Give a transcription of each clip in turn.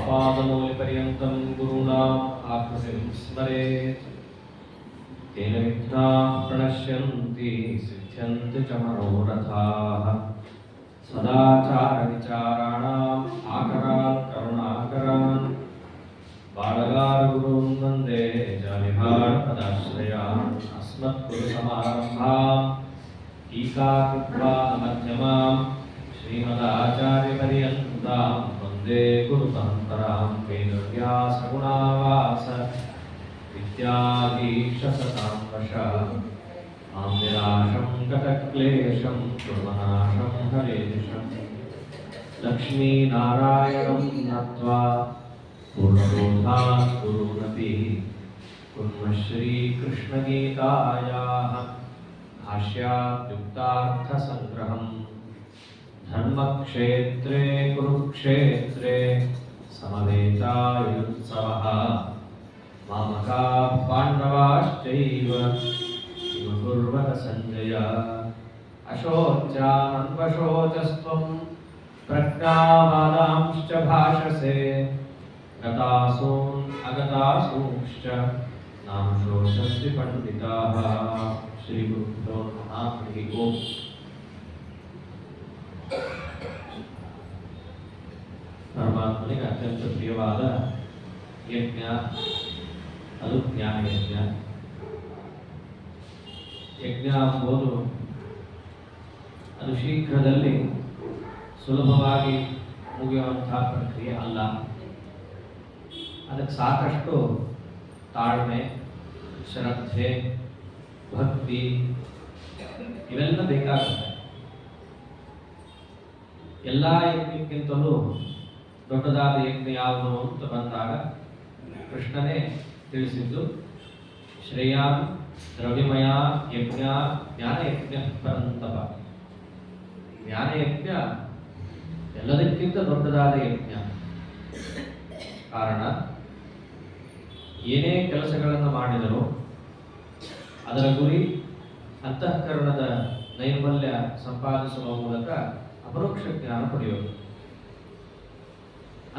आपादमौलिपर्यन्तं गुरूणाम् आकृतिं स्मरेत् तेन विघ्नाः प्रणश्यन्ति सिद्ध्यन्ति च मनोरथाः सदाचारविचाराणाम् आकरान् करुणाकरान् बालगारगुरून् वन्दे जालिहाळपदाश्रयान् अस्मत्कुरुसमारम्भाम् टीकाकृत्पादमध्यमाम् श्रीमदाचार्यपर्यन्तां वन्दे गुरुपरम्परां वेदव्यासगुणावास विद्याधीशसतां वश आम्निराशं गतक्लेशं कुर्मनाशं हरेशं लक्ष्मीनारायणं नत्वा पूर्णबोधान् गुरूनपि कुर्मः श्रीकृष्णगीतायाः भाष्याद्युक्तार्थसङ्ग्रहम् धर्मक्षेत्रे कुरुक्षेत्रे समवेतायुत्सवः मामकाः पाण्डवाश्चैव किमकुर्वत सञ्जय अशोच्यानन्वशोचस्त्वं प्रज्ञावादांश्च भाषसे गतासून् अगतासूंश्च नाम शोचन्ति पण्डिताः श्रीगुरुभ्यो नमः हरिः ओम् ಪರಮಾತ್ಮನಿಗೆ ಅತ್ಯಂತ ಪ್ರಿಯವಾದ ಯಜ್ಞ ಅದು ಜ್ಞಾನಯಜ್ಞ. ಯಜ್ಞ ಎಂಬುದು ಅದು ಶೀಘ್ರದಲ್ಲಿ ಸುಲಭವಾಗಿ ಮುಗಿಯುವಂತಹ ಪ್ರಕ್ರಿಯೆ ಅಲ್ಲ. ಅದಕ್ಕೆ ಸಾಕಷ್ಟು ತಾಳ್ಮೆ, ಶ್ರದ್ಧೆ, ಭಕ್ತಿ ಇವೆಲ್ಲ ಬೇಕಾಗುತ್ತೆ. ಎಲ್ಲ ಯಜ್ಞಕ್ಕಿಂತಲೂ ದೊಡ್ಡದಾದ ಯಜ್ಞ ಯಾವುದು ಅಂತ ಬಂದಾಗ ಕೃಷ್ಣನೇ ತಿಳಿಸಿದ್ದು ಶ್ರೇಯಾನ್ ದ್ರವ್ಯಮಯ ಯಜ್ಞ ಜ್ಞಾನಯಜ್ಞ ಪರಂತಪ. ಜ್ಞಾನಯಜ್ಞ ಎಲ್ಲದಕ್ಕಿಂತ ದೊಡ್ಡದಾದ ಯಜ್ಞ. ಕಾರಣ ಏನೇ ಕೆಲಸಗಳನ್ನು ಮಾಡಿದರೂ ಅದರ ಗುರಿ ಅಂತಃಕರಣದ ನೈರ್ಮಲ್ಯ ಸಂಪಾದಿಸುವ ಮೂಲಕ ಅಪರೋಕ್ಷ ಜ್ಞಾನ ಪಡೆಯೋದು.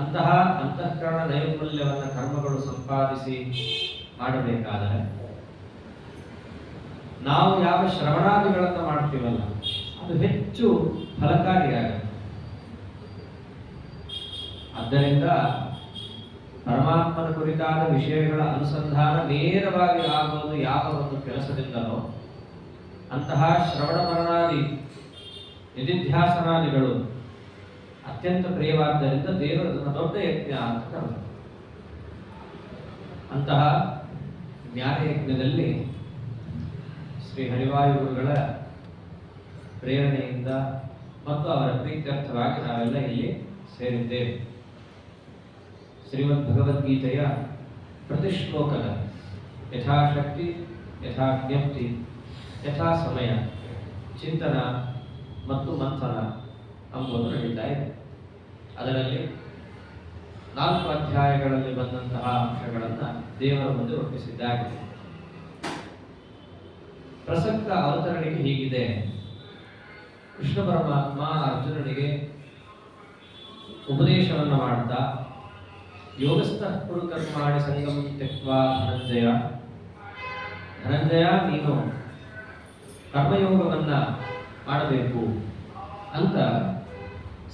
ಅಂತಹ ಅಂತಃಕರಣ ನೈರ್ಮಲ್ಯವನ್ನು ಕರ್ಮಗಳು ಸಂಪಾದಿಸಿ ಮಾಡಬೇಕಾದರೆ ನಾವು ಯಾವ ಶ್ರವಣಾದಿಗಳನ್ನು ಮಾಡ್ತೀವಲ್ಲ ಅದು ಹೆಚ್ಚು ಫಲಕಾರಿಯಾಗುತ್ತೆ. ಆದ್ದರಿಂದ ಪರಮಾತ್ಮನ ಕುರಿತಾದ ವಿಷಯಗಳ ಅನುಸಂಧಾನ ನೇರವಾಗಿ ಆಗುವುದು ಯಾವ ಒಂದು ಕೆಲಸದಿಂದಲೋ ಅಂತಹ ಶ್ರವಣ ಮರಣಾದಿ ನಿಧಿಧ್ಯಾಸನಾದಿಗಳು ಅತ್ಯಂತ ಪ್ರಿಯವಾದ್ದರಿಂದ ದೇವರು ಅದನ್ನು ದೊಡ್ಡ ಯಜ್ಞ ಅಂತ ಕರೆದರು. ಅಂತಹ ಜ್ಞಾನಯಜ್ಞದಲ್ಲಿ ಶ್ರೀ ಹರಿವಾಯುಗುರುಗಳ ಪ್ರೇರಣೆಯಿಂದ ಮತ್ತು ಅವರ ಪ್ರೀತ್ಯರ್ಥವಾಗಿ ನಾವೆಲ್ಲ ಇಲ್ಲಿ ಸೇರಿದ್ದೇವೆ. ಶ್ರೀಮದ್ ಭಗವದ್ಗೀತೆಯ ಪ್ರತಿ ಶ್ಲೋಕದ ಯಥಾಶಕ್ತಿ ಯಥಾಜ್ಞಪ್ತಿ ಯಥಾ ಸಮಯ ಚಿಂತನ ಮತ್ತು ಮಂಥನ ಎಂಬುದು ನಡೀತಾ ಇದೆ. ಅದರಲ್ಲಿ 4 ಅಧ್ಯಾಯಗಳಲ್ಲಿ ಬಂದಂತಹ ಅಂಶಗಳನ್ನು ದೇವರ ಮುಂದೆ ಒಪ್ಪಿಸಿದ್ದಾರೆ. ಪ್ರಸಕ್ತ ಅವತರಣಿಗೆ ಹೀಗಿದೆ. ಕೃಷ್ಣ ಪರಮಾತ್ಮ ಅರ್ಜುನನಿಗೆ ಉಪದೇಶವನ್ನು ಮಾಡುತ್ತಾ ಯೋಗಸ್ಥಃ ಕುರು ಕರ್ಮಾಣಿ ಸಂಗಂ ತ್ಯಕ್ವಾ ಧನಂಜಯ ನೀನು ಕರ್ಮಯೋಗವನ್ನ ಮಾಡಬೇಕು ಅಂತ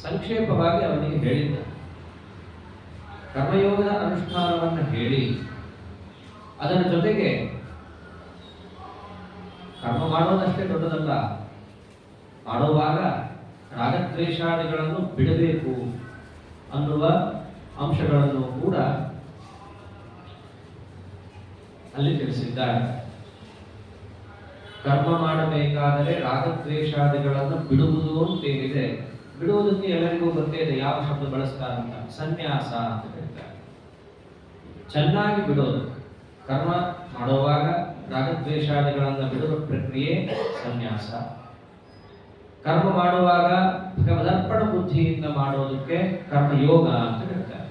ಸಂಕ್ಷೇಪವಾಗಿ ಅವನಿಗೆ ಹೇಳಿದ್ದ. ಕರ್ಮಯೋಗದ ಅನುಷ್ಠಾನವನ್ನು ಹೇಳಿ ಅದರ ಜೊತೆಗೆ ಕರ್ಮ ಮಾಡೋದಷ್ಟೇ ದೊಡ್ಡದಲ್ಲ, ಮಾಡುವಾಗ ರಾಗದ್ವೇಷಾದಿಗಳನ್ನು ಬಿಡಬೇಕು ಅನ್ನುವ ಅಂಶಗಳನ್ನು ಕೂಡ ಅಲ್ಲಿ ತಿಳಿಸಿದ್ದಾರೆ. ಕರ್ಮ ಮಾಡಬೇಕಾದರೆ ರಾಗದ್ವೇಷಾದಿಗಳನ್ನು ಬಿಡುವುದು ಅಂತೇನಿದೆ. ಬಿಡುವುದಕ್ಕೆ ಎಲ್ಲರಿಗೂ ಗೊತ್ತೇ ಇದೆ ಯಾವ ಶಬ್ದ ಬಳಸ್ತಾರಂತ. ಸನ್ಯಾಸ ಅಂತ ಹೇಳ್ತಾರೆ. ಚೆನ್ನಾಗಿ ಬಿಡೋದು. ಕರ್ಮ ಮಾಡುವಾಗ ರಾಗದ್ವೇಷಾದಿಗಳನ್ನು ಬಿಡುವ ಪ್ರಕ್ರಿಯೆ ಸನ್ಯಾಸ. ಕರ್ಮ ಮಾಡುವಾಗ ಭಗವದರ್ಪಣ ಬುದ್ಧಿಯಿಂದ ಮಾಡೋದಕ್ಕೆ ಕರ್ಮಯೋಗ ಅಂತ ಹೇಳ್ತಾರೆ.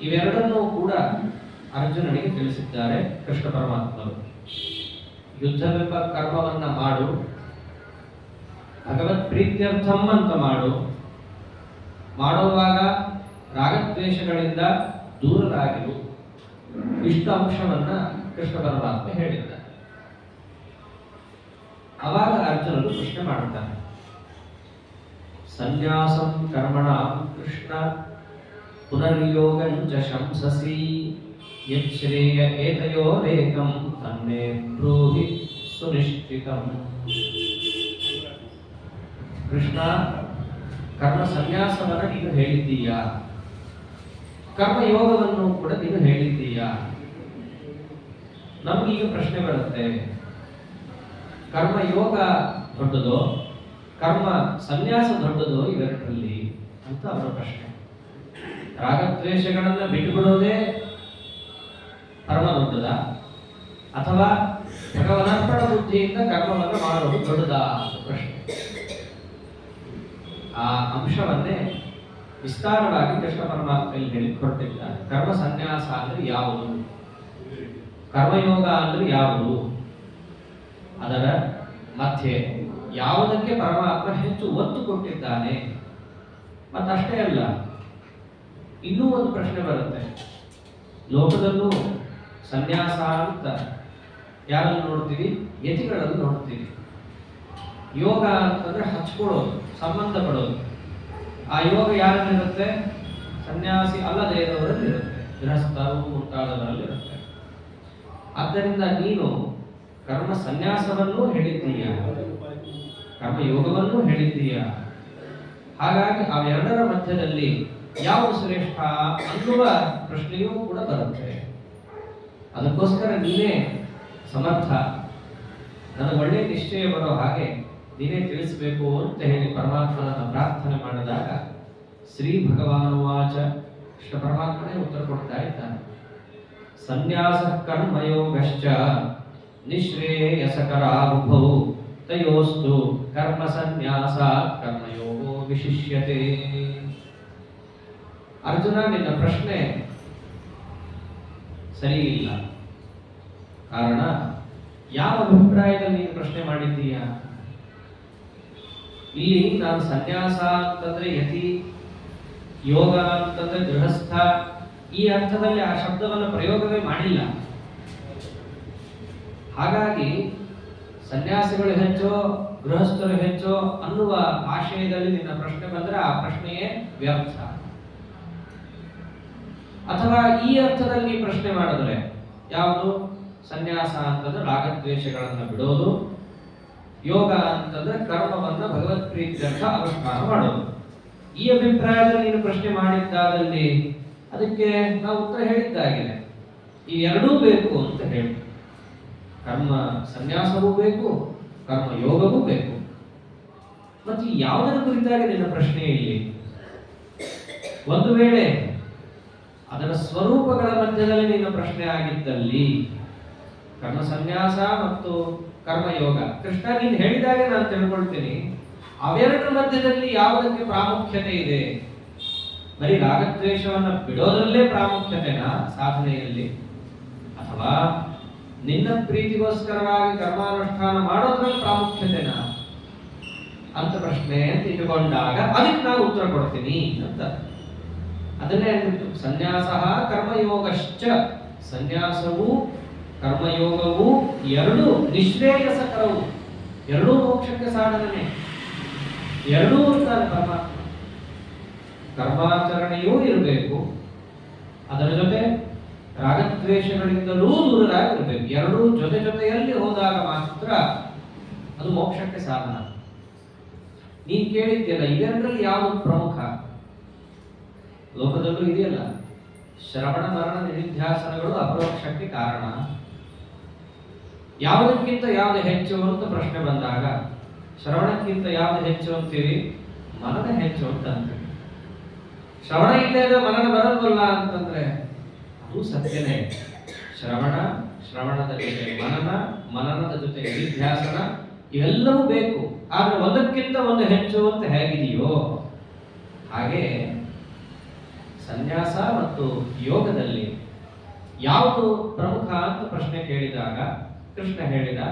ಇವೆರಡನ್ನೂ ಕೂಡ ಅರ್ಜುನನಿಗೆ ತಿಳಿಸಿದ್ದಾರೆ ಕೃಷ್ಣ ಪರಮಾತ್ಮರು. ಯುದ್ಧವೆಂಬ ಕರ್ಮವನ್ನ ಮಾಡು, ಭಗವತ್ ಪ್ರೀತ್ಯರ್ಥಂ ಅಂತ ಮಾಡು. ಮಾಡುವಾಗ ರಾಗದ್ವೇಷಗಳಿಂದ ದೂರರಾಗಿರು. ಇಷ್ಟು ಅಂಶವನ್ನ ಕೃಷ್ಣ ಪರಮಾತ್ಮ ಹೇಳಿದ್ದ. ಅವಾಗ ಅರ್ಜುನರು ಪ್ರಶ್ನೆ ಮಾಡುತ್ತಾನೆ, ಸನ್ಯಾಸಂ ಕರ್ಮಣ ಕೃಷ್ಣ ಪುನರ್ಯೋಗಂಚ ಶಂಸಸಿ ಯಚ್ಛ್ರೇಯ ಏತಯೋರೇಕಂ ತನ್ಮೇ ಬ್ರೂಹಿ ಸುನಿಶ್ಚಿತಂ. ಕೃಷ್ಣ, ಕರ್ಮ ಸನ್ಯಾಸವನ್ನು ನೀನು ಹೇಳಿದ್ದೀಯಾ, ಕರ್ಮಯೋಗವನ್ನು ಕೂಡ ನೀನು ಹೇಳಿದ್ದೀಯಾ. ನಮಗೀಗ ಪ್ರಶ್ನೆ ಬರುತ್ತೆ, ಕರ್ಮಯೋಗ ದೊಡ್ಡದೋ ಕರ್ಮ ಸನ್ಯಾಸ ದೊಡ್ಡದೋ ಇವೆರಡರಲ್ಲಿ ಅಂತ ಅವರ ಪ್ರಶ್ನೆ. ರಾಗದ್ವೇಷಗಳನ್ನ ಬಿಟ್ಟುಬಿಡೋದೇ ಕರ್ಮ ದೊಡ್ಡದ, ಅಥವಾ ಭಗವನರ್ಪಣ ಬುದ್ಧಿಯಿಂದ ಕರ್ಮವನ್ನು ಮಾಡೋದು ದೊಡ್ಡದಾ ಅಂತ ಪ್ರಶ್ನೆ. ಆ ಅಂಶವನ್ನೇ ವಿಸ್ತಾರವಾಗಿ ಕೃಷ್ಣ ಪರಮಾತ್ಮೆಯಲ್ಲಿ ಹೇಳಿಕೊಟ್ಟಿದ್ದಾರೆ. ಕರ್ಮ ಸನ್ಯಾಸ ಅಂದ್ರೆ ಯಾವುದು, ಕರ್ಮಯೋಗ ಅಂದ್ರೆ ಯಾವುದು, ಅದರ ಮಧ್ಯೆ ಯಾವುದಕ್ಕೆ ಪರಮಾತ್ಮ ಹೆಚ್ಚು ಒತ್ತು ಕೊಟ್ಟಿದ್ದಾನೆ. ಮತ್ತಷ್ಟೇ ಅಲ್ಲ, ಇನ್ನೂ ಒಂದು ಪ್ರಶ್ನೆ ಬರುತ್ತೆ. ಲೋಕದಲ್ಲೂ ಸನ್ಯಾಸ ಅಂತ ಯಾರನ್ನು ನೋಡ್ತೀವಿ? ಯತಿಗಳನ್ನು ನೋಡ್ತೀವಿ. ಯೋಗ ಅಂತಂದ್ರೆ ಹಚ್ಕೊಳ್ಳೋದು, ಸಂಬಂಧ ಪಡೋದು. ಆ ಯೋಗ ಯಾರಲ್ಲಿರುತ್ತೆ? ಸನ್ಯಾಸಿ ಅಲ್ಲದೇ ಇರೋರಲ್ಲಿರುತ್ತೆ, ಗೃಹಸ್ಥರು ಮುಂತಾದವರಲ್ಲಿರುತ್ತೆ. ಆದ್ದರಿಂದ ನೀನು ಕರ್ಮ ಸನ್ಯಾಸವನ್ನೂ ಹೇಳಿದ್ದೀಯ, ಕರ್ಮಯೋಗವನ್ನೂ ಹೇಳಿದ್ದೀಯ. ಹಾಗಾಗಿ ಅವೆರಡರ ಮಧ್ಯದಲ್ಲಿ ಯಾವುದು ಶ್ರೇಷ್ಠ ಅನ್ನುವ ಪ್ರಶ್ನೆಯೂ ಕೂಡ ಬರುತ್ತೆ. ಅದಕ್ಕೋಸ್ಕರ ನೀನೇ ಸಮರ್ಥ, ನನಗೆ ಒಳ್ಳೆಯ ನಿಶ್ಚಯ ಬರೋ ಹಾಗೆ ನೀನೇ ತಿಳಿಸಬೇಕು ಅಂತ ಹೇಳಿ ಪರಮಾತ್ಮನನ್ನ ಪ್ರಾರ್ಥನೆ ಮಾಡಿದಾಗ ಶ್ರೀ ಭಗವಾನುವಾಚ, ಕೃಷ್ಣ ಪರಮಾತ್ಮನೇ ಉತ್ತರ ಕೊಡ್ತಾ ಇದ್ದಾನೆ. ಸನ್ಯಾಸ ಕರ್ಮಯೋಗಶ್ಚ ನಿಶ್ರೇಯಸಕರಾವುಭೌ ತಯೋಸ್ತು ಕರ್ಮ ಸನ್ಯಾಸ ಕರ್ಮಯೋಗೋ ವಿಶಿಷ್ಯತೆ. ಅರ್ಜುನ, ನಿನ್ನ ಪ್ರಶ್ನೆ ಸರಿ ಇಲ್ಲ. ಕಾರಣ, ಯಾವ ಅಭಿಪ್ರಾಯದಲ್ಲಿ ನೀನು ಪ್ರಶ್ನೆ ಮಾಡಿದ್ದೀಯಾ? ಇಲ್ಲಿ ನಾನು ಸನ್ಯಾಸ ಅಂತಂದ್ರೆ ಯತಿ, ಯೋಗ ಅಂತಂದ್ರೆ ಗೃಹಸ್ಥ, ಈ ಅರ್ಥದಲ್ಲಿ ಆ ಶಬ್ದವನ್ನು ಪ್ರಯೋಗವೇ ಮಾಡಿಲ್ಲ. ಹಾಗಾಗಿ ಸನ್ಯಾಸಿಗಳು ಹೆಚ್ಚೋ ಗೃಹಸ್ಥರು ಹೆಚ್ಚೋ ಅನ್ನುವ ಆಶಯದಲ್ಲಿ ನಿನ್ನ ಪ್ರಶ್ನೆ ಬಂದ್ರೆ ಆ ಪ್ರಶ್ನೆಯೇ ವ್ಯರ್ಥ. ಅಥವಾ ಈ ಅರ್ಥದಲ್ಲಿ ಪ್ರಶ್ನೆ ಮಾಡಿದ್ರೆ, ಯಾವುದು? ಸನ್ಯಾಸ ಅಂತಂದ್ರೆ ರಾಗದ್ವೇಷಗಳನ್ನು ಬಿಡೋದು, ಯೋಗ ಅಂತಂದ್ರೆ ಕರ್ಮವನ್ನ ಭಗವತ್ ಪ್ರೀತ್ಯರ್ಥ ಅನುಷ್ಠಾನ ಮಾಡೋದು. ಈ ಅಭಿಪ್ರಾಯದಲ್ಲಿ ನೀನು ಪ್ರಶ್ನೆ ಮಾಡಿದ್ದಾದಲ್ಲಿ ಅದಕ್ಕೆ ನಾವು ಉತ್ತರ ಹೇಳಿದ್ದಾಗಿದೆ. ಈ ಎರಡೂ ಬೇಕು ಅಂತ ಹೇಳಿ, ಕರ್ಮ ಸನ್ಯಾಸವೂ ಬೇಕು, ಕರ್ಮ ಯೋಗವೂ ಬೇಕು. ಮತ್ತು ಯಾವುದರ ಕುರಿತಾಗಿ ನಿನ್ನ ಪ್ರಶ್ನೆ ಇಲ್ಲಿ? ಒಂದು ವೇಳೆ ಅದರ ಸ್ವರೂಪಗಳ ಮಧ್ಯದಲ್ಲಿ ನಿನ್ನ ಪ್ರಶ್ನೆ ಆಗಿದ್ದಲ್ಲಿ, ಕರ್ಮ ಸನ್ಯಾಸ ಮತ್ತು ಕರ್ಮಯೋಗ ಕೃಷ್ಣ ನೀನು ಹೇಳಿದಾಗ ನಾನು ತಿಳ್ಕೊಳ್ತೀನಿ, ಅವೆರಡರ ಮಧ್ಯದಲ್ಲಿ ಯಾವುದಕ್ಕೆ ಪ್ರಾಮುಖ್ಯತೆ ಇದೆ? ಬರೀ ರಾಗದ್ವೇಷವನ್ನ ಬಿಡೋದ್ರಲ್ಲೇ ಪ್ರಾಮುಖ್ಯತೆನಾ ಸಾಧನೆಯಲ್ಲಿ, ಅಥವಾ ನಿನ್ನ ಪ್ರೀತಿಗೋಸ್ಕರವಾಗಿ ಕರ್ಮಾನುಷ್ಠಾನ ಮಾಡೋದ್ರಲ್ಲಿ ಪ್ರಾಮುಖ್ಯತೆನಾ ಅಂತ ಪ್ರಶ್ನೆ ಅಂತ ಇಟ್ಟುಕೊಂಡಾಗ ಅದಕ್ಕೆ ನಾನು ಉತ್ತರ ಕೊಡ್ತೀನಿ ಅಂತ. ಅದನ್ನೇ ಹೇಳ್ಬಿಟ್ಟು ಸನ್ಯಾಸ ಕರ್ಮಯೋಗಶ್ಚ, ಸನ್ಯಾಸವು ಕರ್ಮಯೋಗವು ಎರಡೂ ನಿಶ್ರೇಯಸಕರವು, ಎರಡೂ ಮೋಕ್ಷಕ್ಕೆ ಸಾಧನೆ, ಎರಡೂ ಇರ್ತಾರೆ ಪರಮಾತ್ಮ. ಕರ್ಮಾಚರಣೆಯೂ ಇರಬೇಕು, ಅದರ ಜೊತೆ ರಾಗದ್ವೇಷಗಳಿಂದಲೂ ದೂರರಾಗಿರ್ಬೇಕು. ಎರಡೂ ಜೊತೆ ಜೊತೆಯಲ್ಲಿ ಹೋದಾಗ ಮಾತ್ರ ಅದು ಮೋಕ್ಷಕ್ಕೆ ಸಾಧನ. ನೀನ್ ಕೇಳಿದ್ಯಲ್ಲ, ಇವೆರಡರಲ್ಲಿ ಯಾವುದು ಪ್ರಮುಖ? ಲೋಕದಲ್ಲೂ ಇದೆಯಲ್ಲ, ಶ್ರವಣ ಮರಣ ನಿಧಿಧ್ಯಾಸನಗಳು ಅಪರೋಕ್ಷಕ್ಕೆ ಕಾರಣ. ಯಾವುದಕ್ಕಿಂತ ಯಾವುದು ಹೆಚ್ಚು ಅಂತ ಪ್ರಶ್ನೆ ಬಂದಾಗ, ಶ್ರವಣಕ್ಕಿಂತ ಯಾವುದು ಹೆಚ್ಚು ಅಂತೀವಿ? ಮನನ ಹೆಚ್ಚು ಅಂತ ಅಂತೀವಿ. ಶ್ರವಣ ಇಲ್ಲದೆ ಮನನ ಬರೋದಿಲ್ಲ ಅಂತಂದ್ರೆ ಅದು ಸತ್ಯನೇ. ಶ್ರವಣದ ಜೊತೆ ಮನನ, ಮನನದ ಜೊತೆ ನಿಧಿಧ್ಯಾಸನ ಇವೆಲ್ಲವೂ ಬೇಕು. ಆದ್ರೆ ಒಂದಕ್ಕಿಂತ ಒಂದು ಹೆಚ್ಚು ಅಂತ ಹೇಗಿದೆಯೋ ಹಾಗೆ ಸನ್ಯಾಸ ಮತ್ತು ಯೋಗದಲ್ಲಿ ಯಾವುದು ಪ್ರಮುಖ ಅಂತ ಪ್ರಶ್ನೆ ಕೇಳಿದಾಗ ಕೃಷ್ಣ ಹೇಳಿದ,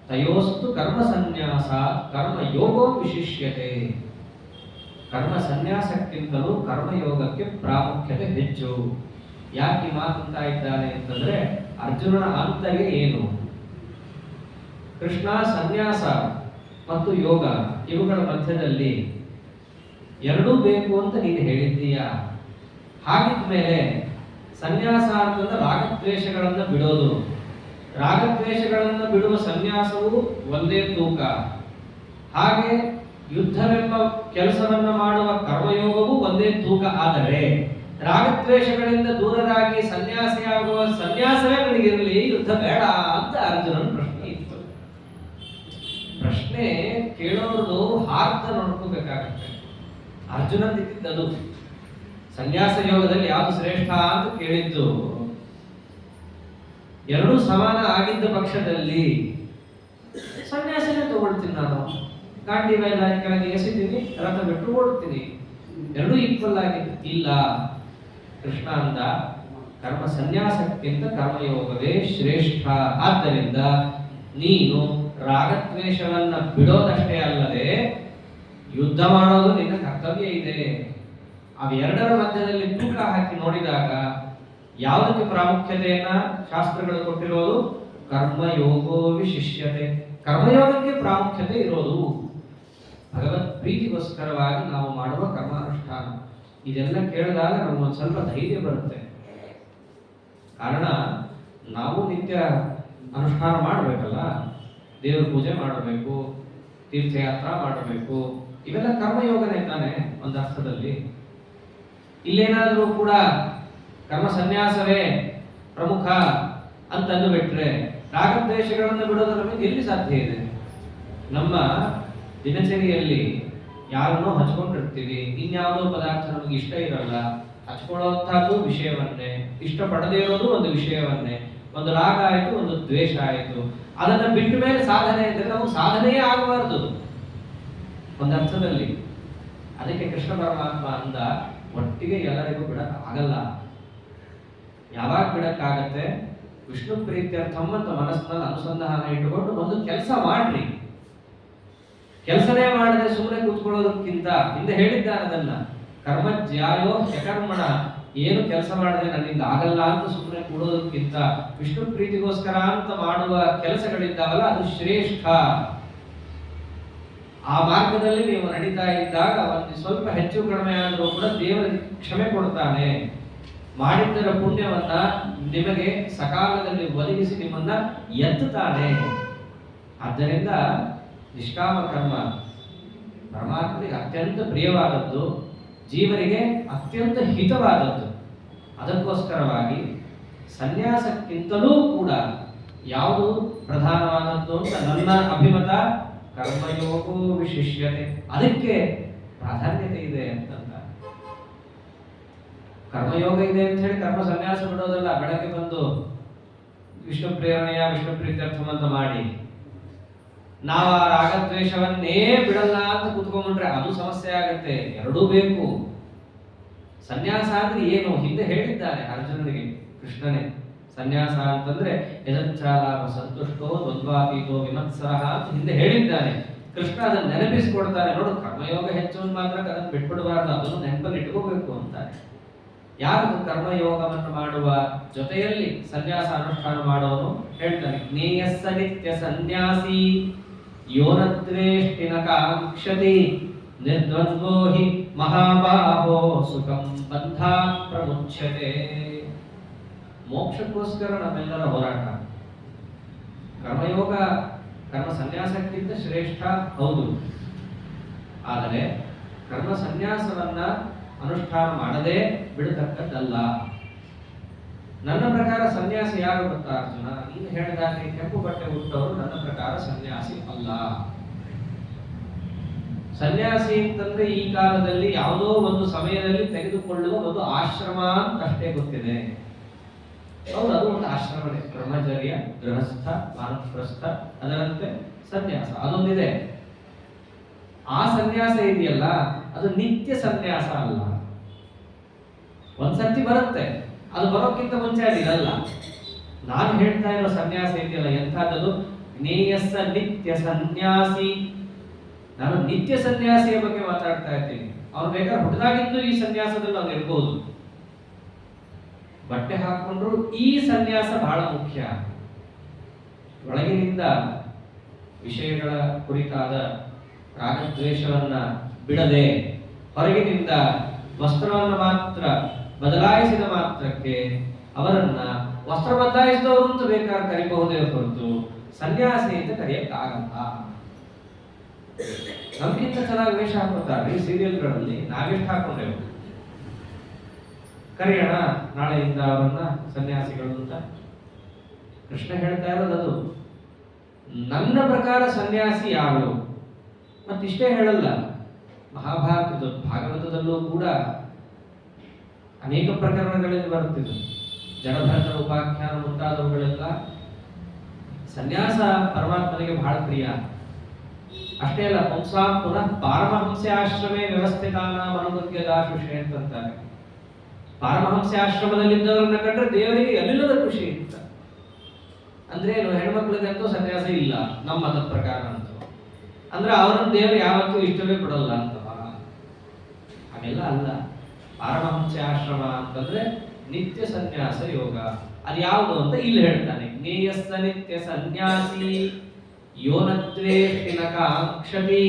ತಯೋಸ್ತು ಕರ್ಮ ಸನ್ಯಾಸ ಕರ್ಮ ಯೋಗೋ ವಿಶಿಷ್ಯತೆ. ಕರ್ಮ ಸನ್ಯಾಸಕ್ಕಿಂತಲೂ ಕರ್ಮಯೋಗಕ್ಕೆ ಪ್ರಾಮುಖ್ಯತೆ ಹೆಚ್ಚು. ಯಾಕೆ ಈ ಮಾತಂತ ಇದ್ದಾನೆ ಅಂತಂದ್ರೆ ಅರ್ಜುನನ ಅಂತಗೆ ಏನು? ಕೃಷ್ಣ ಸನ್ಯಾಸ ಮತ್ತು ಯೋಗ ಇವುಗಳ ಮಧ್ಯದಲ್ಲಿ ಎರಡೂ ಬೇಕು ಅಂತ ನೀನು ಹೇಳಿದ್ದೀಯ. ಹಾಗಿದ್ಮೇಲೆ ಸನ್ಯಾಸ ಅಂತಂದ್ರೆ ರಾಗದ್ವೇಷಗಳನ್ನು ಬಿಡೋದು, ರಾಗದ್ವೇಷಗಳನ್ನು ಬಿಡುವ ಸನ್ಯಾಸವು ಒಂದೇ ತೂಕ. ಹಾಗೆ ಯುದ್ಧವೆಂಬ ಕೆಲಸವನ್ನ ಮಾಡುವ ಕರ್ಮಯೋಗವು ಒಂದೇ ತೂಕ. ಆದರೆ ರಾಗದ್ವೇಷಗಳಿಂದ ದೂರರಾಗಿ ಸನ್ಯಾಸಿಯಾಗುವ ಸನ್ಯಾಸವೇ ನನಗಿರಲಿ, ಯುದ್ಧ ಬೇಡ ಅಂತ ಅರ್ಜುನನ ಪ್ರಶ್ನೆ ಇತ್ತು. ಪ್ರಶ್ನೆ ಕೇಳೋದು ಹಾರ್ದ ನೋಡ್ಕೋಬೇಕಾಗತ್ತೆ. ಅರ್ಜುನಂದಿದ್ದದು ಸನ್ಯಾಸ ಯೋಗದಲ್ಲಿ ಯಾವುದು ಶ್ರೇಷ್ಠ ಅಂತ ಕೇಳಿದ್ದು. ಎರಡೂ ಸಮಾನ ಆಗಿದ್ದ ಪಕ್ಷದಲ್ಲಿ ಸನ್ಯಾಸನೇ ತಗೊಳ್ತೀನಿ ನಾನು. ಗಾಂಡಿ ಮೇಲೆ ಕೆಳಗೆ ಎಸಿತೀನಿ, ರಥ ಬಿಟ್ಟು ಓಡುತ್ತೀನಿ, ಎರಡೂ ಈಕ್ವಲ್ ಆಗಿದ್ದು. ಇಲ್ಲ, ಕೃಷ್ಣ ಅಂದ ಕರ್ಮ ಸನ್ಯಾಸಕ್ಕಿಂತ ಕರ್ಮಯೋಗವೇ ಶ್ರೇಷ್ಠ. ಆದ್ದರಿಂದ ನೀನು ರಾಗದ್ವೇಷವನ್ನ ಬಿಡೋದಷ್ಟೇ ಅಲ್ಲದೆ ಯುದ್ಧ ಮಾಡೋದು ನಿನ್ನ ಕರ್ತವ್ಯ ಇದೆ. ಅವೆರಡರ ಮಧ್ಯದಲ್ಲಿ ತೂಕ ಹಾಕಿ ನೋಡಿದಾಗ ಯಾವುದಕ್ಕೆ ಪ್ರಾಮುಖ್ಯತೆಯನ್ನ ಶಾಸ್ತ್ರಗಳು ಕೊಟ್ಟಿರೋದು? ಕರ್ಮಯೋಗೋ ವಿಶಿಷ್ಯತೆ, ಕರ್ಮಯೋಗಕ್ಕೆ ಪ್ರಾಮುಖ್ಯತೆ ಇರೋದು. ಭಗವತ್ ಪ್ರೀತಿಗೋಸ್ಕರವಾಗಿ ನಾವು ಮಾಡುವ ಕರ್ಮಾನುಷ್ಠಾನ. ಇದೆಲ್ಲ ಕೇಳಿದಾಗ ನಮಗೊಂದು ಸ್ವಲ್ಪ ಧೈರ್ಯ ಬರುತ್ತೆ. ಕಾರಣ ನಾವು ನಿತ್ಯ ಅನುಷ್ಠಾನ ಮಾಡಬೇಕಲ್ಲ, ದೇವರ ಪೂಜೆ ಮಾಡಬೇಕು, ತೀರ್ಥಯಾತ್ರಾ ಮಾಡಬೇಕು, ಇವೆಲ್ಲ ಕರ್ಮಯೋಗನೇ ತಾನೆ ಒಂದು ಅರ್ಥದಲ್ಲಿ. ಇಲ್ಲೇನಾದರೂ ಕೂಡ ಕರ್ಮ ಸನ್ಯಾಸವೇ ಪ್ರಮುಖ ಅಂತಂದು ಬಿಟ್ರೆ ರಾಗದ್ವೇಷಗಳನ್ನು ಬಿಡೋದು ನಮಗೆ ಎಲ್ಲಿ ಸಾಧ್ಯ ಇದೆ? ನಮ್ಮ ದಿನಚರಿಯಲ್ಲಿ ಯಾರನ್ನೋ ಹಚ್ಕೊಂಡಿರ್ತೀವಿ, ಇನ್ಯಾವುದೋ ಪದಾರ್ಥ ನಮಗೆ ಇಷ್ಟ ಇರಲ್ಲ, ಹಚ್ಕೊಳ್ಳುವಂತಹದ್ದು ವಿಷಯವನ್ನೇ, ಇಷ್ಟಪಡದೇ ಇರೋದು ಒಂದು ವಿಷಯವನ್ನೇ. ಒಂದು ರಾಗ ಆಯಿತು, ಒಂದು ದ್ವೇಷ ಆಯಿತು, ಅದನ್ನ ಬಿಟ್ಟ ಮೇಲೆ ಸಾಧನೆ ಇದ್ರೆ ನಾವು ಸಾಧನೆಯೇ ಆಗಬಾರದು ಒಂದರ್ಥದಲ್ಲಿ. ಅದಕ್ಕೆ ಕೃಷ್ಣ ಪರಮಾತ್ಮ ಅಂದ ಒಟ್ಟಿಗೆ ಎಲ್ಲರಿಗೂ ಬಿಡಕ್ ಆಗಲ್ಲ. ಯಾವಾಗ ಬಿಡಕ್ಕಾಗತ್ತೆ? ವಿಷ್ಣು ಪ್ರೀತ್ಯರ್ಥಂ ಅಂತ ಮನಸ್ಸಿನಲ್ಲಿ ಅನುಸಂಧಾನ ಇಟ್ಟುಕೊಂಡು ಒಂದು ಕೆಲಸ ಮಾಡ್ರಿ. ಕೆಲಸನೇ ಮಾಡದೆ ಸುಮ್ಮನೆ ಕೂತ್ಕೊಳ್ಳೋದಕ್ಕಿಂತ ಹಿಂದೆ ಹೇಳಿದ್ದಾನೆ ಅದನ್ನ, ಕರ್ಮಜ್ಯಾಯೋ ಹ್ಯಕರ್ಮಣ, ಏನು ಕೆಲಸ ಮಾಡದೆ ನನ್ನಿಂದ ಆಗಲ್ಲ ಅಂತ ಸುಮ್ಮನೆ ಕೂಡೋದಕ್ಕಿಂತ ವಿಷ್ಣು ಪ್ರೀತಿಗೋಸ್ಕರ ಅಂತ ಮಾಡುವ ಕೆಲಸಗಳಿದ್ದಾವಲ್ಲ ಅದು ಶ್ರೇಷ್ಠ. ಆ ಮಾರ್ಗದಲ್ಲಿ ನೀವು ನಡೀತಾ ಇದ್ದಾಗ ಒಂದು ಸ್ವಲ್ಪ ಹೆಚ್ಚು ಕಡಿಮೆ ಆದರೂ ಕೂಡ ದೇವರಿಗೆ ಕ್ಷಮೆ ಕೊಡ್ತಾನೆ. ಮಾಡಿದ್ದರ ಪುಣ್ಯವನ್ನ ನಿಮಗೆ ಸಕಾಲದಲ್ಲಿ ಒದಗಿಸಿ ನಿಮ್ಮನ್ನ ಎತ್ತುತ್ತಾನೆ. ಆದ್ದರಿಂದ ನಿಷ್ಕಾಮ ಕರ್ಮ ಪರಮಾತ್ಮನಿಗೆ ಅತ್ಯಂತ ಪ್ರಿಯವಾದದ್ದು, ಜೀವರಿಗೆ ಅತ್ಯಂತ ಹಿತವಾದದ್ದು. ಅದಕ್ಕೋಸ್ಕರವಾಗಿ ಸನ್ಯಾಸಕ್ಕಿಂತಲೂ ಕೂಡ ಯಾವುದು ಪ್ರಧಾನವಾದದ್ದು ಅಂತ ನನ್ನ ಅಭಿಮತ, ಕರ್ಮಯೋಗೋ ವಿಶಿಷ್ಯತೆ, ಅದಕ್ಕೆ ಪ್ರಾಧಾನ್ಯತೆ ಇದೆ ಅಂತಂದ. ಕರ್ಮಯೋಗ ಇದೆ ಅಂತ ಹೇಳಿ ಕರ್ಮ ಸನ್ಯಾಸ ಬಿಡೋದಲ್ಲ. ಬೆಳಗ್ಗೆ ಬಂದು ವಿಷ್ಣು ಪ್ರೇರಣೆಯ ವಿಷ್ಣು ಪ್ರೀತ್ಯರ್ಥಂ ಅಂತ ಮಾಡಿ ನಾವು ಆ ರಾಗದ್ವೇಷವನ್ನೇ ಬಿಡಲ್ಲ ಅಂತ ಕೂತ್ಕೊಂಡ್ರೆ ಅದು ಸಮಸ್ಯೆ ಆಗತ್ತೆ. ಎರಡೂ ಬೇಕು. ಸನ್ಯಾಸ ಅಂದ್ರೆ ಏನು? ಹಿಂದೆ ಹೇಳಿದ್ದಾನೆ ಅರ್ಜುನನಿಗೆ ಕೃಷ್ಣನೇ. ಸನ್ಯಾಸ ಅಂತಂದ್ರೆ ಯದಚ್ಛಾಲಾಭ ಸಂತುಷ್ಟೋ ದ್ವಂದ್ವಾತೀತೋ ವಿಮತ್ಸರಃ ಅಂತ ಹಿಂದೆ ಹೇಳಿದ್ದಾನೆ. ಕೃಷ್ಣ ಅದನ್ನು ನೆನಪಿಸಿಕೊಡ್ತಾನೆ. ನೋಡು, ಕರ್ಮಯೋಗ ಹೆಚ್ಚು ಮಾತ್ರ ಅದನ್ನು ಬಿಟ್ಬಿಡಬಾರ್ದು, ಅದನ್ನು ನೆನಪಲ್ಲಿ ಇಟ್ಕೋಬೇಕು ಅಂತಾನೆ. ಯಾರು ಕರ್ಮಯೋಗವನ್ನು ಮಾಡುವ ಜೊತೆಯಲ್ಲಿ ಸನ್ಯಾಸ ಅನುಷ್ಠಾನ ಮಾಡೋನು ಹೇಳ್ತಾನೆ, ಜ್ಞೇಯಸ್ಸ ನಿತ್ಯ ಸನ್ಯಾಸಿ ಯೋನದ್ವೇಷ್ಟಿನ ಕಾಂಕ್ಷತಿ ನಿರ್ದ್ವಂದ್ವೋ ಹಿ ಮಹಾಬಾಹೋ ಸುಖಂ ಬಂಧಾತ್ ಪ್ರಮುಚ್ಯತೆ. ಮೋಕ್ಷಕ್ಕೋಸ್ಕರ ನಮ್ಮೆಲ್ಲರ ಹೋರಾಟ. ಕರ್ಮಯೋಗ ಕರ್ಮ ಸನ್ಯಾಸಕ್ಕಿಂತ ಶ್ರೇಷ್ಠ ಹೌದು. ಆದರೆ ಕರ್ಮ ಸನ್ಯಾಸವನ್ನ ಅನುಷ್ಠಾನ ಮಾಡದೆ ಬಿಡತಕ್ಕದ್ದಲ್ಲ. ನನ್ನ ಪ್ರಕಾರ ಸನ್ಯಾಸಿ ಯಾರು ಗೊತ್ತಾ ಅರ್ಜುನ? ನೀನು ಹೇಳಿದಾಗೆ ಕೆಂಪು ಬಟ್ಟೆ ಉಟ್ಟವರು ನನ್ನ ಪ್ರಕಾರ ಸನ್ಯಾಸಿ ಅಲ್ಲ. ಸನ್ಯಾಸಿ ಅಂತಂದ್ರೆ ಈ ಕಾಲದಲ್ಲಿ ಯಾವುದೋ ಒಂದು ಸಮಯದಲ್ಲಿ ತೆಗೆದುಕೊಳ್ಳುವ ಒಂದು ಆಶ್ರಮ ಅಂತ ಅಷ್ಟೇ ಗೊತ್ತಿದೆ. ಹೌದು, ಅದು ಒಂದು ಆಶ್ರಮನೇ. ಬ್ರಹ್ಮಚರ್ಯ, ಗೃಹಸ್ಥ, ವಾನಪ್ರಸ್ಥ, ಅದರಂತೆ ಸನ್ಯಾಸ ಅದೊಂದಿದೆ. ಆ ಸನ್ಯಾಸ ಇದೆಯಲ್ಲ ಅದು ನಿತ್ಯ ಸನ್ಯಾಸ ಅಲ್ಲ. ಒಂದ್ಸರ್ತಿ ಬರುತ್ತೆ, ಅದು ಬರೋಕ್ಕಿಂತ ಮುಂಚೆ ಅದಿರಲ್ಲ. ನಾನು ಹೇಳ್ತಾ ಇರೋ ಸನ್ಯಾಸ ಇದೆಯಲ್ಲ ಎಂಥದ್ದು? ಜ್ಞೇಯಸ್ಸ ನಿತ್ಯ ಸನ್ಯಾಸಿ. ನಾನು ನಿತ್ಯ ಸನ್ಯಾಸಿಯ ಬಗ್ಗೆ ಮಾತಾಡ್ತಾ ಇದ್ದೀನಿ. ಅವ್ರು ಬೇಕಾದ್ರೆ ಹುಟ್ಟದಾಗಿದ್ದು ಈ ಸನ್ಯಾಸದಲ್ಲಿ ಅವ್ರು ಇರ್ಬೋದು. ಬಟ್ಟೆ ಹಾಕೊಂಡ್ರು ಈ ಸನ್ಯಾಸ ಬಹಳ ಮುಖ್ಯ. ಒಳಗಿನಿಂದ ವಿಷಯಗಳ ಕುರಿತಾದ ರಾಗದ್ವೇಷವನ್ನ ಬಿಡದೆ ಹೊರಗಿನಿಂದ ವಸ್ತ್ರವನ್ನು ಮಾತ್ರ ಬದಲಾಯಿಸಿದ ಮಾತ್ರಕ್ಕೆ ಅವರನ್ನ ವಸ್ತ್ರ ಬದಲಾಯಿಸಿದವರು ಅಂತ ಬೇಕಾದ್ರೆ ಕರಿಬಹುದೇ ಹೊರತು ಸನ್ಯಾಸಿ ಅಂತ ಕರೆಯಕ್ಕಾಗಲ್ಲ. ನಮ್ಗಿಂತ ಚೆನ್ನಾಗಿ ವೇಷ ಹಾಕೋತಾರೆ ಈ ಸೀರಿಯಲ್ಗಳಲ್ಲಿ, ನಾವೆಷ್ಟು ಹಾಕೊಂಡೇವು. ಕರೆಯೋಣ ನಾಳೆಯಿಂದ ಅವರನ್ನ ಸನ್ಯಾಸಿಗಳು ಅಂತ. ಕೃಷ್ಣ ಹೇಳ್ತಾ ಇರೋದು ಅದು. ನನ್ನ ಪ್ರಕಾರ ಸನ್ಯಾಸಿ ಯಾರು ಮತ್ತಿಷ್ಟೇ ಹೇಳಲ್ಲ. ಭಾಗವತದಲ್ಲೂ ಕೂಡ ಅನೇಕ ಪ್ರಕರಣಗಳಲ್ಲಿ ಬರುತ್ತಿದ್ದು, ಜಡಭರತನ ಉಪಾಖ್ಯಾನ ಮುಂತಾದವುಗಳೆಲ್ಲ ಸನ್ಯಾಸ ಪರಮಾತ್ಮನಿಗೆ ಬಹಳ ಪ್ರಿಯ. ಅಷ್ಟೇ ಅಲ್ಲ, ಪುಂಸಾಂ ಪುನಃ ಪಾರಮಹಂಸೆ ಆಶ್ರಮೇ ವ್ಯವಸ್ಥಿತಾನ ಮನೋಗತ್ಯದಾಶುಷೆ ಅಂತಾರೆ. ಪಾರಮಹಂಸೆ ಆಶ್ರಮದಲ್ಲಿದ್ದವರನ್ನ ಕಂಡ್ರೆ ದೇವರಿಗೆ ಎಲ್ಲಿಲ್ಲದ ಖುಷಿ ಅಂತ. ಅಂದ್ರೆ ಹೆಣ್ಮಕ್ಳಿಗಂತೂ ಸನ್ಯಾಸ ಇಲ್ಲ ನಮ್ಮ ಮತದ ಪ್ರಕಾರ ಅಂತ. ಅಂದ್ರೆ ಅವರನ್ನು ದೇವರು ಯಾವತ್ತೂ ಇಷ್ಟವೇ ಕೊಡಲ್ಲ ಅಂತವ. ಹಾಗೆಲ್ಲ ಅಲ್ಲ. ಪಾರಮಹಂಸೆ ಆಶ್ರಮ ಅಂತಂದ್ರೆ ನಿತ್ಯ ಸನ್ಯಾಸ ಯೋಗ. ಅದು ಯಾವುದು ಅಂತ ಇಲ್ಲಿ ಹೇಳ್ತಾನೆ. ಜ್ಞೇಯಸ್ಸ ನಿತ್ಯ ಸನ್ಯಾಸಿ ಯೋನತ್ವೇಷ್ಟಿ ನ ಕಾಂಕ್ಷತಿ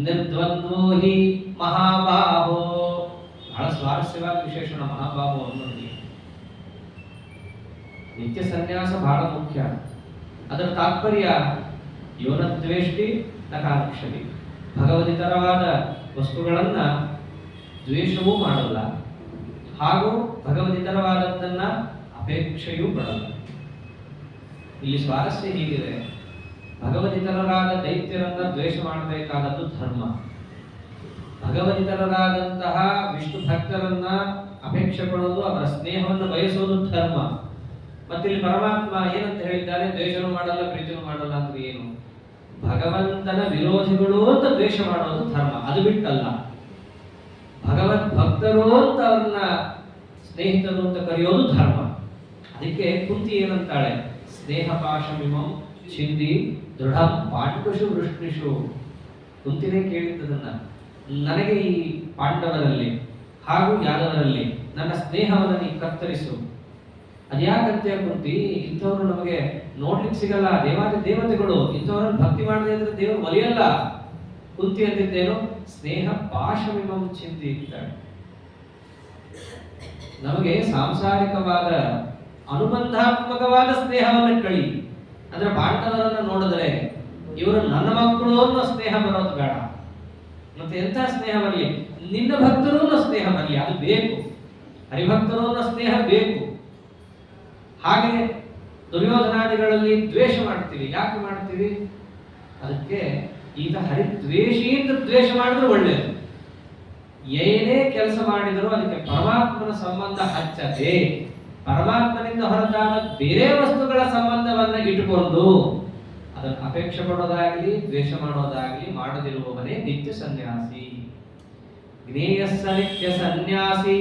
ನಿರ್ದ್ವಂದ್ವೋ ಹಿ ಮಹಾಬಾಹೋ. ಬಹಳ ಸ್ವಾರಸ್ಯವಾದ ವಿಶೇಷಣ ಮಹಾಬಾಹೋ ಅನ್ನೋದು. ನಿತ್ಯ ಸನ್ಯಾಸ ಬಹಳ ಮುಖ್ಯ. ಅದರ ತಾತ್ಪರ್ಯ ಯೋನದ್ವೇಷ್ಟಿ ನ ಕಾಂಕ್ಷತಿ. ಭಗವದಿತರವಾದ ವಸ್ತುಗಳನ್ನ ದ್ವೇಷವೂ ಮಾಡಲ್ಲ, ಹಾಗೂ ಭಗವದಿತರವಾದದ್ದನ್ನ ಅಪೇಕ್ಷೆಯೂ ಪಡಲ್ಲ. ಇಲ್ಲಿ ಸ್ವಾರಸ್ಯ ಹೀಗಿದೆ. ಭಗವದಿತರರಾದ ದೈತ್ಯರನ್ನ ದ್ವೇಷ ಮಾಡಬೇಕಾದದ್ದು ಧರ್ಮ. ಭಗವದಿತರರಾದಂತಹ ವಿಷ್ಣು ಭಕ್ತರನ್ನ ಅಪೇಕ್ಷೆ ಪಡೋದು, ಅವರ ಸ್ನೇಹವನ್ನು ಬಯಸೋದು ಧರ್ಮ. ಮತ್ತಿಲ್ಲಿ ಪರಮಾತ್ಮ ಏನಂತ ಹೇಳಿದ್ದಾರೆ? ದ್ವೇಷನೂ ಮಾಡಲ್ಲ ಪ್ರೀತಿನೂ ಮಾಡಲ್ಲ ಅಂದ್ರೆ ಏನು? ಭಗವಂತನ ವಿರೋಧಿಗಳು ಅಂತ ದ್ವೇಷ ಮಾಡೋದು ಧರ್ಮ, ಅದು ಬಿಟ್ಟಲ್ಲ. ಭಗವದ್ ಭಕ್ತರು ಅಂತ ಅವ್ರನ್ನ ಸ್ನೇಹಿತರು ಅಂತ ಕರೆಯೋದು ಧರ್ಮ. ಅದಕ್ಕೆ ಕುಂತಿ ಏನಂತಾಳೆ? ಸ್ನೇಹ ಪಾಶಮಿಮಂ ಚಿಂದಿ ದೃಢಂ ಪಾಂಡುಷು ವೃಷ್ಣಿಷು. ಕುಂತಿನೇ ಕೇಳಿದ್ದದನ್ನ, ನನಗೆ ಈ ಪಾಂಡವರಲ್ಲಿ ಹಾಗೂ ಯಾದವರಲ್ಲಿ ನನ್ನ ಸ್ನೇಹವನ್ನು ನೀ ಕತ್ತರಿಸು. ಅದ್ಯಾಕಂತೆ ಕುಂತಿ? ಇಂಥವ್ರು ನಮಗೆ ನೋಡ್ಲಿಕ್ಕೆ ಸಿಗಲ್ಲ, ದೇವಾದಿ ದೇವತೆಗಳು. ಇಂಥವ್ರನ್ನ ಭಕ್ತಿ ಮಾಡದೆ ಇದ್ರೆ ದೇವರು ಒಲಿಯಲ್ಲ. ಕುಂತಿ ಅಂತಿದ್ದೇನು? ಸ್ನೇಹ ಪಾಶಮಿಮಂ ಚಿಂದಿ ಇದ್ದಾಳೆ. ನಮಗೆ ಸಾಂಸಾರಿಕವಾದ ಅನುಬಂಧಾತ್ಮಕವಾದ ಸ್ನೇಹವನ್ನು ಕಳಿ. ಅಂದ್ರೆ ಪಾಂಡವರನ್ನ ನೋಡಿದ್ರೆ ಇವರು ನನ್ನ ಮಕ್ಕಳು ಅನ್ನೋ ಸ್ನೇಹ ಬರೋದು ಬೇಡ. ಮತ್ತೆ ಎಂಥ ಸ್ನೇಹ ಬರಲಿ? ನಿನ್ನ ಭಕ್ತರು ಅನ್ನೋ ಸ್ನೇಹ ಬರಲಿ, ಅದು ಬೇಕು. ಹರಿಭಕ್ತರು ಅನ್ನೋ ಸ್ನೇಹ ಬೇಕು. ಹಾಗೆ ದುರ್ಯೋಧನಾದಿಗಳಲ್ಲಿ ದ್ವೇಷ ಮಾಡ್ತೀವಿ. ಯಾಕೆ ಮಾಡ್ತೀವಿ? ಅದಕ್ಕೆ ಈಗ ಹರಿದ್ವೇಷಿ ಅಂತ ದ್ವೇಷ ಮಾಡಿದ್ರೆ ಒಳ್ಳೆಯದು. ಏನೇ ಕೆಲಸ ಮಾಡಿದರೂ ಅದಕ್ಕೆ ಪರಮಾತ್ಮನ ಸಂಬಂಧ ಹಚ್ಚದೆ ಪರಮಾತ್ಮನಿಂದ ಹೊರತಾದ ಬೇರೆ ವಸ್ತುಗಳ ಸಂಬಂಧವನ್ನ ಇಟ್ಟುಕೊಂಡು ಅದನ್ನು ಅಪೇಕ್ಷೆ ಪಡೋದಾಗಲಿ ದ್ವೇಷ ಮಾಡೋದಾಗಲಿ ಮಾಡದಿರುವವನೇ ನಿತ್ಯ ಸನ್ಯಾಸಿ. ಜ್ಞೇಯಸ್ಸ ನಿತ್ಯ ಸನ್ಯಾಸಿ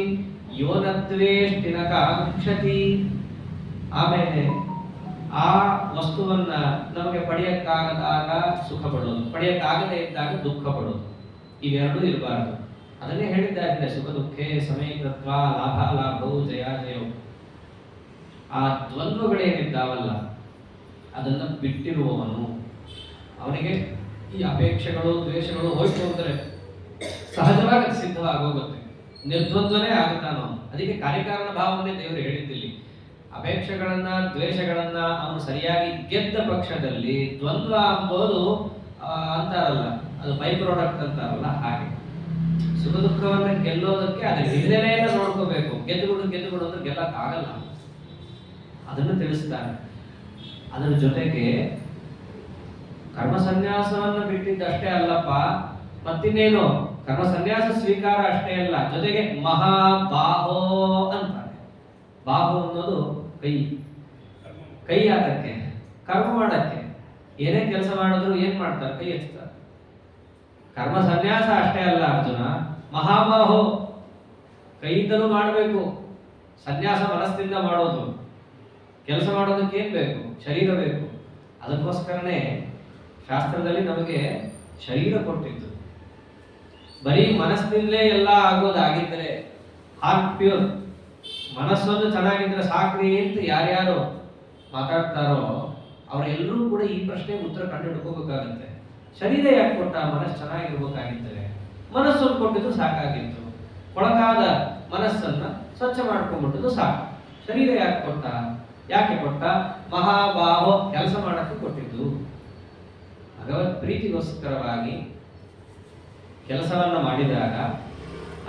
ಯೋನದ್ವೇಷ್ಟಿ ನ ಕಾಂಕ್ಷತಿ. ಆಮೇಲೆ ಆ ವಸ್ತುವನ್ನ ನಮಗೆ ಪಡೆಯಕ್ಕಾಗದಾಗ ಸುಖ ಪಡೋದು, ಪಡೆಯಕ್ಕಾಗದೇ ಇದ್ದಾಗ ದುಃಖ ಪಡೋದು, ಇವೆರಡೂ ಇರಬಾರದು. ಅದನ್ನೇ ಹೇಳಿದ್ದಾರೆ, ಸುಖ ದುಃಖೇ ಸಮೈಕೃತ್ವ ಲಾಭ ಲಾಭವು ಜಯ ಜಯವು. ಆ ದ್ವಂದ್ವಗಳೇನಿದ್ದಾವಲ್ಲ ಅದನ್ನ ಬಿಟ್ಟಿರುವವನು, ಅವನಿಗೆ ಈ ಅಪೇಕ್ಷೆಗಳು ದ್ವೇಷಗಳು ಹೋಯ್ತು ಅಂದ್ರೆ ಸಹಜವಾಗಿ ಸಿದ್ಧವಾಗೋಗುತ್ತೆ, ನಿರ್ದ್ವಂದ್ವನೇ ಆಗುತ್ತಾನೋ. ಅದಕ್ಕೆ ಕಾರ್ಯಕಾರಣ ಭಾವನೆ ದೇವರು ಹೇಳಿದ್ದಿಲ್ಲಿ. ಅಪೇಕ್ಷೆಗಳನ್ನ ದ್ವೇಷಗಳನ್ನ ಅವನು ಸರಿಯಾಗಿ ಗೆದ್ದ ಪಕ್ಷದಲ್ಲಿ ದ್ವಂದ್ವ ಅಂಬೋದು ಅಂತಾರಲ್ಲ, ಅದು ಬೈ ಪ್ರಾಡಕ್ಟ್ ಅಂತಾರಲ್ಲ, ಹಾಗೆ ಸುಖ ದುಃಖವನ್ನ ಗೆಲ್ಲೋದಕ್ಕೆ ಅದ್ರ ಹಿನ್ನೆಲೆಯನ್ನ ನೋಡ್ಕೋಬೇಕು. ಗೆದ್ದುಬಿಡು ಅಂದ್ರೆ ಗೆಲ್ಲಕ್ಕಾಗಲ್ಲ. ಅದನ್ನು ತಿಳಿಸ್ತಾರೆ. ಅದರ ಜೊತೆಗೆ ಕರ್ಮ ಸನ್ಯಾಸವನ್ನ ಬಿಟ್ಟಿದ್ದಷ್ಟೇ ಅಲ್ಲಪ್ಪ, ಮತ್ತಿನ್ನೇನು? ಕರ್ಮ ಸನ್ಯಾಸ ಸ್ವೀಕಾರ ಅಷ್ಟೇ ಅಲ್ಲ, ಜೊತೆಗೆ ಮಹಾಬಾಹೋ ಅಂತಾರೆ. ಬಾಹು ಅನ್ನೋದು ಕೈ. ಕೈ ಯಾತಕ್ಕೆ? ಕರ್ಮ ಮಾಡಕ್ಕೆ. ಏನೇ ಕೆಲಸ ಮಾಡಿದ್ರು ಏನ್ ಮಾಡ್ತಾರೆ? ಕೈ ಹಚ್ತಾರೆ. ಕರ್ಮ ಸನ್ಯಾಸ ಅಷ್ಟೇ ಅಲ್ಲ ಅರ್ಜುನ, ಮಹಾಬಾಹೋ. ಕೈಯಿಂದಲೂ ಮಾಡಬೇಕು. ಸನ್ಯಾಸ ಮನಸ್ಸಿಂದ ಮಾಡೋದು. ಕೆಲಸ ಮಾಡೋದಕ್ಕೆ ಏನ್ ಬೇಕು? ಶರೀರ ಬೇಕು. ಅದಕ್ಕೋಸ್ಕರನೇ ಶಾಸ್ತ್ರದಲ್ಲಿ ನಮಗೆ ಶರೀರ ಕೊಟ್ಟಿದ್ದು. ಬರೀ ಮನಸ್ಸಿನಲ್ಲೇ ಎಲ್ಲ ಆಗೋದಾಗಿದ್ದರೆ, ಹಾರ್ಟ್ ಪ್ಯೂರ್, ಮನಸ್ಸೊಂದು ಚೆನ್ನಾಗಿದ್ರೆ ಸಾಕ್ರಿ ಅಂತ ಯಾರ್ಯಾರು ಮಾತಾಡ್ತಾರೋ ಅವರೆಲ್ಲರೂ ಕೂಡ ಈ ಪ್ರಶ್ನೆಗೆ ಉತ್ತರ ಕಂಡು ಹಿಡ್ಕೋಬೇಕಾಗತ್ತೆ. ಶರೀರ ಯಾಕೆ ಕೊಟ್ಟ? ಮನಸ್ಸು ಚೆನ್ನಾಗಿರ್ಬೇಕಾಗಿದ್ದರೆ ಮನಸ್ಸನ್ನು ಕೊಟ್ಟಿದ್ದು ಸಾಕಾಗಿತ್ತು. ಕೊಳಕಾದ ಮನಸ್ಸನ್ನ ಸ್ವಚ್ಛ ಮಾಡ್ಕೊಂಡ್ಬಿಟ್ಟದ್ದು ಸಾಕು. ಶರೀರ ಯಾಕೆ ಕೊಟ್ಟ? ಯಾಕೆ ಕೊಟ್ಟ? ಮಹಾಬಾಹೋ ಕೆಲಸ ಮಾಡಕ್ಕೆ ಕೊಟ್ಟಿದ್ದು. ಭಗವತ್ ಪ್ರೀತಿಗೋಸ್ಕರವಾಗಿ ಕೆಲಸವನ್ನ ಮಾಡಿದಾಗ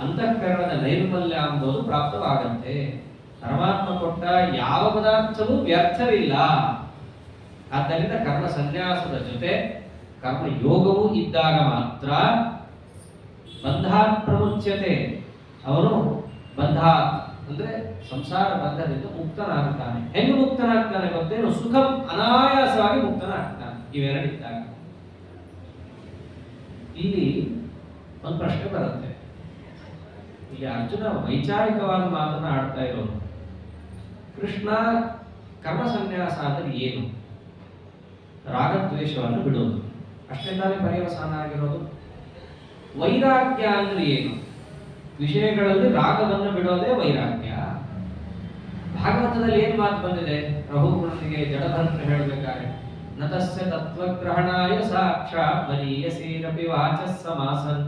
ಅಂತಃಕರಣದ ನೈರ್ಮಲ್ಯ ಎಂಬುದು ಪ್ರಾಪ್ತವಾಗಂತೆ. ಪರಮಾತ್ಮ ಕೊಟ್ಟ ಯಾವ ಪದಾರ್ಥವೂ ವ್ಯರ್ಥವಿಲ್ಲ. ಆದ್ದರಿಂದ ಕರ್ಮ ಸನ್ಯಾಸದ ಜೊತೆ ಕರ್ಮ ಯೋಗವೂ ಇದ್ದಾಗ ಮಾತ್ರ ಬಂಧಾತ್ ಪ್ರಮುಚ್ಯತೆ, ಅವನು ಬಂಧ ಅಂದ್ರೆ ಸಂಸಾರ ಬಂಧದಿಂದ ಮುಕ್ತನಾಗ್ತಾನೆ. ಹೆಂಗೆ ಮುಕ್ತನಾಗ್ತಾನೆ ಗೊತ್ತೇನು? ಸುಖಂ, ಅನಾಯಾಸವಾಗಿ ಮುಕ್ತನಾಗ್ತಾನೆ. ಇವೆರಡಿದ್ದಾಗ ಇಲ್ಲಿ ಒಂದು ಪ್ರಶ್ನೆ ಬರುತ್ತೆ. ಇಲ್ಲಿ ಅರ್ಜುನ ವೈಚಾರಿಕವಾದ ಮಾತನ್ನ ಆಡ್ತಾ ಇರೋನು. ಕೃಷ್ಣ ಕರ್ಮ ಸನ್ಯಾಸ ಅಂದರೆ ಏನು? ರಾಗದ್ವೇಷವನ್ನು ಬಿಡೋದು, ಅಷ್ಟೇ ತಾನೇ ಪರ್ಯವಸಾನ ಆಗಿರೋದು. ವೈರಾಗ್ಯ ಅಂದ್ರೆ ಏನು? ವಿಷಯಗಳಲ್ಲಿ ರಾಗವನ್ನು ಬಿಡೋದೇ ವೈರಾಗ್ಯ. ಭಾಗವತದಲ್ಲಿ ಏನ್ ಮಾತು ಬಂದಿದೆ? ರಘುಕುಲನಿಗೆ ಜಡಭರತ ಹೇಳಬೇಕಾದ್ರೆ, ನತಸ್ಯ ತತ್ವಗ್ರಹಣಾಯ ಸಾಕ್ಷಾತ್ ಮನೀಯಸೇರಪಿ ವಾಚಃ ಸಮಾಸನ್.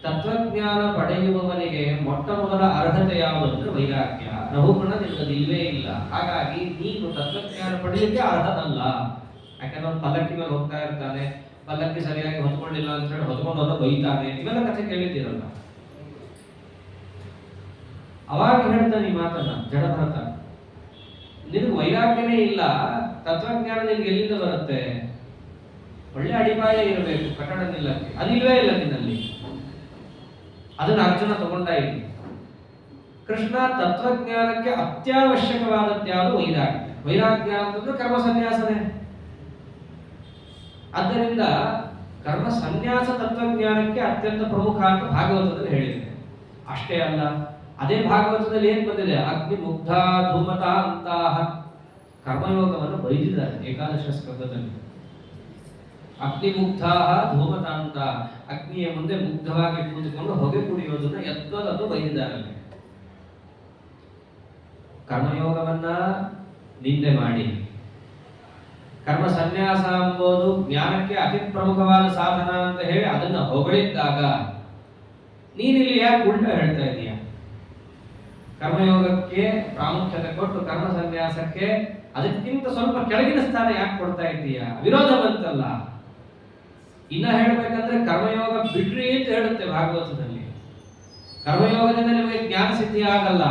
ತತ್ವಜ್ಞಾನ ಪಡೆಯುವವನಿಗೆ ಮೊಟ್ಟ ಮೊದಲ ಅರ್ಹತೆ ಯಾವುದು ಅಂದ್ರೆ ವೈರಾಗ್ಯ. ರಘುಕುಲ ನಿನ್ನದು ಇಲ್ಲವೇ ಇಲ್ಲ. ಹಾಗಾಗಿ ನೀನು ತತ್ವಜ್ಞಾನ ಪಡೆಯಲಿಕ್ಕೆ ಅರ್ಹನಲ್ಲ. ಯಾಕಂದ್ರೆ ಅವ್ನು ಪಲ್ಲಕ್ಕಿ ಮೇಲೆ ಹೋಗ್ತಾ ಇರ್ತಾನೆ, ಪಲ್ಲಕ್ಕಿ ಸರಿಯಾಗಿ ಹೊತ್ಕೊಳ್ಳಿಲ್ಲ ಅಂತ ಹೇಳಿ ಹೊತ್ಕೊಂಡು ಹೋದ ಬೈತಾನೆ. ಇವೆಲ್ಲ ಕಥೆ ಕೇಳಿದ್ದೀರಲ್ಲ. ಅವಾಗ ಹೇಳ್ತಾನೆ ಈ ಮಾತನ್ನ ಜಡಭರತ, ನಿನಗೆ ವೈರಾಗ್ಯನೇ ಇಲ್ಲ, ತತ್ವಜ್ಞಾನ ನಿನ್ಗೆ ಎಲ್ಲಿಂದ ಬರುತ್ತೆ? ಒಳ್ಳೆ ಅಡಿಪಾಯ ಇರಬೇಕು ಕಟ್ಟಡ ನಿಲ್ಲಕ್ಕೆ, ಅದಿಲ್ವೇ ಇಲ್ಲ ನಿನ್ನಲ್ಲಿ. ಅದನ್ನ ಅರ್ಜುನ ತಗೊಂಡ ಇಲ್ಲಿ. ಕೃಷ್ಣ ತತ್ವಜ್ಞಾನಕ್ಕೆ ಅತ್ಯವಶ್ಯಕವಾದದ್ಯಾವುದು? ವೈರಾಗ್ಯ. ವೈರಾಗ್ಯ ಅಂತಂದ್ರೆ ಕರ್ಮ ಸನ್ಯಾಸನೇ. ಆದ್ದರಿಂದ ಕರ್ಮ ಸನ್ಯಾಸ ತತ್ವಜ್ಞಾನಕ್ಕೆ ಅತ್ಯಂತ ಪ್ರಮುಖ ಅಂತ ಭಾಗವತದಲ್ಲಿ ಹೇಳಿದೆ. ಅಷ್ಟೇ ಅಲ್ಲ, ಅದೇ ಭಾಗವತದಲ್ಲಿ ಏನ್ ಬಂದಿದೆ? ಅಗ್ನಿ ಮುಗ್ಧ ಧೂಮತ ಅಂತಹ ಕರ್ಮಯೋಗವನ್ನು ಬೈದಿದ್ದಾರೆ ಏಕಾದಶ ಸ್ಕಂದದಲ್ಲಿ. ಅಗ್ನಿ ಮುಗ್ಧ ಧೂಮತ ಅಂತ, ಅಗ್ನಿಯ ಮುಂದೆ ಮುಗ್ಧವಾಗಿ ಕೂತ್ಕೊಂಡು ಹೊಗೆ ಕುಡಿಯೋದನ್ನ ಯತ್ನದನ್ನು ಬೈದಿದ್ದಾರೆ. ಕರ್ಮಯೋಗವನ್ನ ನಿಂದೆ ಮಾಡಿ, ಕರ್ಮ ಸನ್ಯಾಸ ಎಂಬುದು ಜ್ಞಾನಕ್ಕೆ ಅತಿ ಪ್ರಮುಖವಾದ ಸಾಧನ ಅಂತ ಹೇಳಿ ಅದನ್ನ ಹೊಗಳಿದ್ದಾಗ ನೀನಿಲ್ಲಿ ಯಾಕೆ ಉಲ್ಟಾ ಹೇಳ್ತಾ ಇದೀಯ? ಕರ್ಮಯೋಗಕ್ಕೆ ಪ್ರಾಮುಖ್ಯತೆ ಕೊಟ್ಟು ಕರ್ಮ ಸನ್ಯಾಸಕ್ಕೆ ಅದಕ್ಕಿಂತ ಸ್ವಲ್ಪ ಕೆಳಗಿನ ಸ್ಥಾನ ಯಾಕೆ ಕೊಡ್ತಾ ಇದ್ದೀಯ? ವಿರೋಧ ಬಂತಲ್ಲ. ಇನ್ನ ಹೇಳ್ಬೇಕಂದ್ರೆ ಕರ್ಮಯೋಗ ಬಿಡ್ರಿ ಅಂತ ಹೇಳುತ್ತೆ ಭಾಗವತದಲ್ಲಿ. ಕರ್ಮಯೋಗದಿಂದ ನಿಮಗೆ ಜ್ಞಾನ ಸಿದ್ಧಿ ಆಗಲ್ಲ.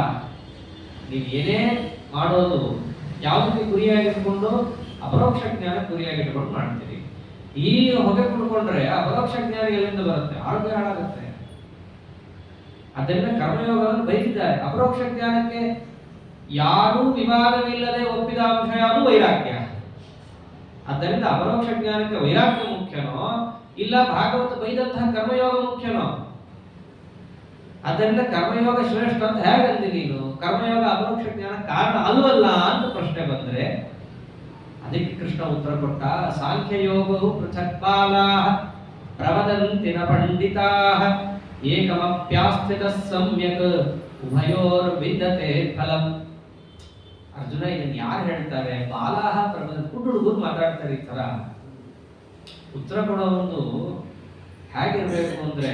ನೀವು ಏನೇ ಮಾಡೋದು ಯಾವುದಕ್ಕೆ ಗುರಿಯಾಗಿಟ್ಕೊಂಡು? ಅಪರೋಕ್ಷ ಜ್ಞಾನ ಗುರಿಯಾಗಿಟ್ಕೊಂಡು ಮಾಡ್ತೀರಿ. ಈ ಹೊಗೆ ಕುಡ್ಕೊಂಡ್ರೆ ಅಪರೋಕ್ಷ ಜ್ಞಾನ ಎಲ್ಲಿಂದ ಬರುತ್ತೆ? ಆರೋಗ್ಯ ಹಾಳಾಗುತ್ತೆ. ಅದರಿಂದ ಕರ್ಮಯೋಗವನ್ನು ಬೈದಿದ್ದಾರೆ. ಅಪರೋಕ್ಷ ಜ್ಞಾನಕ್ಕೆ ಯಾರೂ ವಿವಾದವಿಲ್ಲದೆ ಒಪ್ಪಿದ ಅಂಶ ಯಾವುದು? ವೈರಾಗ್ಯ. ಆದ್ದರಿಂದ ಅಪರೋಕ್ಷ ಜ್ಞಾನಕ್ಕೆ ವೈರಾಗ್ಯ ಮುಖ್ಯನೋ ಇಲ್ಲ ಭಾಗವತ ಬೈದಂತಹ ಕರ್ಮಯೋಗ ಮುಖ್ಯನೋ? ಆದ್ದರಿಂದ ಕರ್ಮಯೋಗ ಶ್ರೇಷ್ಠ ಅಂತ ಹೇಗಂದಿ ನೀನು? ಕರ್ಮಯೋಗ ಅಪರೋಕ್ಷ ಜ್ಞಾನ ಕಾರಣ ಅಲ್ವಲ್ಲ ಅಂತ ಪ್ರಶ್ನೆ ಬಂದ್ರೆ ಅದಕ್ಕೆ ಕೃಷ್ಣ ಉತ್ತರ ಕೊಟ್ಟ. ಸಾಂಖ್ಯಯೋಗವು ಪೃಥಕ್ ಬಾಲಾಃ ಪ್ರವದಂತಿನ ಪಂಡಿತಾಃ ಏಕಮಪ್ಯಾಸ್ಥಿತ ಸಮ್ಯಕ್ ಉಭಯೋರ್ ವಿದ್ಯತೆ ಫಲಂ. ಅರ್ಜುನ ಇದನ್ನ ಯಾರು ಹೇಳ್ತಾರೆ? ಬಾಲಾಹ ಪ್ರಬಂಧ ಹುಡುಗರು ಮಾತಾಡ್ತಾರೆ. ಈ ತರ ಉತ್ತರ ಕೊಡೋದು ಹೇಗಿರ್ಬೇಕು ಅಂದ್ರೆ,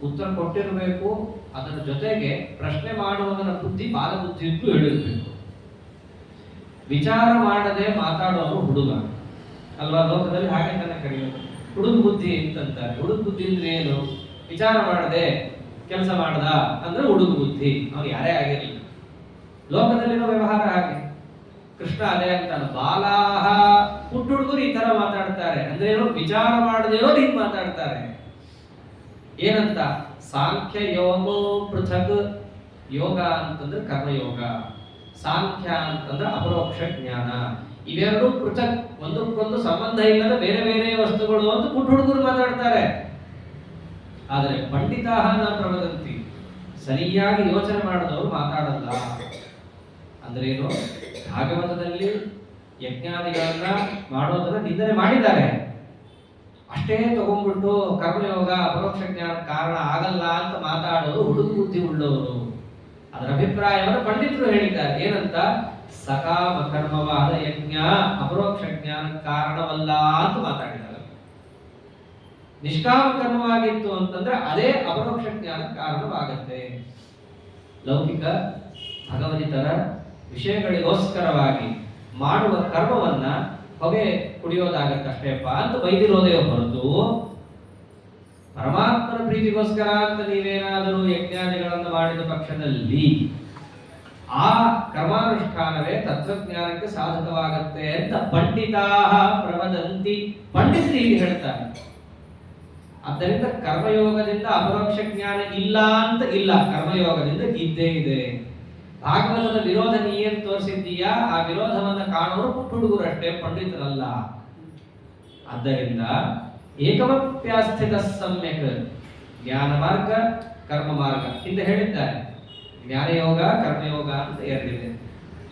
ಉತ್ತರ ಕೊಟ್ಟಿರ್ಬೇಕು, ಅದರ ಜೊತೆಗೆ ಪ್ರಶ್ನೆ ಮಾಡುವವನ ಬುದ್ಧಿ ಬಾಲ ಬುದ್ಧಿ ಇದ್ದು ಹೇಳಿರ್ಬೇಕು. ವಿಚಾರ ಮಾಡದೆ ಮಾತಾಡೋರು ಹುಡುಗ ಅಲ್ವಾ? ಲೋಕದಲ್ಲಿ ಹಾಗೆ ತಾನೇ ಕರೆಯೋದು, ಹುಡುಗ ಬುದ್ಧಿ ಅಂತಂತಾರೆ. ಹುಡುಗ ಬುದ್ಧಿ ಅಂದ್ರೆ ಏನು? ವಿಚಾರ ಮಾಡದೆ ಕೆಲಸ ಮಾಡ್ದ ಅಂದ್ರೆ ಹುಡುಗ ಬುದ್ಧಿ. ಅವ್ನು ಯಾರೇ ಆಗಿರಲಿ, ಲೋಕದಲ್ಲಿರೋ ವ್ಯವಹಾರ ಹಾಗೆ. ಕೃಷ್ಣ ಅದೇ ಅಂತಾನೆ, ಬಾಲಾಹ ಹುಟ್ಟುಡುಗರು ಈ ತರ ಮಾತಾಡ್ತಾರೆ ಅಂದ್ರೆ ಏನು? ವಿಚಾರ ಮಾಡದೇ ಇರೋರು ಹಿಂಗ್ ಮಾತಾಡ್ತಾರೆ. ಏನಂತ? ಸಾಂಖ್ಯ ಯೋಗೋ ಪೃಥಕ್. ಯೋಗ ಅಂತಂದ್ರೆ ಕರ್ಮಯೋಗ, ಸಾಂಖ್ಯ ಅಂತಂದ್ರೆ ಅಪರೋಕ್ಷ ಜ್ಞಾನ. ಇವೆರಡು ಪೃಥಕ್, ಒಂದಕ್ಕೊಂದು ಸಂಬಂಧ ಇಲ್ಲದ ಬೇರೆ ಬೇರೆ ವಸ್ತುಗಳು ಅಂತ ಹುಡುಗರು ಮಾತಾಡ್ತಾರೆ. ಆದರೆ ಪಂಡಿತಾಹ ನ ಪ್ರವದಂತಿ, ಸರಿಯಾಗಿ ಯೋಚನೆ ಮಾಡಿದವರು ಮಾತಾಡಲ್ಲ. ಅಂದ್ರೆ ಏನು? ಭಾಗವತದಲ್ಲಿ ಯಜ್ಞಾದಿಗಳನ್ನ ಮಾಡೋದನ್ನ ನಿಂದನೆ ಮಾಡಿದ್ದಾರೆ. ಅಷ್ಟೇ ತಗೊಂಡ್ಬಿಟ್ಟು ಕರ್ಮಯೋಗ ಅಪರೋಕ್ಷ ಜ್ಞಾನ ಕಾರಣ ಆಗಲ್ಲ ಅಂತ ಮಾತಾಡೋದು ಹುಡುಗ ಬುದ್ಧಿ ಉಳ್ಳವರು. ಅದರ ಅಭಿಪ್ರಾಯವನ್ನು ಪಂಡಿತರು ಹೇಳಿದ್ದಾರೆ. ಏನಂತ? ಸಕಾಮ ಕರ್ಮವಾದ ಯಜ್ಞ ಅಪರೋಕ್ಷ ಜ್ಞಾನ ಕಾರಣವಲ್ಲ ಅಂತ ಮಾತಾಡಿದ್ದಾರೆ. ನಿಷ್ಕಾಮ ಕರ್ಮವಾಗಿತ್ತು ಅಂತಂದ್ರೆ ಅದೇ ಅಪರೋಕ್ಷ ಜ್ಞಾನ ಕಾರಣವಾಗತ್ತೆ. ಲೌಕಿಕ ಭಗವದಿತರ ವಿಷಯಗಳಿಗೋಸ್ಕರವಾಗಿ ಮಾಡುವ ಕರ್ಮವನ್ನ ಹೊಗೆ ಕುಡಿಯೋದಾಗತ್ತಷ್ಟೇಪ್ಪ ಅಂತ ಬೈದಿರೋದೇ ಹೊರತು ಪರಮಾತ್ಮನ ಪ್ರೀತಿಗೋಸ್ಕರ ಅಂತ ನೀವೇನಾದರೂ ಯಜ್ಞಾದಿಗಳನ್ನು ಮಾಡಿದ ಪಕ್ಷದಲ್ಲಿ ಆ ಕರ್ಮಾನುಷ್ಠಾನವೇ ತತ್ವಜ್ಞಾನಕ್ಕೆ ಸಾಧಕವಾಗತ್ತೆ ಅಂತ ಪಂಡಿತಾ ಪ್ರವದಂತಿ. ಪಂಡಿತರು ಹೀಗೆ ಹೇಳ್ತಾರೆ. ಆದ್ದರಿಂದ ಕರ್ಮಯೋಗದಿಂದ ಅಪರೋಕ್ಷ ಜ್ಞಾನ ಇಲ್ಲ ಅಂತ ಇಲ್ಲ, ಕರ್ಮಯೋಗದಿಂದ ಇದ್ದೇ ಇದೆ. ಭಾಗವತದ ವಿರೋಧ ನೀ ಏನ್ ತೋರಿಸಿದ್ದೀಯಾ ಆ ವಿರೋಧವನ್ನ ಕಾಣೋರು ಪುಟ್ಟ ಹುಡುಗರು ಅಷ್ಟೇ, ಪಂಡಿತರಲ್ಲ. ಆದ್ದರಿಂದ ಏಕಮಪ್ಯಾಸ್ಥಿತ ಸಮ್ಯಕ್ ಜ್ಞಾನ ಮಾರ್ಗ ಕರ್ಮ ಮಾರ್ಗ ಹಿಂದೆ ಹೇಳಿದ್ದಾರೆ. ಜ್ಞಾನಯೋಗ ಕರ್ಮಯೋಗ ಅಂತ ಎರಡಿದೆ.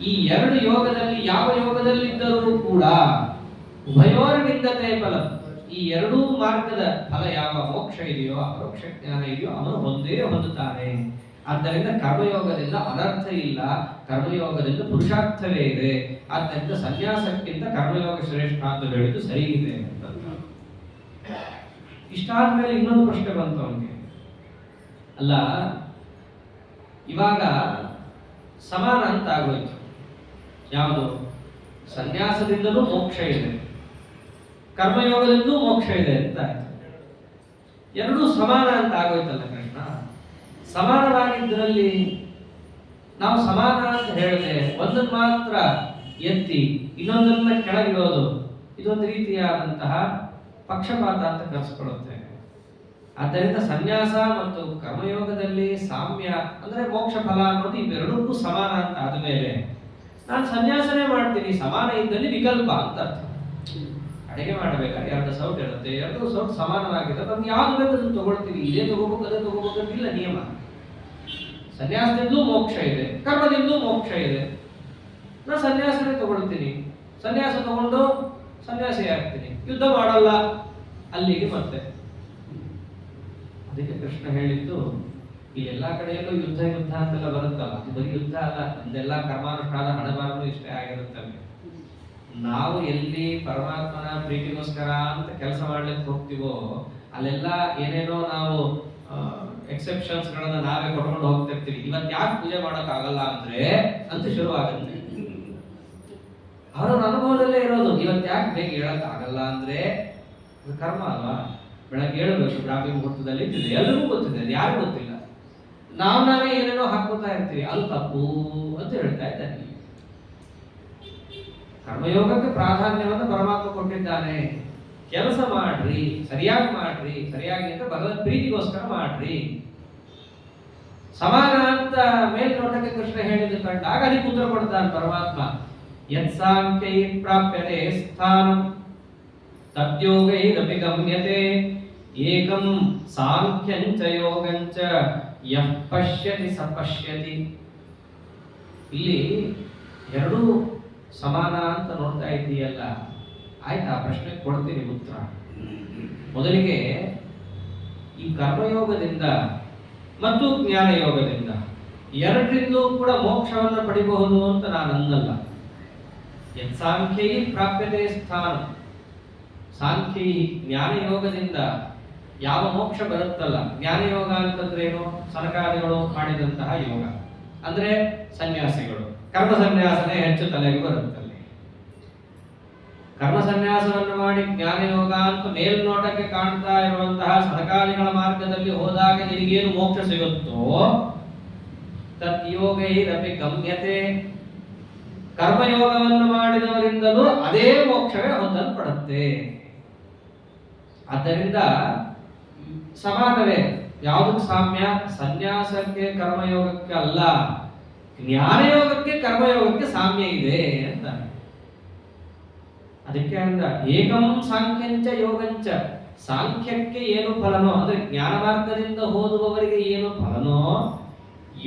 ಈ ಎರಡು ಯೋಗದಲ್ಲಿ ಯಾವ ಯೋಗದಲ್ಲಿದ್ದರೂ ಕೂಡ ಉಭಯೋರ್ವಿಂದತೆ ಫಲ. ಈ ಎರಡೂ ಮಾರ್ಗದ ಫಲ ಯಾವ ಮೋಕ್ಷ ಇದೆಯೋ ಅಪರೋಕ್ಷ ಜ್ಞಾನ ಇದೆಯೋ ಅವನು ಹೊಂದೇ ಹೊಂದುತ್ತಾನೆ. ಆದ್ದರಿಂದ ಕರ್ಮಯೋಗದಿಂದ ಅನರ್ಥ ಇಲ್ಲ, ಕರ್ಮಯೋಗದಿಂದ ಪುರುಷಾರ್ಥವೇ ಇದೆ. ಆದ್ದರಿಂದ ಸನ್ಯಾಸಕ್ಕಿಂತ ಕರ್ಮಯೋಗ ಶ್ರೇಷ್ಠ ಅಂತ ಹೇಳಿದ್ದು ಸರಿ ಇದೆ ಅಂತ. ಇಷ್ಟಾದ ಮೇಲೆ ಇನ್ನೊಂದು ಪ್ರಶ್ನೆ ಬಂತು ಅವನಿಗೆ. ಅಲ್ಲ, ಇವಾಗ ಸಮಾನ ಅಂತ ಆಗೋಯ್ತು. ಯಾವುದು? ಸನ್ಯಾಸದಿಂದಲೂ ಮೋಕ್ಷ ಇದೆ, ಕರ್ಮಯೋಗದಿಂದಲೂ ಮೋಕ್ಷ ಇದೆ ಅಂತ ಆಯ್ತು. ಎರಡೂ ಸಮಾನ ಅಂತ ಆಗೋಯ್ತಲ್ಲ ಕೃಷ್ಣ. ಸಮಾನವಾಗಿದ್ದರಲ್ಲಿ ನಾವು ಸಮಾನ ಅಂತ ಹೇಳಿದ್ರೆ ಒಂದನ್ನು ಮಾತ್ರ ಎತ್ತಿ ಇನ್ನೊಂದನ್ನ ಕೆಳಗಿಡೋದು ಇದೊಂದು ರೀತಿಯಾದಂತಹ ಪಕ್ಷಪಾತ ಅಂತ ಕರೆಸ್ಕೊಳ್ಳುತ್ತೆ. ಆದ್ದರಿಂದ ಸನ್ಯಾಸ ಮತ್ತು ಕರ್ಮಯೋಗದಲ್ಲಿ ಸಾಮ್ಯ ಅಂದ್ರೆ ಮೋಕ್ಷ ಫಲ ಅನ್ನೋದು ಇವೆರಡಕ್ಕೂ ಸಮಾನ ಅಂತ ಆದಮೇಲೆ ನಾನು ಸನ್ಯಾಸನೇ ಮಾಡ್ತೀನಿ, ಸಮಾನ ಇದ್ದಲ್ಲಿ ವಿಕಲ್ಪ ಅಂತ ಅರ್ಥ. ಅಡಿಗೆ ಮಾಡಬೇಕಾದ್ರೆ ಎರಡು ಸೌಟ್ ಇರುತ್ತೆ, ಎರಡು ಸೌಟ್ ಸಮಾನವಾಗಿದೆ, ನಮ್ಗೆ ಯಾವ್ದು ಬೇಕು ಅದನ್ನು ತಗೊಳ್ತೀವಿ, ಇದೇ ತಗೋಬೇಕು ಅದೇ ತಗೋಬೇಕು ಇಲ್ಲ ನಿಯಮ. ಸನ್ಯಾಸದಿಂದಲೂ ಮೋಕ್ಷ ಇದೆ, ಕರ್ಮದಿಂದಲೂ ಮೋಕ್ಷ ಇದೆ. ನಾ ಸನ್ಯಾಸನೇ ತಗೊಳ್ತೀನಿ, ಸನ್ಯಾಸ ತಗೊಂಡು ಸನ್ಯಾಸಿ ಆಗ್ತೀನಿ, ಯುದ್ಧ ಮಾಡಲ್ಲ, ಅಲ್ಲಿಗೆ ಮತ್ತೆ. ಅದಕ್ಕೆ ಕೃಷ್ಣ ಹೇಳಿದ್ದು ಈ ಎಲ್ಲಾ ಕಡೆಯಲ್ಲೂ ಯುದ್ಧ ಯುದ್ಧ ಅಂತೆಲ್ಲ ಬರುತ್ತಲ್ಲ, ಅದು ಬರೀ ಯುದ್ಧ ಅಲ್ಲ, ನಮ್ದೆಲ್ಲ ಕರ್ಮಾನುಷ್ಠಾನ ಹಣಬಾರದು ಇಷ್ಟೇ ಆಗಿರುತ್ತವೆ. ನಾವು ಎಲ್ಲಿ ಪರಮಾತ್ಮನ ಪ್ರೀತಿಗೋಸ್ಕರ ಅಂತ ಕೆಲಸ ಮಾಡ್ಲಿಕ್ಕೆ ಹೋಗ್ತೀವೋ ಅಲ್ಲೆಲ್ಲ ಏನೇನೋ ನಾವು ಎಕ್ಸೆಪ್ಷನ್ಸ್ ಗಳನ್ನ ನಾವೇ ಕೊಟ್ಕೊಂಡು ಹೋಗ್ತಿರ್ತೀವಿ. ಇವತ್ತು ಯಾಕೆ ಪೂಜೆ ಮಾಡಕ್ ಆಗಲ್ಲ ಅಂದ್ರೆ ಅಂತ ಶುರು ಆಗುತ್ತೆ. ಅವರ ಅನುಭವದಲ್ಲೇ ಇರೋದು. ಇವತ್ತು ಯಾಕೆ ಬೇಗ ಹೇಳಕ್ ಆಗಲ್ಲ ಅಂದ್ರೆ ಕರ್ಮ ಅಲ್ವಾ, ಬೆಳಗ್ಗೆ ಹೇಳಬೇಕು, ಬ್ರಾಹ್ಮಿ ಮುಹೂರ್ತದಲ್ಲಿ ಇಟ್ಟಿದೆ, ಎಲ್ಲರಿಗೂ ಗೊತ್ತಿದೆ, ಅದು ಯಾರು ಗೊತ್ತಿಲ್ಲ. ನಾವೇ ಏನೇನೋ ಹಾಕೋತಾ ಇರ್ತೀವಿ, ಅದು ತಪ್ಪು ಅಂತ ಹೇಳ್ತಾ ಇದ್ದಾನೆ. ಕರ್ಮಯೋಗಕ್ಕೆ ಪ್ರಾಧಾನ್ಯವನ್ನು ಪರಮಾತ್ಮ ಕೊಟ್ಟಿದ್ದಾನೆ. ಕೆಲಸ ಮಾಡ್ರಿ, ಸರಿಯಾಗಿ ಮಾಡ್ರಿ, ಸರಿಯಾಗಿ ಅಂತ ಭಗವತ್ ಪ್ರೀತಿಗೋಸ್ಕರ ಮಾಡ್ರಿ. ಸಮಾನ ಅಂತ ಮೇಲ್ನೋಟಕ್ಕೆ ಕೃಷ್ಣ ಹೇಳಿದ ಕಂಡಾಗ ಅದಕ್ಕೆ ಉತ್ತರ ಕೊಡ್ತಾನೆ ಪರಮಾತ್ಮ. ಯತ್ಸಾಂಖ್ಯೈ ಪ್ರಾಪ್ಯತೆ ಸ್ಥಾನಂ ತದ್ಯೋಗೈರಪಿ ಗಮ್ಯತೆ ಏಕಂ ಸಾಂಖ್ಯಂಚ ಯೋಗಂಚ ಯಃ ಪಶ್ಯತಿ ಸ ಪಶ್ಯತಿ. ಇಲ್ಲಿ ಎರಡೂ ಸಮಾನ ಅಂತ ನೋಡ್ತಾ ಇದ್ದೀಯಲ್ಲ, ಆಯ್ತಾ? ಪ್ರಶ್ನೆ ಕೊಡ್ತೀನಿ ಉತ್ತರ. ಮೊದಲಿಗೆ ಈ ಕರ್ಮಯೋಗದಿಂದ ಮತ್ತು ಜ್ಞಾನಯೋಗದಿಂದ ಎರಡರಿಂದಲೂ ಕೂಡ ಮೋಕ್ಷವನ್ನು ಪಡಿಬಹುದು ಅಂತ ನಾನು ಅನ್ನಲ್ಲ. ಸಾಂಖ್ಯೈ ಪ್ರಾಪ್ಯತೆ ಸ್ಥಾನ, ಸಾಂಖ್ಯೈ ಜ್ಞಾನಯೋಗದಿಂದ ಯಾವ ಮೋಕ್ಷ ಬರುತ್ತಲ್ಲ. ಜ್ಞಾನಯೋಗ ಅಂತಂದ್ರೆ ಏನು? ಸನಕಾದಿಗಳು ಮಾಡಿದಂತಹ ಯೋಗ ಅಂದ್ರೆ ಸನ್ಯಾಸಿಗಳು. ಕರ್ಮ ಸನ್ಯಾಸನೇ ಹೆಚ್ಚು ತಲೆಗೆ ಬರುತ್ತಲ್ಲಿ. ಕರ್ಮ ಸನ್ಯಾಸವನ್ನು ಮಾಡಿ ಜ್ಞಾನಯೋಗ ಅಂತ ಮೇಲ್ನೋಟಕ್ಕೆ ಕಾಣ್ತಾ ಇರುವಂತಹ ಸನಕಾದಿಗಳ ಮಾರ್ಗದಲ್ಲಿ ಹೋದಾಗ ನಿನಗೇನು ಮೋಕ್ಷ ಸಿಗುತ್ತೋ ತದ್ಯೋಗೈರಪಿ ಗಮ್ಯತೆ, ಕರ್ಮಯೋಗವನ್ನು ಮಾಡಿದವರಿಂದಲೂ ಅದೇ ಮೋಕ್ಷವೇ ಹೊಂದಲ್ಪಡುತ್ತೆ. ಆದ್ದರಿಂದ ಸಮಾನವೇ. ಯಾವುದಕ್ಕೆ ಸಾಮ್ಯ? ಸನ್ಯಾಸಕ್ಕೆ ಕರ್ಮಯೋಗಕ್ಕೆ ಅಲ್ಲ, ಜ್ಞಾನಯೋಗಕ್ಕೆ ಕರ್ಮಯೋಗಕ್ಕೆ ಸಾಮ್ಯ ಇದೆ ಅಂತ. ಅದಕ್ಕೆ ಅಂದ ಏಕಂ ಸಾಂಖ್ಯಂಚ ಯೋಗಂಚ. ಸಾಂಖ್ಯಕ್ಕೆ ಏನು ಫಲನೋ ಅಂದ್ರೆ ಜ್ಞಾನ ಮಾರ್ಗದಿಂದ ಓದುವವರಿಗೆ ಏನು ಫಲನೋ,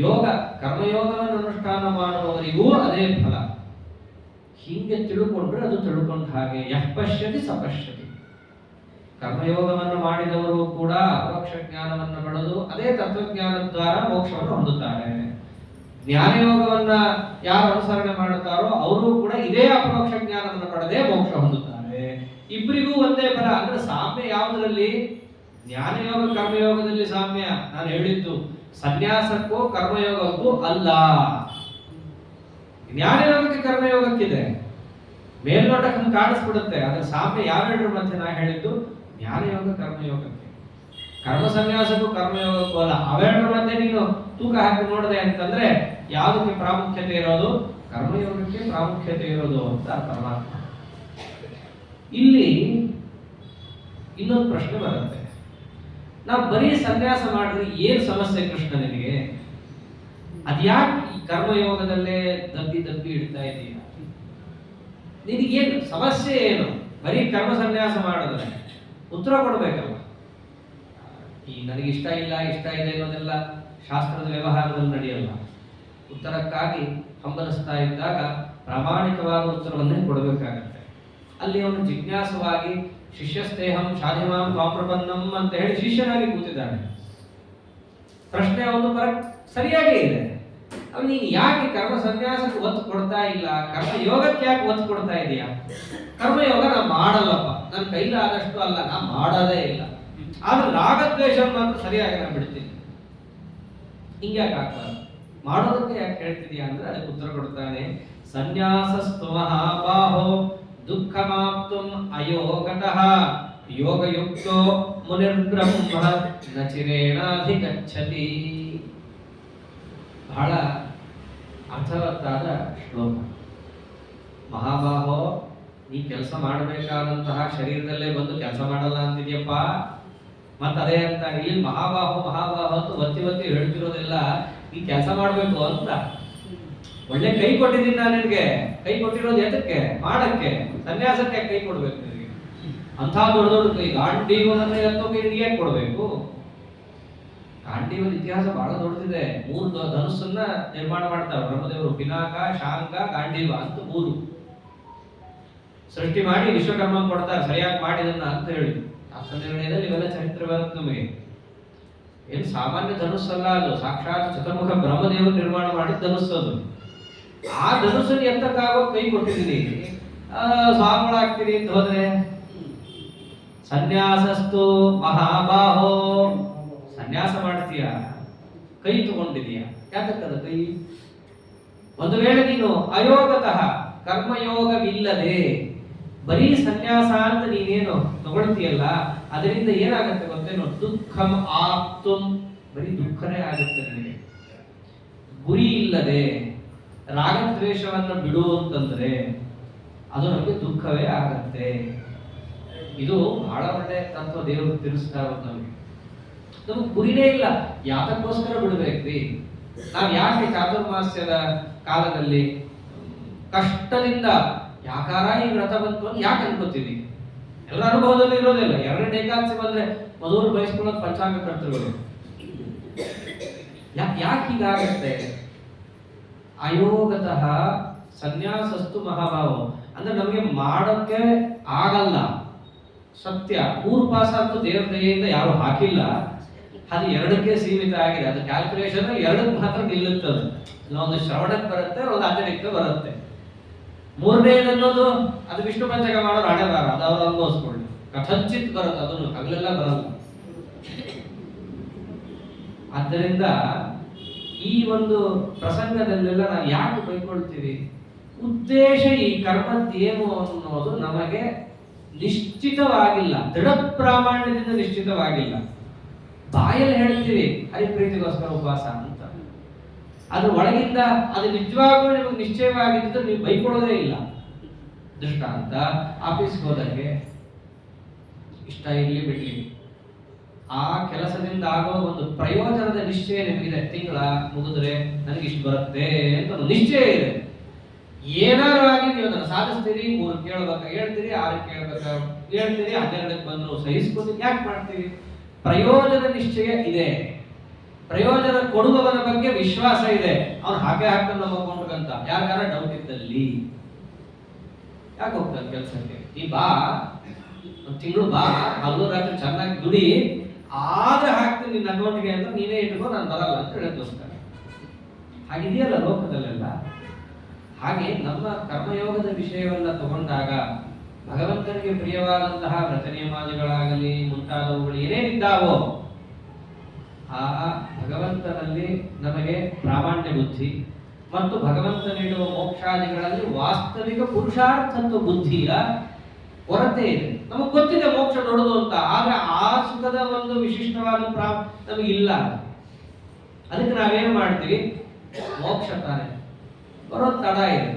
ಯೋಗ ಕರ್ಮಯೋಗವನ್ನು ಅನುಷ್ಠಾನ ಮಾಡುವವರಿಗೂ ಅದೇ ಫಲ. ಹೀಗೆ ತಿಳ್ಕೊಂಡ್ರೆ ಅದು ತಿಳ್ಕೊಂಡ ಹಾಗೆ. ಯಃ ಪಶ್ಯತಿ ಸ ಪಶ್ಯತಿ. ಕರ್ಮಯೋಗವನ್ನು ಮಾಡಿದವರು ಕೂಡ ಅಪರೋಕ್ಷ ಜ್ಞಾನವನ್ನು ಪಡೆದು ಅದೇ ತತ್ವಜ್ಞಾನದ ದ್ವಾರ ಮೋಕ್ಷವನ್ನು ಹೊಂದುತ್ತಾರೆ. ಜ್ಞಾನಯೋಗವನ್ನ ಯಾರು ಅನುಸರಣೆ ಮಾಡುತ್ತಾರೋ ಅವರು ಕೂಡ ಇದೇ ಅಪರೋಕ್ಷ ಜ್ಞಾನವನ್ನು ಪಡೆದೇ ಮೋಕ್ಷ ಹೊಂದುತ್ತಾರೆ. ಇಬ್ಬರಿಗೂ ಒಂದೇ ಫಲ. ಅಂದ್ರೆ ಸಾಮ್ಯ ಯಾವುದರಲ್ಲಿ? ಜ್ಞಾನಯೋಗ ಕರ್ಮಯೋಗದಲ್ಲಿ ಸಾಮ್ಯ ನಾನು ಹೇಳಿದ್ದು ಸನ್ಯಾಸಕ್ಕೂ ಕರ್ಮಯೋಗಕ್ಕೂ ಅಲ್ಲ. ಜ್ಞಾನಯೋಗಕ್ಕೆ ಕರ್ಮಯೋಗಕ್ಕಿದೆ, ಮೇಲ್ನೋಟಕ್ಕೆ ಕಾಣಿಸ್ಬಿಡುತ್ತೆ. ಅದ್ರ ಸಾಮ್ಯ ಯಾವೆರಡರ ಮಧ್ಯೆ ನಾ ಹೇಳಿದ್ದು ಜ್ಞಾನಯೋಗ ಕರ್ಮಯೋಗಕ್ಕೆ. ಕರ್ಮ ಸನ್ಯಾಸಕ್ಕೂ ಕರ್ಮಯೋಗಕ್ಕೂ ಅಲ್ಲ. ಅವೆರಡರ ಮಧ್ಯೆ ನೀನು ತೂಕ ಹಾಕಿ ನೋಡಿದೆ ಅಂತಂದ್ರೆ ಯಾವುದಕ್ಕೆ ಪ್ರಾಮುಖ್ಯತೆ ಇರೋದು? ಕರ್ಮಯೋಗಕ್ಕೆ ಪ್ರಾಮುಖ್ಯತೆ ಇರೋದು ಅಂತ ಪರಮಾತ್ಮ. ಇಲ್ಲಿ ಇನ್ನೊಂದು ಪ್ರಶ್ನೆ ಬರುತ್ತೆ, ನಾವು ಬರೀ ಸನ್ಯಾಸ ಮಾಡಿದ್ರೆ ಏನು ಸಮಸ್ಯೆ ಕೃಷ್ಣ ನಿನಗೆ? ಅದ್ಯಾಕೆ ಈ ಕರ್ಮಯೋಗದಲ್ಲೇ ದಬ್ಬಿ ಇಡ್ತಾ ಇದ್ದೀಯ? ನಿನಗೇನು ಸಮಸ್ಯೆ ಏನು? ಬರೀ ಕರ್ಮ ಸನ್ಯಾಸ ಮಾಡಿದ್ರೆ ಉತ್ತರ ಕೊಡ್ಬೇಕಲ್ಲ. ಈ ನನಗೆ ಇಷ್ಟ ಇಲ್ಲ ಇಷ್ಟ ಇದೆ ಅನ್ನೋದೆಲ್ಲ ಶಾಸ್ತ್ರದ ವ್ಯವಹಾರದಲ್ಲಿ ನಡೆಯಲ್ಲ. ಉತ್ತರಕ್ಕಾಗಿ ಹಂಬಲಿಸ್ತಾ ಇದ್ದಾಗ ಪ್ರಾಮಾಣಿಕವಾದ ಉತ್ತರವನ್ನೇ ಕೊಡಬೇಕಾಗತ್ತೆ. ಅಲ್ಲಿ ಅವನು ಜಿಜ್ಞಾಸವಾಗಿ ಶಿಷ್ಯಸ್ತೇಹಂ ಶಾಧಿಮಾಂ ತ್ವಾಂ ಅಂತ ಹೇಳಿ ಶಿಷ್ಯನಾಗಿ ಕೂತಿದ್ದಾನೆ. ಪ್ರಶ್ನೆ ಅವನು ಸರಿಯಾಗೇ ಇದೆ. ಅವನು ನೀನು ಯಾಕೆ ಕರ್ಮ ಸನ್ಯಾಸಕ್ಕೆ ಒತ್ತು ಕೊಡ್ತಾ ಇಲ್ಲ? ಕರ್ಮ ಯೋಗಕ್ಕೆ ಯಾಕೆ ಒತ್ತು ಕೊಡ್ತಾ ಇದೀಯಾ? ಕರ್ಮಯೋಗ ನಾ ಮಾಡಲ್ಲಪ್ಪ, ನನ್ನ ಕೈಲಾದಷ್ಟು ಅಲ್ಲ, ನಾ ಮಾಡೋದೇ ಇಲ್ಲ. ಆದ್ರೆ ರಾಗದ್ವೇಷ ಮಾತ್ರ ಸರಿಯಾಗಿ ನಾ ಬಿಡ್ತೀನಿ. ಹಿಂಗ್ಯಾಕೆ ಆಗ್ತದೆ? ಮಾಡೋದಕ್ಕೆ ಯಾಕೆ ಹೇಳ್ತಿದ್ಯಾ ಅಂದ್ರೆ ಅದಕ್ಕೆ ಉತ್ತರ ಕೊಡ್ತಾನೆ. ಸನ್ಯಾಸಸ್ತು ಮಹಾಬಾಹೋ ದುಃಖಮಾಪ್ತುಂ ಅಯೋಗತಃ ಯೋಗಯುಕ್ತೋ ಮುನಿರ್ಬ್ರಹ್ಮ ನ ಚಿರೇಣಾಧಿಗಚ್ಚತಿ. ಬಹಳ ಅರ್ಥವತ್ತಾದ ಶ್ಲೋಕ. ಮಹಾಬಾಹೋ, ನೀ ಕೆಲಸ ಮಾಡಬೇಕಾದಂತಹ ಶರೀರದಲ್ಲೇ ಬಂದು ಕೆಲಸ ಮಾಡಲ್ಲ ಅಂತಿದ್ಯಪ್ಪ. ಅದೇ ಅಂತ ಇಲ್ಲಿ ಮಹಾಬಾಹೋ ಅಂತ ಒತ್ತಿ ಹೇಳ್ತಿರೋದೆಲ್ಲ ನೀ ಕೆಲಸ ಮಾಡ್ಬೇಕು ಅಂತ. ಒಳ್ಳೆ ಕೈ ಕೊಟ್ಟಿದ್ದೀನಿ ನಾನು ನಿನಗೆ. ಕೈ ಕೊಟ್ಟಿರೋದು ಎದಕ್ಕೆ? ಮಾಡಕ್ಕೆ. ಸನ್ಯಾಸಕ್ಕೆ ಕೈ ಕೊಡ್ಬೇಕು ನಿನಗೆ? ಅಂಥ ದೊಡ್ಡ ಕೈ ಗಾಂಡೀವನನ್ನ ಎತ್ತೋ ಕೈ ನಿನಗೆ ಯಾಕೆ ಕೊಡ್ಬೇಕು? ಗಾಂಡೀವನ ಇತಿಹಾಸ ಬಹಳ ದೊಡ್ಡದಿದೆ. 3 ಧನುಸ್ಸನ್ನ ನಿರ್ಮಾಣ ಮಾಡ್ತಾರೆ ಬ್ರಹ್ಮದೇವರು. ಪಿನಾಕ, ಶಾಂಗ, ಗಾಂಡೀವ ಅಂತ 3 ಸೃಷ್ಟಿ ಮಾಡಿ ವಿಶ್ವಕರ್ಮ ಕೊಡ್ತಾರೆ. ಸರಿಯಾಗಿ ಮಾಡಿದನ್ನ ಅಂತ ಹೇಳಿ ನಿರ್ಣಯದಲ್ಲಿ ಇವೆಲ್ಲ ಚರಿತ್ರೆ ಬರುತ್ತೆ ನಮಗೆ. ಏನು ಸಾಮಾನ್ಯ ಧನುಸ್ಸಲ್ಲ ಅದು, ಸಾಕ್ಷಾತ್ ಚತುರ್ಮುಖ ಬ್ರಹ್ಮದೇವರು ನಿರ್ಮಾಣ ಮಾಡಿದ ಧನುಸ್ಸದು. ಆ ಧನುಸ್ಸನ್ನು ಎತ್ತಕ್ಕಾಗೋ ಕೈ ಕೊಟ್ಟಿದ್ದೀನಿ, ಸ್ವಾಮಿಗಳಾಗ್ತೀನಿ ಅಂತ ಹೋದ್ರೆ ಸನ್ಯಾಸಸ್ತು ಮಹಾಬಾಹೋ, ಸನ್ಯಾಸ ಮಾಡ್ತೀಯ, ಕೈ ತಗೊಂಡಿದೀಯ, ಯಾತಕ್ಕದ ಕೈ? ಒಂದು ವೇಳೆ ನೀನು ಅಯೋಗತಃ ಕರ್ಮಯೋಗವಿಲ್ಲದೆ ಬರೀ ಸನ್ಯಾಸ ಅಂತ ನೀನೇನು ತಗೊಳ್ತೀಯಲ್ಲ, ಅದರಿಂದ ಏನಾಗುತ್ತೆ ಗೊತ್ತೇನು? ದುಃಖಂ ಆಪ್ತುಂ, ಬರೀ ದುಃಖನೇ ಆಗುತ್ತೆ ನನಗೆ. ಗುರಿ ಇಲ್ಲದೆ ರಾಗದ್ವೇಷವನ್ನು ಬಿಡು ಅಂತಂದ್ರೆ ಅದು ನಮಗೆ ದುಃಖವೇ ಆಗತ್ತೆ. ಇದು ಬಹಳ ಒಳ್ಳೆ ತತ್ವ ದೇವರು ತಿಳಿಸ್ತಾ ಇರೋದು ನಮಗೆ. ನಮಗೆ ಗುರಿನೇ ಇಲ್ಲ, ಯಾತಕ್ಕೋಸ್ಕರ ಬಿಡ್ಬೇಕ್ರಿ? ನಾವ್ ಯಾಕೆ ಚಾತುರ್ಮಾಸ್ಯದ ಕಾಲದಲ್ಲಿ ಕಷ್ಟದಿಂದ ಯಾಕಾರ ಈ ವ್ರತ ಬಂತು ಅಂತ ಯಾಕೆ ಅನ್ಕೋತೀವಿ? ಎಲ್ಲ ಅನುಭವದಲ್ಲಿ ಇರೋದಿಲ್ಲ. 2 ಏಕಾದಶಿ ಬಂದ್ರೆ ಮೊದಲು ಬಯಸ್ಕೊಳ್ಳೋದು ಪಂಚಾಂಗ ಕರ್ತೃಗಳು. ಯಾಕೆ ಹೀಗಾಗತ್ತೆ? ಅಯೋಗತಃ ಸನ್ಯಾಸಸ್ತು ಮಹಾಭಾವ ಅಂದ್ರೆ ನಮಗೆ ಮಾಡೋಕ್ಕೆ ಆಗಲ್ಲ. ಸತ್ಯ. 3 ಪಾಸ ಅಂತೂ ದೇವ್ರ ದಯೆಯಿಂದ ಯಾರು ಹಾಕಿಲ್ಲ. ಅದು 2ಕ್ಕೆ ಸೀಮಿತ ಆಗಿದೆ. ಅದು ಕ್ಯಾಲ್ಕುಲೇಷನ್ 2ಕ್ಕೆ ಮಾತ್ರ ನಿಲ್ಲುತ್ತದೆ. ಒಂದು ಶ್ರವಣಕ್ಕೆ ಬರುತ್ತೆ, ಒಂದು ಆಚರಣೆಗೆ ಬರುತ್ತೆ. 3ನೇದನ್ನೋದು ಅದು ವಿಷ್ಣು ಪಂಚಕ ಮಾಡೋರು ಹಣೆ ಬಾರ, ಅದು ಅವ್ರು ಅನುಭವಿಸ್ಕೊಳ್ಳಿ. ಕಥಂಚಿತ್ ಬರುತ್ತೆ, ಅದನ್ನು ಹಗಲೆಲ್ಲ ಬರಲ್ಲ. ಆದ್ದರಿಂದ ಈ ಒಂದು ಪ್ರಸಂಗದಲ್ಲೆಲ್ಲ ನಾವು ಯಾಕೆ ಬೈಕೊಳ್ತೀವಿ? ಉದ್ದೇಶ ಈ ಕರ್ಮದ್ದೇನು ಅನ್ನೋದು ನಮಗೆ ನಿಶ್ಚಿತವಾಗಿಲ್ಲ, ದೃಢ ಪ್ರಾಮಾಣ್ಯದಿಂದ ನಿಶ್ಚಿತವಾಗಿಲ್ಲ. ಬಾಯಲ್ಲಿ ಹೇಳ್ತೀವಿ ಹರಿಪ್ರೀತಿಗೋಸ್ಕರ ಉಪವಾಸ ಅಂತ, ಅದ್ರ ಒಳಗಿಂದ ಅದು ನಿಜವಾಗ್ಲೂ ನಿಮಗೆ ನಿಶ್ಚಯವಾಗಿದ್ದು ನೀವು ಬೈಕೊಳ್ಳೋದೇ ಇಲ್ಲ. ದೃಷ್ಟಾಂತ, ಆಫೀಸ್ಗೆ ಹೋದಾಗೆ ಇಷ್ಟ ಇರಲಿ ಬಿಡ್ಲಿ, ಆ ಕೆಲಸದಿಂದ ಆಗೋ ಒಂದು ಪ್ರಯೋಜನದ ನಿಶ್ಚಯ ನಿಮಗಿದೆ. ತಿಂಗಳ ಮುಗಿದ್ರೆ ನನಗೆ ಇಷ್ಟು ಬರುತ್ತೆ ಅಂತ ಒಂದು ನಿಶ್ಚಯ ಇದೆ. ಏನಾರು ಆಗಿ ನೀವು ಅದನ್ನು ಸಾಧಿಸ್ತೀರಿ. 3 ಕೇಳ್ಬೇಕಾ ಹೇಳ್ತೀರಿ, 6 ಕೇಳ್ಬೇಕಾ ಹೇಳ್ತೀರಿ, 12ಕ್ಕೆ ಬಂದ್ರು ಸಹಿಸ್ಕೊಂಡು ಯಾಕೆ ಮಾಡ್ತೀವಿ? ಪ್ರಯೋಜನ ನಿಶ್ಚಯ ಇದೆ, ಪ್ರಯೋಜನ ಕೊಡುವವನ ಬಗ್ಗೆ ವಿಶ್ವಾಸ ಇದೆ. ಅವ್ನು ಹಾಗೆ ಹಾಕ್ತಾನೆ ನಮ್ಮ ಅಕೌಂಟ್ಗಂತ ಯಾರಿಗಾರ ಡೌಟ್ ಇದ್ದಲ್ಲಿ ಯಾಕೆ ಹೋಗ್ತಾನೆ ಕೆಲಸಕ್ಕೆ? ಈ ಬಾ ಒಂದು ತಿಂಗಳು ಬಾ, ಹಲ್ಲು ರಾತ್ರಿ ಚೆನ್ನಾಗಿ ದುಡಿ, ಆದ್ರೆ ಹಾಕ್ತೀನಿ ನಿನ್ನ ಅಕೌಂಟ್ಗೆ ಅಂತ ನೀನೇ ಇಟ್ಕೋ, ನಾನು ಬರಲ್ಲ ಅಂತ ಹೇಳೋದೋಸ್ಕರ. ಹಾಗಿದೆಯಲ್ಲ ಲೋಕದಲ್ಲೆಲ್ಲ. ಹಾಗೆ ನಮ್ಮ ಕರ್ಮಯೋಗದ ವಿಷಯವನ್ನ ತಗೊಂಡಾಗ ಭಗವಂತನಿಗೆ ಪ್ರಿಯವಾದಂತಹ ವ್ರತ ನಿಯಮಾದಿಗಳಾಗಲಿ ಮುಂತಾದವುಗಳು ಏನೇನಿದ್ದಾವೋ ಆ ಭಗವಂತನಲ್ಲಿ ನಮಗೆ ಪ್ರಾಮಾಣ್ಯ ಬುದ್ಧಿ ಮತ್ತು ಭಗವಂತ ನೀಡುವ ಮೋಕ್ಷಾದಿಗಳಲ್ಲಿ ವಾಸ್ತವಿಕ ಪುರುಷಾರ್ಥತ್ವ ಬುದ್ಧಿಯ ಕೊರತೆ ಇದೆ. ನಮಗೆ ಗೊತ್ತಿದೆ ಮೋಕ್ಷ ನೋಡೋದು ಅಂತ, ಆದ್ರೆ ಆ ಸುಖದ ಒಂದು ವಿಶಿಷ್ಟವಾದ ನಮಗಿಲ್ಲ. ಅದಕ್ಕೆ ನಾವೇನು ಮಾಡ್ತೀವಿ, ಮೋಕ್ಷ ತಾನೆ ಬರೋದು ತಡ ಇದೆ.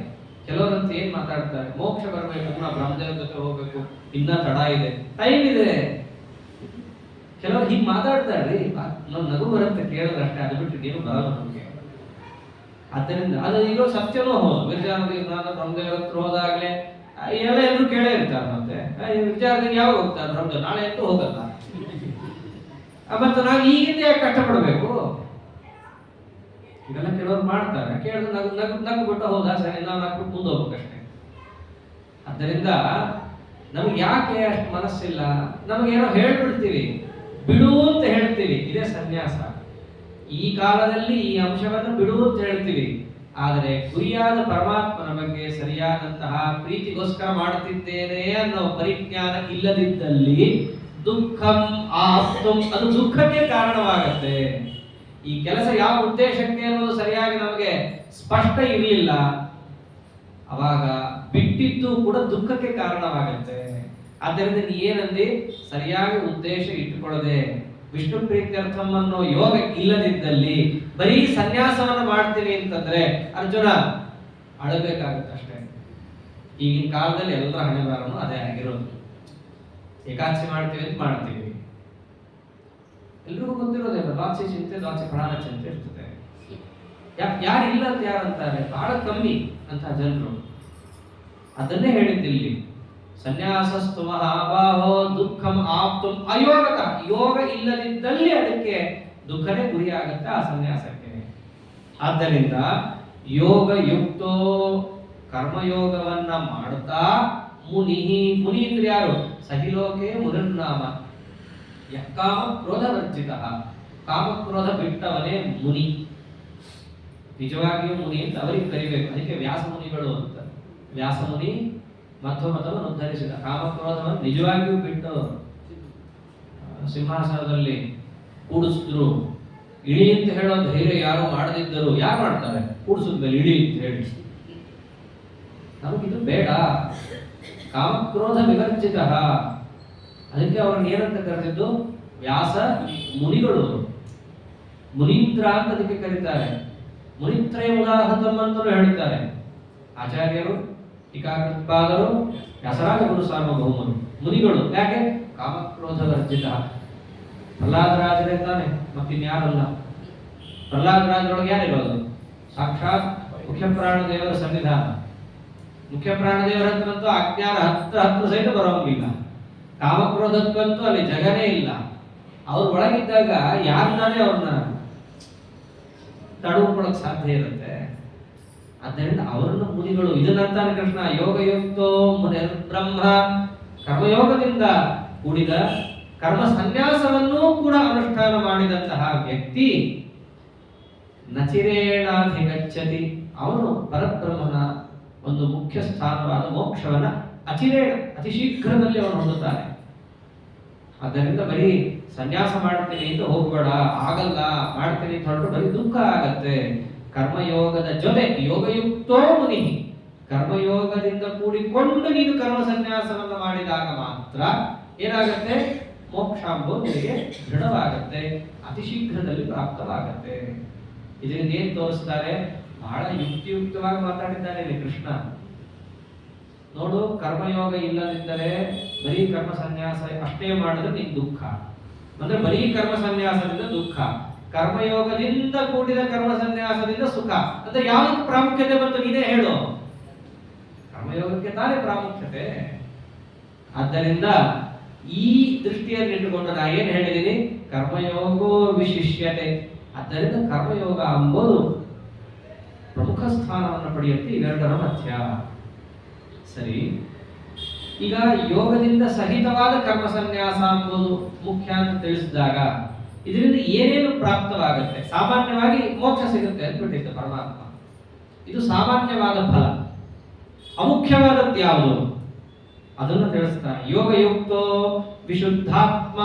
ಕೆಲವರಂತ ಏನ್ ಮಾತಾಡ್ತಾರೆ, ಮೋಕ್ಷ ಬರಬೇಕು, ನಾವು ಬ್ರಹ್ಮದೇವ್ರ ಜೊತೆ ಹೋಗ್ಬೇಕು, ಇನ್ನ ತಡ ಇದೆ, ಟೈಮ್ ಇದೆ. ಕೆಲವರು ಹೀಗೆ ಮಾತಾಡ್ತಾರ್ರಿ, ನಾವು ನಗು ಬರುತ್ತೆ ಕೇಳಿದ್ರೆ ಅಷ್ಟೇ, ಅದು ಬಿಟ್ಟು ಏನು ಬರಲ್ಲ ನಮಗೆ. ಆದ್ದರಿಂದ ಅದು ಇರೋ ಸತ್ಯನೂ ಹೌದು. ವಿಚಾರದಲ್ಲಿ ನಾನು ಬ್ರಹ್ಮದೇವ್ರ ಹತ್ರ ಹೋದಾಗ್ಲೇ ಎಲ್ಲರೂ ಕೇಳೇ ಇರ್ತಾರೆ. ಮತ್ತೆ ವಿಚಾರದಲ್ಲಿ ಯಾವಾಗ ಹೋಗ್ತಾರೆ ಬ್ರಹ್ಮದೇವ್, ನಾಳೆ ಅಂತೂ ಹೋಗಲ್ಲ. ಮತ್ತೆ ನಾವು ಈಗಿಂದ ಯಾಕೆ ಕಷ್ಟಪಡಬೇಕು? ಇದೆಲ್ಲ ಕೆಲವರು ಮಾಡ್ತಾರೆ, ಕೇಳಿದ್ರೆ ನಗು ಬಿಟ್ಟು ಹೌದಾ ಸರಿ ನಾವು ನಗ್ಬಿಟ್ಟು ಮುಂದೆ ಹೋಗ್ಬೇಕಷ್ಟೇ. ಆದ್ದರಿಂದ ನಮ್ಗೆ ಯಾಕೆ ಅಷ್ಟು ಮನಸ್ಸಿಲ್ಲ, ನಮಗೇನೋ ಹೇಳ್ಬಿಡ್ತೀವಿ, ಬಿಡು ಅಂತ ಹೇಳ್ತೀವಿ, ಇದೇ ಸನ್ಯಾಸ. ಈ ಕಾಲದಲ್ಲಿ ಈ ಅಂಶವನ್ನು ಬಿಡು ಅಂತ ಹೇಳ್ತೀವಿ, ಆದರೆ ಗುರಿಯಾದ ಪರಮಾತ್ಮನ ಬಗ್ಗೆ ಸರಿಯಾದಂತಹ ಪ್ರೀತಿಗೋಸ್ಕರ ಮಾಡುತ್ತಿದ್ದೇನೆ ಅನ್ನೋ ಪರಿಜ್ಞಾನ ಇಲ್ಲದಿದ್ದಲ್ಲಿ ದುಃಖಂ ಆಪ್ತಂ, ಅದು ದುಃಖಕ್ಕೆ ಕಾರಣವಾಗುತ್ತೆ. ಈ ಕೆಲಸ ಯಾವ ಉದ್ದೇಶಕ್ಕೆ ಅನ್ನೋದು ಸರಿಯಾಗಿ ನಮಗೆ ಸ್ಪಷ್ಟ ಇರಲಿಲ್ಲ, ಅವಾಗ ಬಿಟ್ಟಿದ್ದು ಕೂಡ ದುಃಖಕ್ಕೆ ಕಾರಣವಾಗುತ್ತೆ. ಆದ್ದರಿಂದ ನೀ ಏನಂದಿ, ಸರಿಯಾಗಿ ಉದ್ದೇಶ ಇಟ್ಟುಕೊಳ್ಳದೆ ವಿಷ್ಣು ಪ್ರೀತ್ಯರ್ಥಂ ಅನ್ನೋ ಯೋಗ ಇಲ್ಲದಿದ್ದಲ್ಲಿ ಬರೀ ಸನ್ಯಾಸವನ್ನು ಮಾಡ್ತೀನಿ ಅಂತಂದ್ರೆ ಅರ್ಜುನ ಅಳಬೇಕಾಗುತ್ತೆ ಅಷ್ಟೇ. ಈಗಿನ ಕಾಲದಲ್ಲಿ ಎಲ್ಲರ ಹಣೆಬಾರನು ಅದೇ ಆಗಿರೋದು. ಏಕಾದಶಿ ಮಾಡ್ತೀವಿ ಅಂತ ಮಾಡ್ತೀವಿ, ಎಲ್ರಿಗೂ ಗೊತ್ತಿರೋದೇ, ದ್ವಾದಶಿ ಚಿಂತೆ, ದ್ವಾದಶಿ ಪ್ರಾಣ ಚಿಂತೆ ಇರ್ತದೆ. ಯಾರು ಇಲ್ಲ ಅಂತ ಯಾರು ಅಂತಾರೆ, ಬಹಳ ಕಮ್ಮಿ ಅಂತ ಜನರು. ಅದನ್ನೇ ಹೇಳಿದ್ದಿಲ್ಲಿ, ಸನ್ಯಾಸಸ್ತು ಮಹಾಬಾಹೋ ದುಃಖಂ ಆಪ್ತಂ ಅಯೋಗತ. ಯೋಗ ಇಲ್ಲದಿದ್ದಲ್ಲಿ ಅದಕ್ಕೆ ದುಃಖನೇ ಗುರಿಯಾಗುತ್ತೆ ಆ ಸನ್ಯಾಸಕ್ಕೆ. ಆದ್ದರಿಂದ ಯೋಗಯುಕ್ತೋ, ಕರ್ಮಯೋಗವನ್ನ ಮಾಡುತ್ತಾ ಮುನಿ, ಮುನಿ ಅಂದ್ರೆ ಯಾರು, ಸಹಿಲೋಕೆ ಮುನಿರ್ನಾಮ ಕಾಮ ಕ್ರೋಧ ವರ್ಜಿತ, ಕಾಮಕ್ರೋಧ ಬಿಟ್ಟವನೇ ಮುನಿ. ನಿಜವಾಗಿಯೂ ಮುನಿ ಅಂತ ಅವರಿಗೆ ಕರಿಬೇಕು. ಅದಕ್ಕೆ ವ್ಯಾಸ ಮುನಿಗಳು ಅಂತ. ವ್ಯಾಸ ಮುನಿ ಮಧ್ವಮತವನ್ನು ಉದ್ಧರಿಸಿದ, ಕಾಮಕ್ರೋಧವನ್ನು ನಿಜವಾಗಿಯೂ ಬಿಟ್ಟು ಸಿಂಹಾಸನದಲ್ಲಿ ಕೂಡಿಸಿದ್ರು. ಇಳಿ ಅಂತ ಹೇಳೋ ಧೈರ್ಯ ಯಾರು ಮಾಡದಿದ್ದರು, ಯಾರು ಮಾಡ್ತಾರೆ, ಕೂಡಿಸಿದ ಮೇಲೆ ಇಳಿ ಅಂತ ಹೇಳಿ. ನಮಗಿದು ಬೇಡ, ಕಾಮಕ್ರೋಧ ವಿವರ್ಜಿತ. ಅದಕ್ಕೆ ಅವ್ರನ್ನ ಏನಂತ ಕರೆದಿದ್ದು, ವ್ಯಾಸ ಮುನಿಗಳು, ಮುನೀಂದ್ರ ಅಂತ ಅದಕ್ಕೆ ಕರೀತಾರೆ. ಮುನಿತ್ರಯ ಉದಾಹೃತಂ ಅಂತಲೂ ಹೇಳ್ತಾರೆ ಆಚಾರ್ಯರು, ಟೀಕಾಕೃತ್ಪಾದರು, ವ್ಯಾಸರಾಜ ಗುರು ಸಾರ್ವಭೌಮರು. ಮುನಿಗಳು ಯಾಕೆ, ಕಾಮಕ್ರೋಧ ವರ್ಜಿತ. ಪ್ರಹ್ಲಾದರಾಜರೇ ತಾನೆ, ಮತ್ತಿನ್ಯಾರಲ್ಲ. ಪ್ರಹ್ಲಾದರಾಜರೊಳಗೆ ಯಾರಿರೋದು, ಸಾಕ್ಷಾತ್ ಮುಖ್ಯ ಪ್ರಾಣ ದೇವರ ಸನ್ನಿಧಾನ. ಮುಖ್ಯ ಪ್ರಾಣ ದೇವರ ಹತ್ರಂತೂ ಅಜ್ಞಾನ ಹತ್ತು ಸಹಿತ ಬರೋಂಗಿಲ್ಲ. ಕಾಮಕ್ರೋಧಕ್ಕಂತೂ ಅಲ್ಲಿ ಜಗನೇ ಇಲ್ಲ. ಅವ್ರ ಒಳಗಿದ್ದಾಗ ಯಾರನ್ನಾನೇ ಅವ್ರನ್ನ ತಡೆದುಕೊಳ್ಳಕ್ ಸಾಧ್ಯ ಇರುತ್ತೆ. ಆದ್ದರಿಂದ ಅವರನ್ನು ಮುನಿಗಳು. ಇದನ್ನಂತಾನೆ ಕೃಷ್ಣ, ಯೋಗಯುಕ್ತೋ ಮುನಿರ್ ಬ್ರಹ್ಮ, ಕರ್ಮಯೋಗದಿಂದ ಕೂಡಿದ ಕರ್ಮ ಸನ್ಯಾಸವನ್ನೂ ಕೂಡ ಅನುಷ್ಠಾನ ಮಾಡಿದಂತಹ ವ್ಯಕ್ತಿ ನಚಿರೇಣಾಧಿಗಚ್ಚತಿ, ಅವನು ಪರಬ್ರಹ್ಮನ ಒಂದು ಮುಖ್ಯ ಸ್ಥಾನವಾದ ಮೋಕ್ಷವನ್ನ ಅಚಿರೇಣ, ಅತಿ ಶೀಘ್ರದಲ್ಲಿ ಅವನು ಹೊಂದುತ್ತಾನೆ. ಆದ್ದರಿಂದ ಬರೀ ಸನ್ಯಾಸ ಮಾಡ್ತೀನಿ ಅಂತ ಹೋಗ್ಬೇಡ, ಆಗಲ್ಲ, ಮಾಡ್ತೀನಿ ಅಂತ ಹೊರಟು ಬರೀ ದುಃಖ ಆಗತ್ತೆ. ಕರ್ಮಯೋಗದ ಜೊತೆ ಯೋಗಯುಕ್ತೋ ಮುನಿ, ಕರ್ಮಯೋಗದಿಂದ ಕೂಡಿಕೊಂಡು ನೀನು ಕರ್ಮ ಸನ್ಯಾಸವನ್ನ ಮಾಡಿದಾಗ ಮಾತ್ರ ಏನಾಗತ್ತೆ, ಮೋಕ್ಷ ಎಂಬುದು ನಿನಗೆ ದೃಢವಾಗತ್ತೆ, ಅತಿ ಶೀಘ್ರದಲ್ಲಿ ಪ್ರಾಪ್ತವಾಗತ್ತೆ. ಇದರಿಂದ ಏನ್ ತೋರಿಸ್ತಾರೆ, ಬಹಳ ಯುಕ್ತಿಯುಕ್ತವಾಗಿ ಮಾತಾಡಿದ್ದಾನೆ ಕೃಷ್ಣ. ನೋಡು, ಕರ್ಮಯೋಗ ಇಲ್ಲದಿದ್ದರೆ ಬರೀ ಕರ್ಮ ಸನ್ಯಾಸ ಅಷ್ಟೇ ಮಾಡಿದ್ರೆ ನಿನ್ ದುಃಖ, ಅಂದ್ರೆ ಬರೀ ಕರ್ಮ ಸನ್ಯಾಸದಿಂದ ದುಃಖ, ಕರ್ಮಯೋಗದಿಂದ ಕೂಡಿದ ಕರ್ಮ ಸನ್ಯಾಸದಿಂದ ಸುಖ. ಅಂದ್ರೆ ಯಾವ್ದಕ್ಕೆ ಪ್ರಾಮುಖ್ಯತೆ ಬಂತು ನೀನೇ ಹೇಳು, ಕರ್ಮಯೋಗಕ್ಕೆ ತಾನೇ ಪ್ರಾಮುಖ್ಯತೆ. ಆದ್ದರಿಂದ ಈ ದೃಷ್ಟಿಯನ್ನು ಇಟ್ಟುಕೊಂಡು ನಾ ಏನ್ ಹೇಳಿದೀನಿ, ಕರ್ಮಯೋಗೋ ವಿಶಿಷ್ಯತೆ. ಆದ್ದರಿಂದ ಕರ್ಮಯೋಗ ಎಂಬುದು ಪ್ರಮುಖ ಸ್ಥಾನವನ್ನು ಪಡೆಯುತ್ತೆ ಇವೆರಡರ ಮಧ್ಯ. ಸರಿ, ಈಗ ಯೋಗದಿಂದ ಸಹಿತವಾದ ಕರ್ಮ ಸನ್ಯಾಸ ಎಂಬುದು ಮುಖ್ಯ ಅಂತ ತಿಳಿಸಿದಾಗ ಇದರಿಂದ ಏನೇನು ಪ್ರಾಪ್ತವಾಗುತ್ತೆ? ಸಾಮಾನ್ಯವಾಗಿ ಮೋಕ್ಷ ಸಿಗುತ್ತೆ ಅಂತ ಬಿಟ್ಟಿದ್ದ ಪರಮಾತ್ಮ. ಇದು ಸಾಮಾನ್ಯವಾದ ಫಲ. ಅಮುಖ್ಯವಾದದ್ದು ಯಾವುದು ಅದನ್ನು ತಿಳಿಸ್ತಾನೆ. ಯೋಗಯುಕ್ತೋ ವಿಶುದ್ಧಾತ್ಮ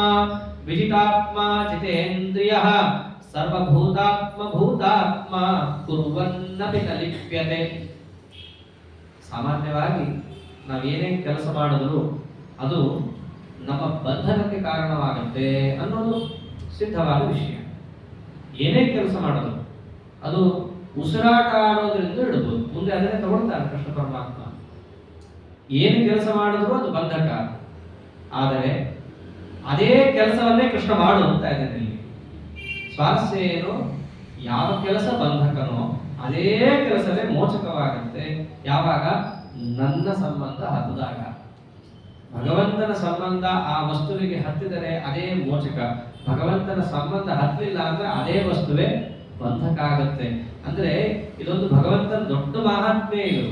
ವಿಜಿತಾತ್ಮ ಜಿತೇಂದ್ರಿಯ ಸರ್ವಭೂತಾತ್ಮ ಭೂತಾತ್ಮ ಕುರ್ವನ್ನಪಿ ಕಲಿಪ್ಯತೆ. ಸಾಮಾನ್ಯವಾಗಿ ನಾವೇನೇ ಕೆಲಸ ಮಾಡಿದ್ರು ಅದು ನಮ್ಮ ಬಂಧನಕ್ಕೆ ಕಾರಣವಾಗುತ್ತೆ ಅನ್ನೋದು ಸಿದ್ಧವಾದ ವಿಷಯ. ಏನೇ ಕೆಲಸ ಮಾಡೋದು ಅದು ಉಸಿರಾಟ ಆಡೋದ್ರಿಂದ ಹಿಡಿದು ಮುಂದೆ ಅದನ್ನೇ ತಗೊಳ್ತಾನೆ ಕೃಷ್ಣ ಪರಮಾತ್ಮ. ಏನು ಕೆಲಸ ಮಾಡಿದ್ರು ಅದು ಬಂಧಕ. ಆದರೆ ಅದೇ ಕೆಲಸವನ್ನೇ ಕೃಷ್ಣ ಮಾಡು ಅಂತ ಇದ್ದಾನೆ ಇಲ್ಲಿ. ಸ್ವಾರಸ್ಯ ಏನು? ಯಾವ ಕೆಲಸ ಬಂಧಕನೋ ಅದೇ ಕೆಲಸವೇ ಮೋಚಕವಾಗುತ್ತೆ. ಯಾವಾಗ? ನನ್ನ ಸಂಬಂಧ ಹತ್ತಿದಾಗ. ಭಗವಂತನ ಸಂಬಂಧ ಆ ವಸ್ತುವಿಗೆ ಹತ್ತಿದರೆ ಅದೇ ಮೋಚಕ. ಭಗವಂತನ ಸಂಬಂಧ ಹತ್ತಲಿಲ್ಲ ಅಂದ್ರೆ ಅದೇ ವಸ್ತುವೇ ಬಂಧಕ ಆಗುತ್ತೆ. ಅಂದ್ರೆ ಇದೊಂದು ಭಗವಂತನ ದೊಡ್ಡ ಮಹಾತ್ಮೆ. ಇದು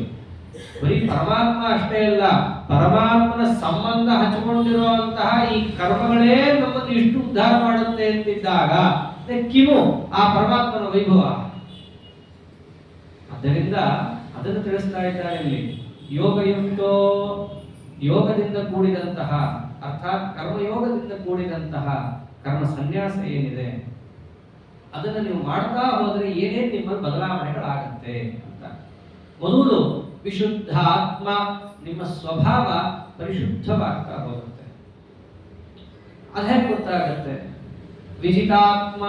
ಬರೀ ಪರಮಾತ್ಮ ಅಷ್ಟೇ ಅಲ್ಲ, ಪರಮಾತ್ಮನ ಸಂಬಂಧ ಹಚ್ಚಿಕೊಂಡಿರುವಂತಹ ಈ ಕರ್ಮಗಳೇ ನಮ್ಮನ್ನು ಇಷ್ಟು ಉದ್ಧಾರ ಮಾಡುತ್ತೆ ಅಂತಿದ್ದಾಗ ಕಿಮು ಆ ಪರಮಾತ್ಮನ ವೈಭವ. ಆದ್ದರಿಂದ ಅದನ್ನು ತಿಳಿಸ್ತಾ ಇದ್ದಾರೆ ಇಲ್ಲಿ. ಯೋಗಯುಕ್ತೋ, ಯೋಗದಿಂದ ಕೂಡಿದಂತಹ ಅರ್ಥಾತ್ ಕರ್ಮಯೋಗದಿಂದ ಕೂಡಿದಂತಹ ಕರ್ಮ ಸನ್ಯಾಸ ಏನಿದೆ ಅದನ್ನು ನೀವು ಮಾಡ್ತಾ ಹೋದರೆ ಏನೇನು ನಿಮ್ಮ ಬದಲಾವಣೆಗಳಾಗತ್ತೆ ಅಂತ. ಮೊದಲು ವಿಶುದ್ಧ ಆತ್ಮ, ನಿಮ್ಮ ಸ್ವಭಾವ ಪರಿಶುದ್ಧವಾಗ್ತಾ ಹೋಗುತ್ತೆ. ಅದೇ ಗೊತ್ತಾಗತ್ತೆ. ವಿಜಿತಾತ್ಮ,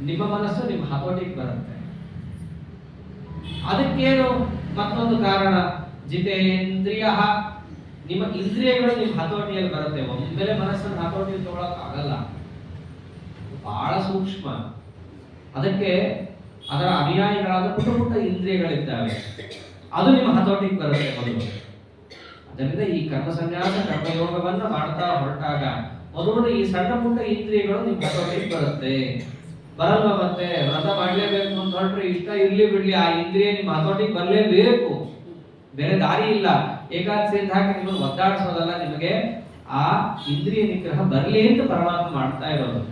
ನಿಮ್ಮ ಮನಸ್ಸು ನಿಮ್ಮ ಹತೋಟಿಗೆ ಬರುತ್ತೆ. ಅದಕ್ಕೇನು ಮತ್ತೊಂದು ಕಾರಣ, ಜಿತೇಂದ್ರಿಯ, ನಿಮ್ಮ ಇಂದ್ರಿಯಗಳು ನಿಮ್ಮ ಹತೋಟಿಯಲ್ಲಿ ಬರುತ್ತೆ. ಒಮ್ಮೆಲೆ ಮನಸ್ಸನ್ನು ಹತೋಟಿಯಲ್ಲಿ ತಗೊಳಕ್ ಆಗಲ್ಲ, ಬಹಳ ಸೂಕ್ಷ್ಮ. ಅದಕ್ಕೆ ಅದರ ಅನುಯಾಯಿಗಳಾದ ಪುಟ್ಟ ಪುಟ್ಟ ಇಂದ್ರಿಯಗಳಿದ್ದಾವೆ, ಅದು ನಿಮ್ಮ ಹತೋಟಿಗೆ ಬರುತ್ತೆ ಮೊದಲು. ಅದರಿಂದ ಈ ಕರ್ಮ ಸನ್ಯಾಸ ಕರ್ಮಯೋಗವನ್ನ ಮಾಡ್ತಾ ಹೊರಟಾಗ ಮೊದಲು ಈ ಸಣ್ಣ ಪುಟ್ಟ ಇಂದ್ರಿಯಗಳು ನಿಮ್ಮ ಹತೋಟಿಗೆ ಬರುತ್ತೆ. ಬರಲ್ವ? ಮತ್ತೆ ವ್ರತ ಮಾಡ್ಲೇಬೇಕು ಅಂತ ಹೊರಟ್ರೆ ಇಷ್ಟ ಇರ್ಲಿ ಬಿಡ್ಲಿ ಆ ಇಂದ್ರಿಯ ನಿಮ್ಮ ಹತೋಟಿಗೆ ಬರಲೇಬೇಕು, ಬೇರೆ ದಾರಿ ಇಲ್ಲ. ಏಕಾದಶಿ ಅಂತ ಹಾಕಿ ನಿಮ್ಮನ್ನು ಒದ್ದಾಡಿಸೋದಲ್ಲ, ನಿಮಗೆ ಆ ಇಂದ್ರಿಯ ನಿಗ್ರಹ ಬರಲಿ ಅಂತ ಪರಮಾತ್ಮ ಮಾಡ್ತಾ ಇರೋದು.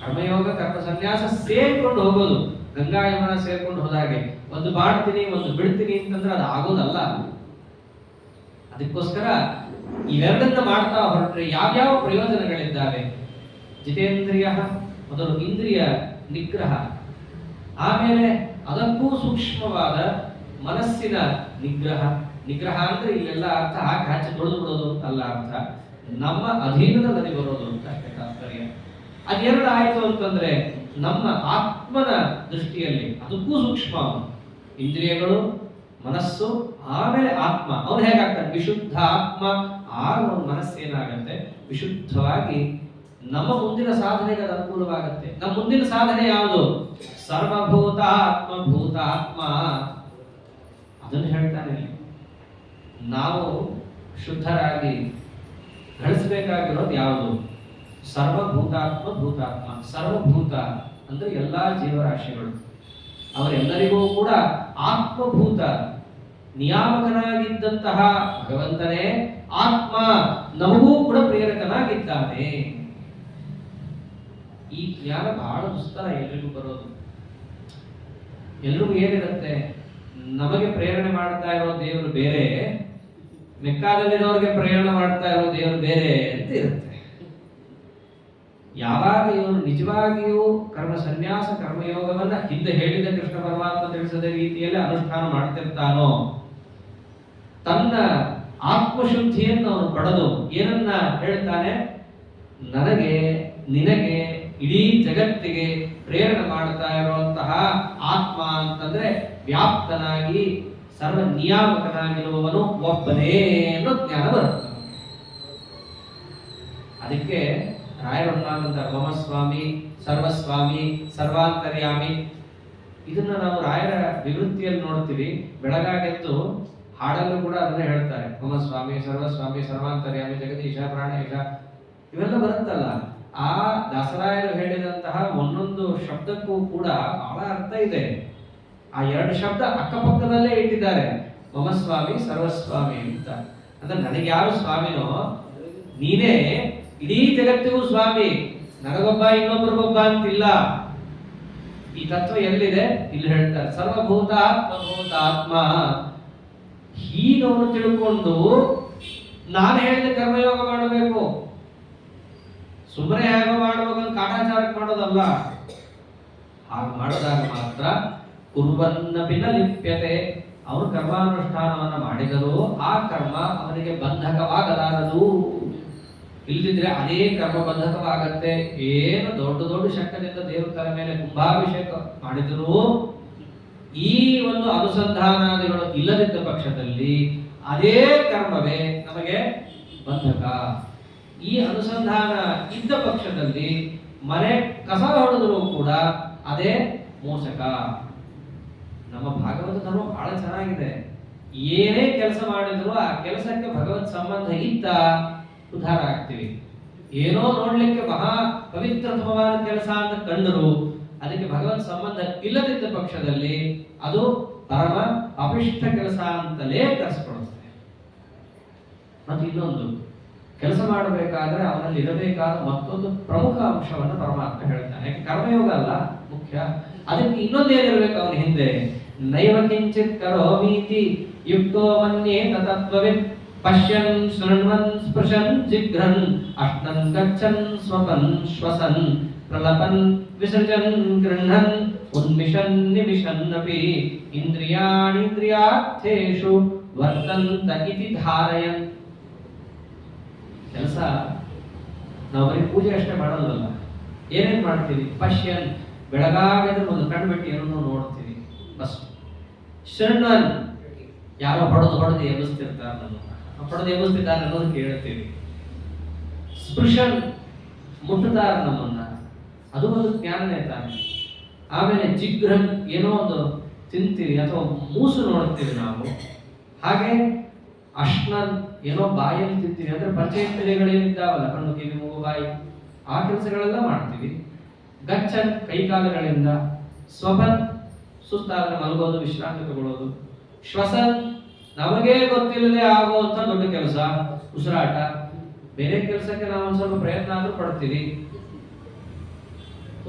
ಕರ್ಮಯೋಗ ಕರ್ಮ ಸನ್ಯಾಸ ಸೇರ್ಕೊಂಡು ಹೋಗೋದು, ಗಂಗಾ ಯಮನ ಸೇರ್ಕೊಂಡು ಹೋದಾಗೆ. ಒಂದು ಮಾಡ್ತೀನಿ ಒಂದು ಬಿಡ್ತೀನಿ ಅಂತಂದ್ರೆ ಅದು ಆಗೋದಲ್ಲ. ಅದಕ್ಕೋಸ್ಕರ ಇವೆರಡನ್ನ ಮಾಡ್ತಾ ಹೊರಟ್ರೆ ಯಾವ್ಯಾವ ಪ್ರಯೋಜನಗಳಿದ್ದಾವೆ? ಜಿತೇಂದ್ರಿಯ, ಮೊದಲು ಇಂದ್ರಿಯ ನಿಗ್ರಹ, ಆಮೇಲೆ ಅದಕ್ಕೂ ಸೂಕ್ಷ್ಮವಾದ ಮನಸ್ಸಿನ ನಿಗ್ರಹ. ನಿಗ್ರಹ ಅಂದ್ರೆ ಇಲ್ಲೆಲ್ಲ ಅರ್ಥ ಹಾಕಿ ಹಚ್ಚಿ ತೊಳೆದು ಬಿಡೋದು ಅಂತ ಅಲ್ಲ, ಅರ್ಥ ನಮ್ಮ ಅಧೀನದಲ್ಲಿ ಬರೋದು ಅಂತ ತಾತ್ಪರ್ಯ. ಅದೆರಡು ಆಯ್ತು ಅಂತಂದ್ರೆ ನಮ್ಮ ಆತ್ಮನ ದೃಷ್ಟಿಯಲ್ಲಿ ಅದಕ್ಕೂ ಸೂಕ್ಷ್ಮ ಇಂದ್ರಿಯಗಳು, ಮನಸ್ಸು, ಆಮೇಲೆ ಆತ್ಮ. ಅವ್ರು ಹೇಗಾಗ್ತಾರೆ? ವಿಶುದ್ಧ ಆತ್ಮ. ಆಗ ಒಂದು ಮನಸ್ಸೇನಾಗತ್ತೆ? ವಿಶುದ್ಧವಾಗಿ ನಮ್ಮ ಮುಂದಿನ ಸಾಧನೆಗೆ ಅದು ಅನುಕೂಲವಾಗುತ್ತೆ. ನಮ್ಮ ಮುಂದಿನ ಸಾಧನೆ ಯಾವುದು? ಸರ್ವಭೂತ ಆತ್ಮ ಭೂತಾತ್ಮ. ಅದನ್ನು ಹೇಳ್ತಾನೆ. ನಾವು ಶುದ್ಧರಾಗಿ ಗಳಿಸಬೇಕಾಗಿರೋದು ಯಾವುದು? ಸರ್ವಭೂತಾತ್ಮ ಭೂತಾತ್ಮ. ಸರ್ವಭೂತ ಅಂದ್ರೆ ಎಲ್ಲಾ ಜೀವರಾಶಿಗಳು, ಅವರೆಲ್ಲರಿಗೂ ಕೂಡ ಆತ್ಮಭೂತ ನಿಯಾಮಕನಾಗಿದ್ದಂತಹ ಭಗವಂತನೇ ಆತ್ಮ ನಮಗೂ ಕೂಡ ಪ್ರೇರಕನಾಗಿದ್ದಾನೆ. ಈ ಜ್ಞಾನ ಬಹಳ ದುಸ್ತರ ಎಲ್ರಿಗೂ ಬರೋದು. ಎಲ್ರಿಗೂ ಏನಿರುತ್ತೆ? ನಮಗೆ ಪ್ರೇರಣೆ ಮಾಡ್ತಾ ಇರೋ ದೇವರು ಬೇರೆ, ಮೆಕ್ಕಾದಲ್ಲಿರೋರಿಗೆ ಪ್ರೇರಣೆ ಮಾಡ್ತಾ ಇರೋ ದೇವರು ಬೇರೆ ಅಂತ ಇರುತ್ತೆ. ಯಾವಾಗ ಇವನು ನಿಜವಾಗಿಯೂ ಕರ್ಮ ಸನ್ಯಾಸ ಕರ್ಮಯೋಗವನ್ನ ಹಿಂದೆ ಹೇಳಿದ ಕೃಷ್ಣ ಪರಮಾತ್ಮ ತಿಳಿಸಿದ ರೀತಿಯಲ್ಲಿ ಅನುಷ್ಠಾನ ಮಾಡ್ತಿರ್ತಾನೋ, ತನ್ನ ಆತ್ಮಶುದ್ಧಿಯನ್ನು ಅವನು ಪಡೆದು ಏನನ್ನ ಹೇಳ್ತಾನೆ? ನನಗೆ, ನಿನಗೆ, ಇಡೀ ಜಗತ್ತಿಗೆ ಪ್ರೇರಣೆ ಮಾಡ್ತಾ ಇರುವಂತಹ ಆತ್ಮ ಅಂತಂದ್ರೆ ವ್ಯಾಪ್ತನಾಗಿ ಸರ್ವ ನಿಯಾಮಕನಾಗಿರುವವನು ಒಬ್ಬನೇ ಅನ್ನೋ ಜ್ಞಾನ ಬರುತ್ತೆ. ಅದಕ್ಕೆ ರಾಯರೊನ್ನಾನಂದ ಮಮಸ್ವಾಮಿ, ಸರ್ವಸ್ವಾಮಿ, ಸರ್ವಾಂತರ್ಯಾಮಿ, ಇದನ್ನ ನಾವು ರಾಯರ ವಿವೃತ್ತಿಯಲ್ಲಿ ನೋಡ್ತೀವಿ. ಬೆಳಗಾಗೆದ್ದು ಹಾಡಲ್ಲೂ ಕೂಡ ಅದನ್ನೇ ಹೇಳ್ತಾರೆ. ಮಮಸ್ವಾಮಿ, ಸರ್ವಸ್ವಾಮಿ, ಸರ್ವಾಂತರ್ಯಾಮಿ, ಜಗದೀಶ, ಪ್ರಾಣೇಶ, ಇವೆಲ್ಲ ಬರುತ್ತಲ್ಲ. ಆ ದಾಸರಾಯರು ಹೇಳಿದಂತಹ ಒಂದೊಂದು ಶಬ್ದಕ್ಕೂ ಕೂಡ ಬಹಳ ಅರ್ಥ ಇದೆ. ಆ ಎರಡು ಶಬ್ದ ಅಕ್ಕಪಕ್ಕದಲ್ಲೇ ಇಟ್ಟಿದ್ದಾರೆ, ಮಮಸ್ವಾಮಿ ಸರ್ವಸ್ವಾಮಿ ಅಂತ. ಅಂದ್ರೆ ನನಗೆ ಯಾರು ಸ್ವಾಮಿನೋ ನೀನೇ ಇಡೀ ಜಗತ್ತಿಗೂ ಸ್ವಾಮಿ, ನನಗೊಬ್ಬ ಇನ್ನೊಬ್ಬರಿಗೊಬ್ಬ ಅಂತಿಲ್ಲ. ಈ ತತ್ವ ಎಲ್ಲಿದೆ? ಇಲ್ಲಿ ಹೇಳ್ತಾರೆ ಸರ್ವಭೂತಾತ್ಮ. ಹೀಗವನು ತಿಳ್ಕೊಂಡು ನಾನು ಹೇಳಿದ ಕರ್ಮಯೋಗ ಮಾಡಬೇಕು, ಸುಮ್ಮನೆ ಹೇಗೋ ಮಾಡಬೇಕು ಕಾಟಾಚಾರಕ್ಕೆ ಮಾಡೋದಲ್ಲ. ಹಾಗೆ ಮಾಡಿದಾಗ ಮಾತ್ರ ಕುರ್ವನ್ನಪಿನ ಲಿಪ್ಯತೆ, ಅವನು ಕರ್ಮಾನುಷ್ಠಾನವನ್ನ ಮಾಡಿದರೂ ಆ ಕರ್ಮ ಅವನಿಗೆ ಬಂಧಕವಾಗಲಾರದು. ಇಲ್ಲದಿದ್ರೆ ಅದೇ ಕರ್ಮ ಬಂಧಕವಾಗತ್ತೆ. ಏನು ದೊಡ್ಡ ದೊಡ್ಡ ಶಕ್ತಿಯಿಂದ ದೇವರ ತಲೆ ಮೇಲೆ ಕುಂಭಾಭಿಷೇಕ ಮಾಡಿದರೂ ಈ ಒಂದು ಅನುಸಂಧಾನಾದಿಗಳು ಇಲ್ಲದಿದ್ದ ಪಕ್ಷದಲ್ಲಿ ಅದೇ ಕರ್ಮವೇ ನಮಗೆ ಬಂಧಕ. ಈ ಅನುಸಂಧಾನ ಇದ್ದ ಪಕ್ಷದಲ್ಲಿ ಮನೆ ಕಸ ಹೊಡೆದರೂ ಕೂಡ ಅದೇ ಮೋಸಕ. ನಮ್ಮ ಭಾಗವತ ಧರ್ಮ ಬಹಳ ಚೆನ್ನಾಗಿದೆ. ಏನೇ ಕೆಲಸ ಮಾಡಿದ್ರು ಆ ಕೆಲಸಕ್ಕೆ ಭಗವತ್ ಸಂಬಂಧ ಇತ್ತ ಉದ್ಧಾರ ಆಗ್ತೀವಿ. ಏನೋ ನೋಡ್ಲಿಕ್ಕೆ ಮಹಾ ಪವಿತ್ರತಮವಾದ ಕೆಲಸ ಅಂತ ಕಂಡರು ಅದಕ್ಕೆ ಭಗವತ್ ಸಂಬಂಧ ಇಲ್ಲದಿದ್ದ ಪಕ್ಷದಲ್ಲಿ ಅದು ಪರಮ ಅಪಿಷ್ಟ ಕೆಲಸ ಅಂತಲೇ ಕರೆಸಿಕೊಳ್ಳುತ್ತದೆ. ಮತ್ತು ಇನ್ನೊಂದು, ಕೆಲಸ ಮಾಡಬೇಕಾದ್ರೆ ಅವನಲ್ಲಿ ಇರಬೇಕಾದ ಮತ್ತೊಂದು ಪ್ರಮುಖ ಅಂಶವನ್ನು ಪರಮಾತ್ಮ ಹೇಳ್ತಾನೆ. ಕರ್ಮಯೋಗ ಅಲ್ಲ ಮುಖ್ಯ, ಅದಕ್ಕೆ ಇನ್ನೊಂದೇನಿರ್ಬೇಕು ಅವನ ಹಿಂದೆ. ನೈವ ಕಿಂಚಿತ್ ಕರೋಮೀತಿ ಯುಕ್ತೋ ಮನ್ಯೇತ ತತ್ವವಿತ್ ಪಶ್ಯನ್ ಶೃಣ್ವನ್ ಸ್ಪೃಶನ್ ಜಿಘ್ರನ್ ಅಶ್ನನ್ ಗಚ್ಚನ್ ಸ್ವಪನ್ ಶ್ವಸನ್ ಪ್ರಲಪನ್ ವಿಸರ್ಜನ್ ಗೃಹ್ಣನ್ ಉನ್ಮಿಷನ್ ನಿಮಿಷನ್ನಪಿ ಇಂದ್ರಿಯಾರ್ಥೇಷು ವರ್ತಂತ ಇತಿ ಧಾರಯನ್. ಕೆಲಸ ನಾವು ಬರೀ ಪೂಜೆ ಅಷ್ಟೇ ಮಾಡೋದಲ್ಲ, ಏನೇನ್ ಮಾಡ್ತೀವಿ? ಪಶ್ಯನ್, ಬೆಳಗಾಗದ ಒಂದು ಕಣ್ಣು ಬಿಟ್ಟು ಏನನ್ನೋ ನೋಡ್ತೀವಿ ಬಸ್. ಶೃಣ್ವನ್, ಯಾರೋ ಹೊಡೆದು ಎಬ್ಬಿಸ್ತಿರ್ತಾರೆ, ಹೊಡೆದು ಎಬ್ಬಿಸ್ತಿದ್ದಾರೆ ಅನ್ನೋದು ಕೇಳ್ತೀವಿ. ಸ್ಪೃಶನ್, ಮುಟ್ಟುತ್ತಾರ ನಮ್ಮನ್ನ, ಅದು ಒಂದು ಜ್ಞಾನನೇ ತಾನೆ. ಆಮೇಲೆ ಜಿಘ್ರನ್, ಏನೋ ಒಂದು ತಿಂತೀವಿ ಅಥವಾ ಮೂಸು ನೋಡ್ತೀವಿ ನಾವು. ಹಾಗೆ ಅಶ್ನನ್, ಏನೋ ಬಾಯಲ್ಲಿ ತಿಂತೀವಿ, ಅಂದ್ರೆ ಪಂಚೇಂದ್ರಿಯಗಳೇನಿದ್ದಾವಲ್ಲ, ಕಣ್ಣು ಕಿವಿ ಮೂಗು ಬಾಯಿ, ಆ ಕೆಲಸಗಳೆಲ್ಲ ಮಾಡ್ತೀವಿ. ಗಚ್ಚನ್, ಕೈಕಾಲುಗಳಿಂದ. ಸ್ವಪನ್, ಸುಸ್ತಾದ್ರೆ ಮಲಗೋದು, ವಿಶ್ರಾಂತಿ ತಗೊಳ್ಳೋದು. ಶ್ವಸನ್, ನಮಗೇ ಗೊತ್ತಿಲ್ಲದೆ ಆಗುವಂತ ದೊಡ್ಡ ಕೆಲಸ, ಉಸಿರಾಟ. ಬೇರೆ ಕೆಲಸಕ್ಕೆ ನಾವು ಒಂದ್ ಸ್ವಲ್ಪ ಪ್ರಯತ್ನ ಆದ್ರೂ ಪಡ್ತೀವಿ,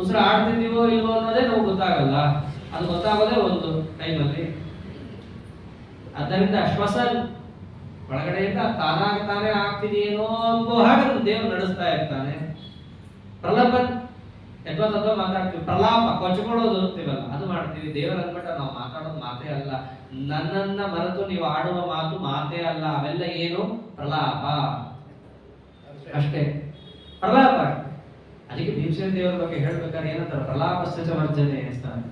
ಉಸಿರು ಆಡ್ತಿದ್ದೀವೋ ಇಲ್ವೋ ಅನ್ನೋದೇ ನಮ್ಗೆ ಗೊತ್ತಾಗಲ್ಲ. ಅದು ಗೊತ್ತಾಗೋದೇ ಒಂದು ಟೈಮಲ್ಲಿ. ಆದ್ದರಿಂದ ಶ್ವಸನ್, ಒಳಗಡೆಯಿಂದ ತಾನಾಗ್ತಾನೆ ಆಗ್ತಿದೆಯೇನೋ ಅಂಬೋ ಹಾಗೆ ದೇವರು ನಡೆಸ್ತಾ ಇರ್ತಾನೆ. ಪ್ರಲಪನ್, ಯಥವಾ ಮಾತಾಡ್ತೀವಿ, ಪ್ರಲಾಪ, ಕೊಚ್ಕೊಳ್ಳೋದು ಅಂತೀವಲ್ಲ, ಅದು ಮಾಡ್ತೀವಿ. ದೇವರ ಅಂದ್ಬಿಟ್ಟ ನಾವು ಮಾತಾಡೋದು ಮಾತೇ ಅಲ್ಲ, ನನ್ನನ್ನ ಮರೆತು ನೀವು ಆಡುವ ಮಾತು ಮಾತೇ ಅಲ್ಲ, ಅವೆಲ್ಲ ಏನು? ಪ್ರಲಾಪ ಅಷ್ಟೇ, ಪ್ರಲಾಪ. ಅದಕ್ಕೆ ಭೀಮಸೇನ ದೇವರ ಬಗ್ಗೆ ಹೇಳ್ಬೇಕಾದ್ರೆ ಏನಂತಾರೆ? ಪ್ರಲಾಪಸ್ಯ ವರ್ಜನೆ ಅಂತಾರೆ.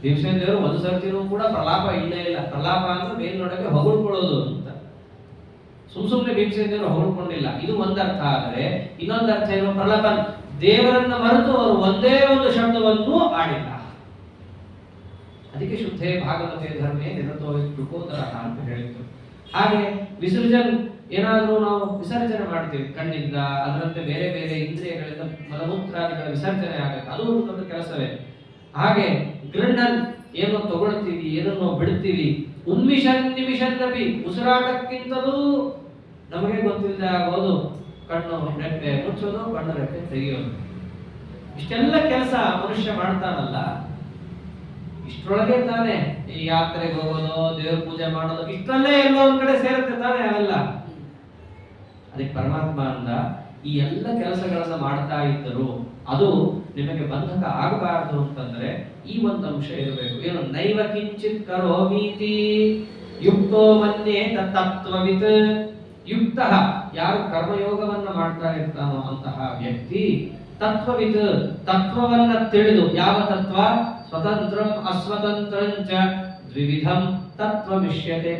ಭೀಮಸೇನ ದೇವರು ಒಂದು ಸರ್ತಿನೂ ಕೂಡ ಪ್ರಲಾಪ ಇಲ್ಲೇ ಇಲ್ಲ. ಪ್ರಲಾಪ ಅಂದ್ರೆ ಮೇಲ್ನೊಳಗೆ ಹೊಗಳ್ಕೊಳ್ಳೋದು ಅಂತ. ಸುಮ್ಮನೆ ಭೀಮಸೇನ ದೇವರು ಹೊಗಳ್ಕೊಂಡಿಲ್ಲ. ಇದು ಒಂದರ್ಥ. ಆದರೆ ಇನ್ನೊಂದರ್ಥ ಏನು? ಪ್ರಲಪನ್, ದೇವರನ್ನ ಮರೆತು ಅವರು ಒಂದೇ ಒಂದು ಶಬ್ದವನ್ನು ಆಡಿಲ್ಲ. ಅದಕ್ಕೆ ಶುದ್ಧೇ ಭಾಗವತೆ ಧರ್ಮೇ ನಿರತೋ ದುಃಖೋದರ ಅಂತ ಹೇಳಿತ್ತು. ಹಾಗೆ ವಿಸರ್ಜನ್, ಏನಾದರೂ ನಾವು ವಿಸರ್ಜನೆ ಮಾಡ್ತೀವಿ ಕಣ್ಣಿಂದ, ಅದರಂತೆ ಬೇರೆ ಬೇರೆ ಇಂದ್ರಿಯಗಳಿಂದ ಮಲಮೂತ್ರಾದಿಗಳ ವಿಸರ್ಜನೆ ಆಗುತ್ತೆ, ಅದು ಒಂದು ದೊಡ್ಡ ಕೆಲಸವೇ. ಹಾಗೆ ಗೃಹ್ಣನ್, ಏನೋ ತಗೊಳ್ತೀವಿ, ಏನನ್ನೋ ಬಿಡ್ತೀವಿ. ಉನ್ಮಿಷನ್ ನಿಮಿಷನ್ ನಪಿ, ಉಸಿರಾಟಕ್ಕಿಂತಲೂ ನಮಗೆ ಗೊತ್ತಿಲ್ಲದೆ ಆಗೋದು ಕಣ್ಣು ರೆಪ್ಪೆ ಮುಚ್ಚೋದು, ಕಣ್ಣು ರೆಪ್ಪೆ ತೆಗೆಯೋದು. ಇಷ್ಟೆಲ್ಲ ಕೆಲಸ ಮನುಷ್ಯ ಮಾಡ್ತಾನಲ್ಲ, ಇಷ್ಟರೊಳಗೆ ತಾನೆ ಈ ಯಾತ್ರೆಗೆ ಹೋಗೋದು, ದೇವ್ರ ಪೂಜೆ ಮಾಡೋದು, ಇಷ್ಟರಲ್ಲೇ ಎಲ್ಲೋ ಒಂದ್ ಕಡೆ ಸೇರುತ್ತೆ ತಾನೆ ಅವೆಲ್ಲ. ಅದಕ್ಕೆ ಪರಮಾತ್ಮ ಅಂದ, ಈ ಎಲ್ಲ ಕೆಲಸಗಳನ್ನ ಮಾಡ್ತಾ ಇದ್ದರು ಅದು ನಿಮಗೆ ಬಂಧಕ ಆಗಬಾರದು ಅಂತಂದ್ರೆ ಈ ಒಂದು ಅಂಶ ಇರಬೇಕು. ಏನು? ನೈವ ಕಿಂಚಿತ್ ಕರೋಮೀತಿ ಯುಕ್ತೋ ಮನ್ಯೇತ ತತ್ವವಿತ್. ಯುಕ್ತ, ಯಾರು ಕರ್ಮಯೋಗವನ್ನ ಮಾಡ್ತಾ ಇರ್ತಾನೋ ಅಂತಹ ವ್ಯಕ್ತಿ, ತತ್ವವಿತ್, ತತ್ವವನ್ನ ತಿಳಿದು. ಯಾವ ತತ್ವ? ಸ್ವತಂತ್ರಂ ಅಸ್ವತಂತ್ರಂಚ ದ್ವಿವಿಧಂ ತತ್ವವಿಷ್ಯತೆ.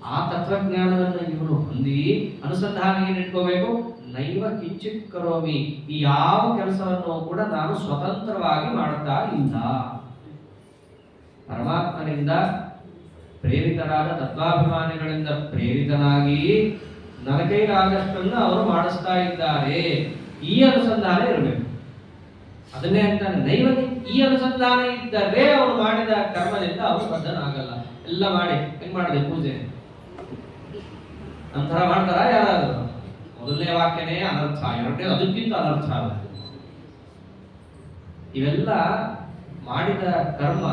ಆ ತತ್ವಜ್ಞಾನವನ್ನು ಇವನು ಹೊಂದಿ ಅನುಸಂಧಾನ ಏನಿಟ್ಕೋಬೇಕು? ನೈವ ಕಿಂಚಿತ್ ಕರೋಮಿ, ಈ ಯಾವ ಕೆಲಸವನ್ನು ಕೂಡ ನಾನು ಸ್ವತಂತ್ರವಾಗಿ ಮಾಡ್ತಾ ಇಲ್ಲ. ಪರಮಾತ್ಮನಿಂದ ಪ್ರೇರಿತರಾದ ತತ್ವಾಭಿಮಾನಿಗಳಿಂದ ಪ್ರೇರಿತನಾಗಿ ನನಗೈಲಾದಷ್ಟನ್ನು ಅವರು ಮಾಡಿಸ್ತಾ ಇದ್ದಾರೆ. ಈ ಅನುಸಂಧಾನ ಇರಬೇಕು. ಅದನ್ನೇ ಅಂತಾನೆ ನೈವ. ಈ ಅನುಸಂಧಾನ ಇದ್ದರೆ ಅವನು ಮಾಡಿದ ಕರ್ಮದಿಂದ ಅವನು ಬದ್ಧನಾಗಲ್ಲ. ಎಲ್ಲ ಮಾಡಿ ಹೆಂಗ್ ಮಾಡಿದೆ ಪೂಜೆ, ನಂತರ ಮಾಡ್ತಾರ ಯಾರಾದರೂ? ಮೊದಲನೇ ವಾಕ್ಯನೇ ಅನರ್ಥ, ಎರಡನೇ ಅದಕ್ಕಿಂತ ಅನರ್ಥ ಅಲ್ಲ. ಇವೆಲ್ಲ ಮಾಡಿದ ಕರ್ಮ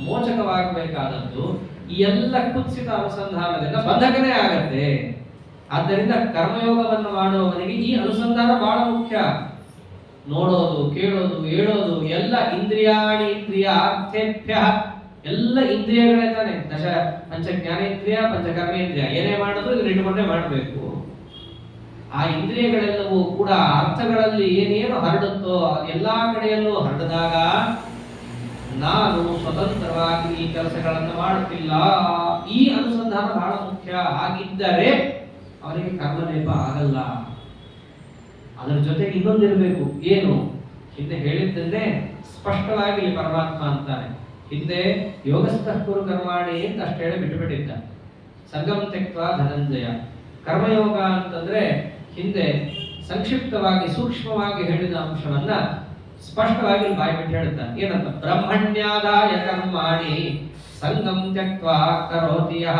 ಮೋಚಕವಾಗಬೇಕಾದದ್ದು ಈ ಎಲ್ಲ ಕುತ್ಸಿತ ಅನುಸಂಧಾನದಿಂದ ಬಂಧಕನೇ ಆಗತ್ತೆ. ಆದ್ದರಿಂದ ಕರ್ಮಯೋಗವನ್ನು ಮಾಡುವವನಿಗೆ ಈ ಅನುಸಂಧಾನ ಬಹಳ ಮುಖ್ಯ. ನೋಡೋದು, ಕೇಳೋದು, ಹೇಳೋದು ಎಲ್ಲ ಇಂದ್ರಿಯಾಣಿ ಇಂದ್ರಿಯಾರ್ಥೇಭ್ಯ, ಎಲ್ಲ ಇಂದ್ರಿಯಗಳೇ ತಾನೆ. ಪಂಚ ಜ್ಞಾನೇಂದ್ರಿಯ, ಪಂಚ ಕರ್ಮೇಂದ್ರಿಯ, ಏನೇ ಮಾಡಿದ್ರು ಇದನ್ನ ಇಟ್ಕೊಂಡೇ ಮಾಡಬೇಕು. ಆ ಇಂದ್ರಿಯಗಳೆಲ್ಲವೂ ಕೂಡ ಅರ್ಥಗಳಲ್ಲಿ ಏನೇನು ಹರಡುತ್ತೋ ಎಲ್ಲಾ ಕಡೆಯಲ್ಲೂ ಹರಡಿದಾಗ ನಾನು ಸ್ವತಂತ್ರವಾಗಿ ಈ ಕೆಲಸಗಳನ್ನು ಮಾಡುತ್ತಿಲ್ಲ. ಈ ಅನುಸಂಧಾನ ಬಹಳ ಮುಖ್ಯ. ಹಾಗಿದ್ದರೆ ಅವನಿಗೆ ಕರ್ಮಲೇಪ ಆಗಲ್ಲ. ಅದರ ಜೊತೆಗೆ ಇನ್ನೊಂದಿರಬೇಕು. ಏನು? ಹಿಂದೆ ಹೇಳಿದ್ದನ್ನೇ ಸ್ಪಷ್ಟವಾಗಿ ಪರಮಾತ್ಮ ಅಂತಾನೆ. ಹಿಂದೆ ಯೋಗಸ್ಥಃ ಕುರು ಕರ್ಮಾಣಿ ಅಂತ ಅಷ್ಟು ಹೇಳಿ ಬಿಟ್ಟುಬಿಟ್ಟಿದ್ದ. ಸಂಗಮ್ ತ್ಯಕ್ತ್ವ ಧನಂಜಯ. ಕರ್ಮಯೋಗ ಅಂತಂದ್ರೆ ಹಿಂದೆ ಸಂಕ್ಷಿಪ್ತವಾಗಿ ಸೂಕ್ಷ್ಮವಾಗಿ ಹೇಳಿದ ಅಂಶವನ್ನ ಸ್ಪಷ್ಟವಾಗಿ ಬಾಯ್ಬಿಟ್ಟು ಹೇಳ್ತಾನೆ. ಏನಂತ? ಬ್ರಹ್ಮಣ್ಯಾದಾಯ ಕರ್ಮಾಣಿ ಸಂಗಂ ತ್ಯಕ್ತ್ವ ಕರೋತಿ ಯಃ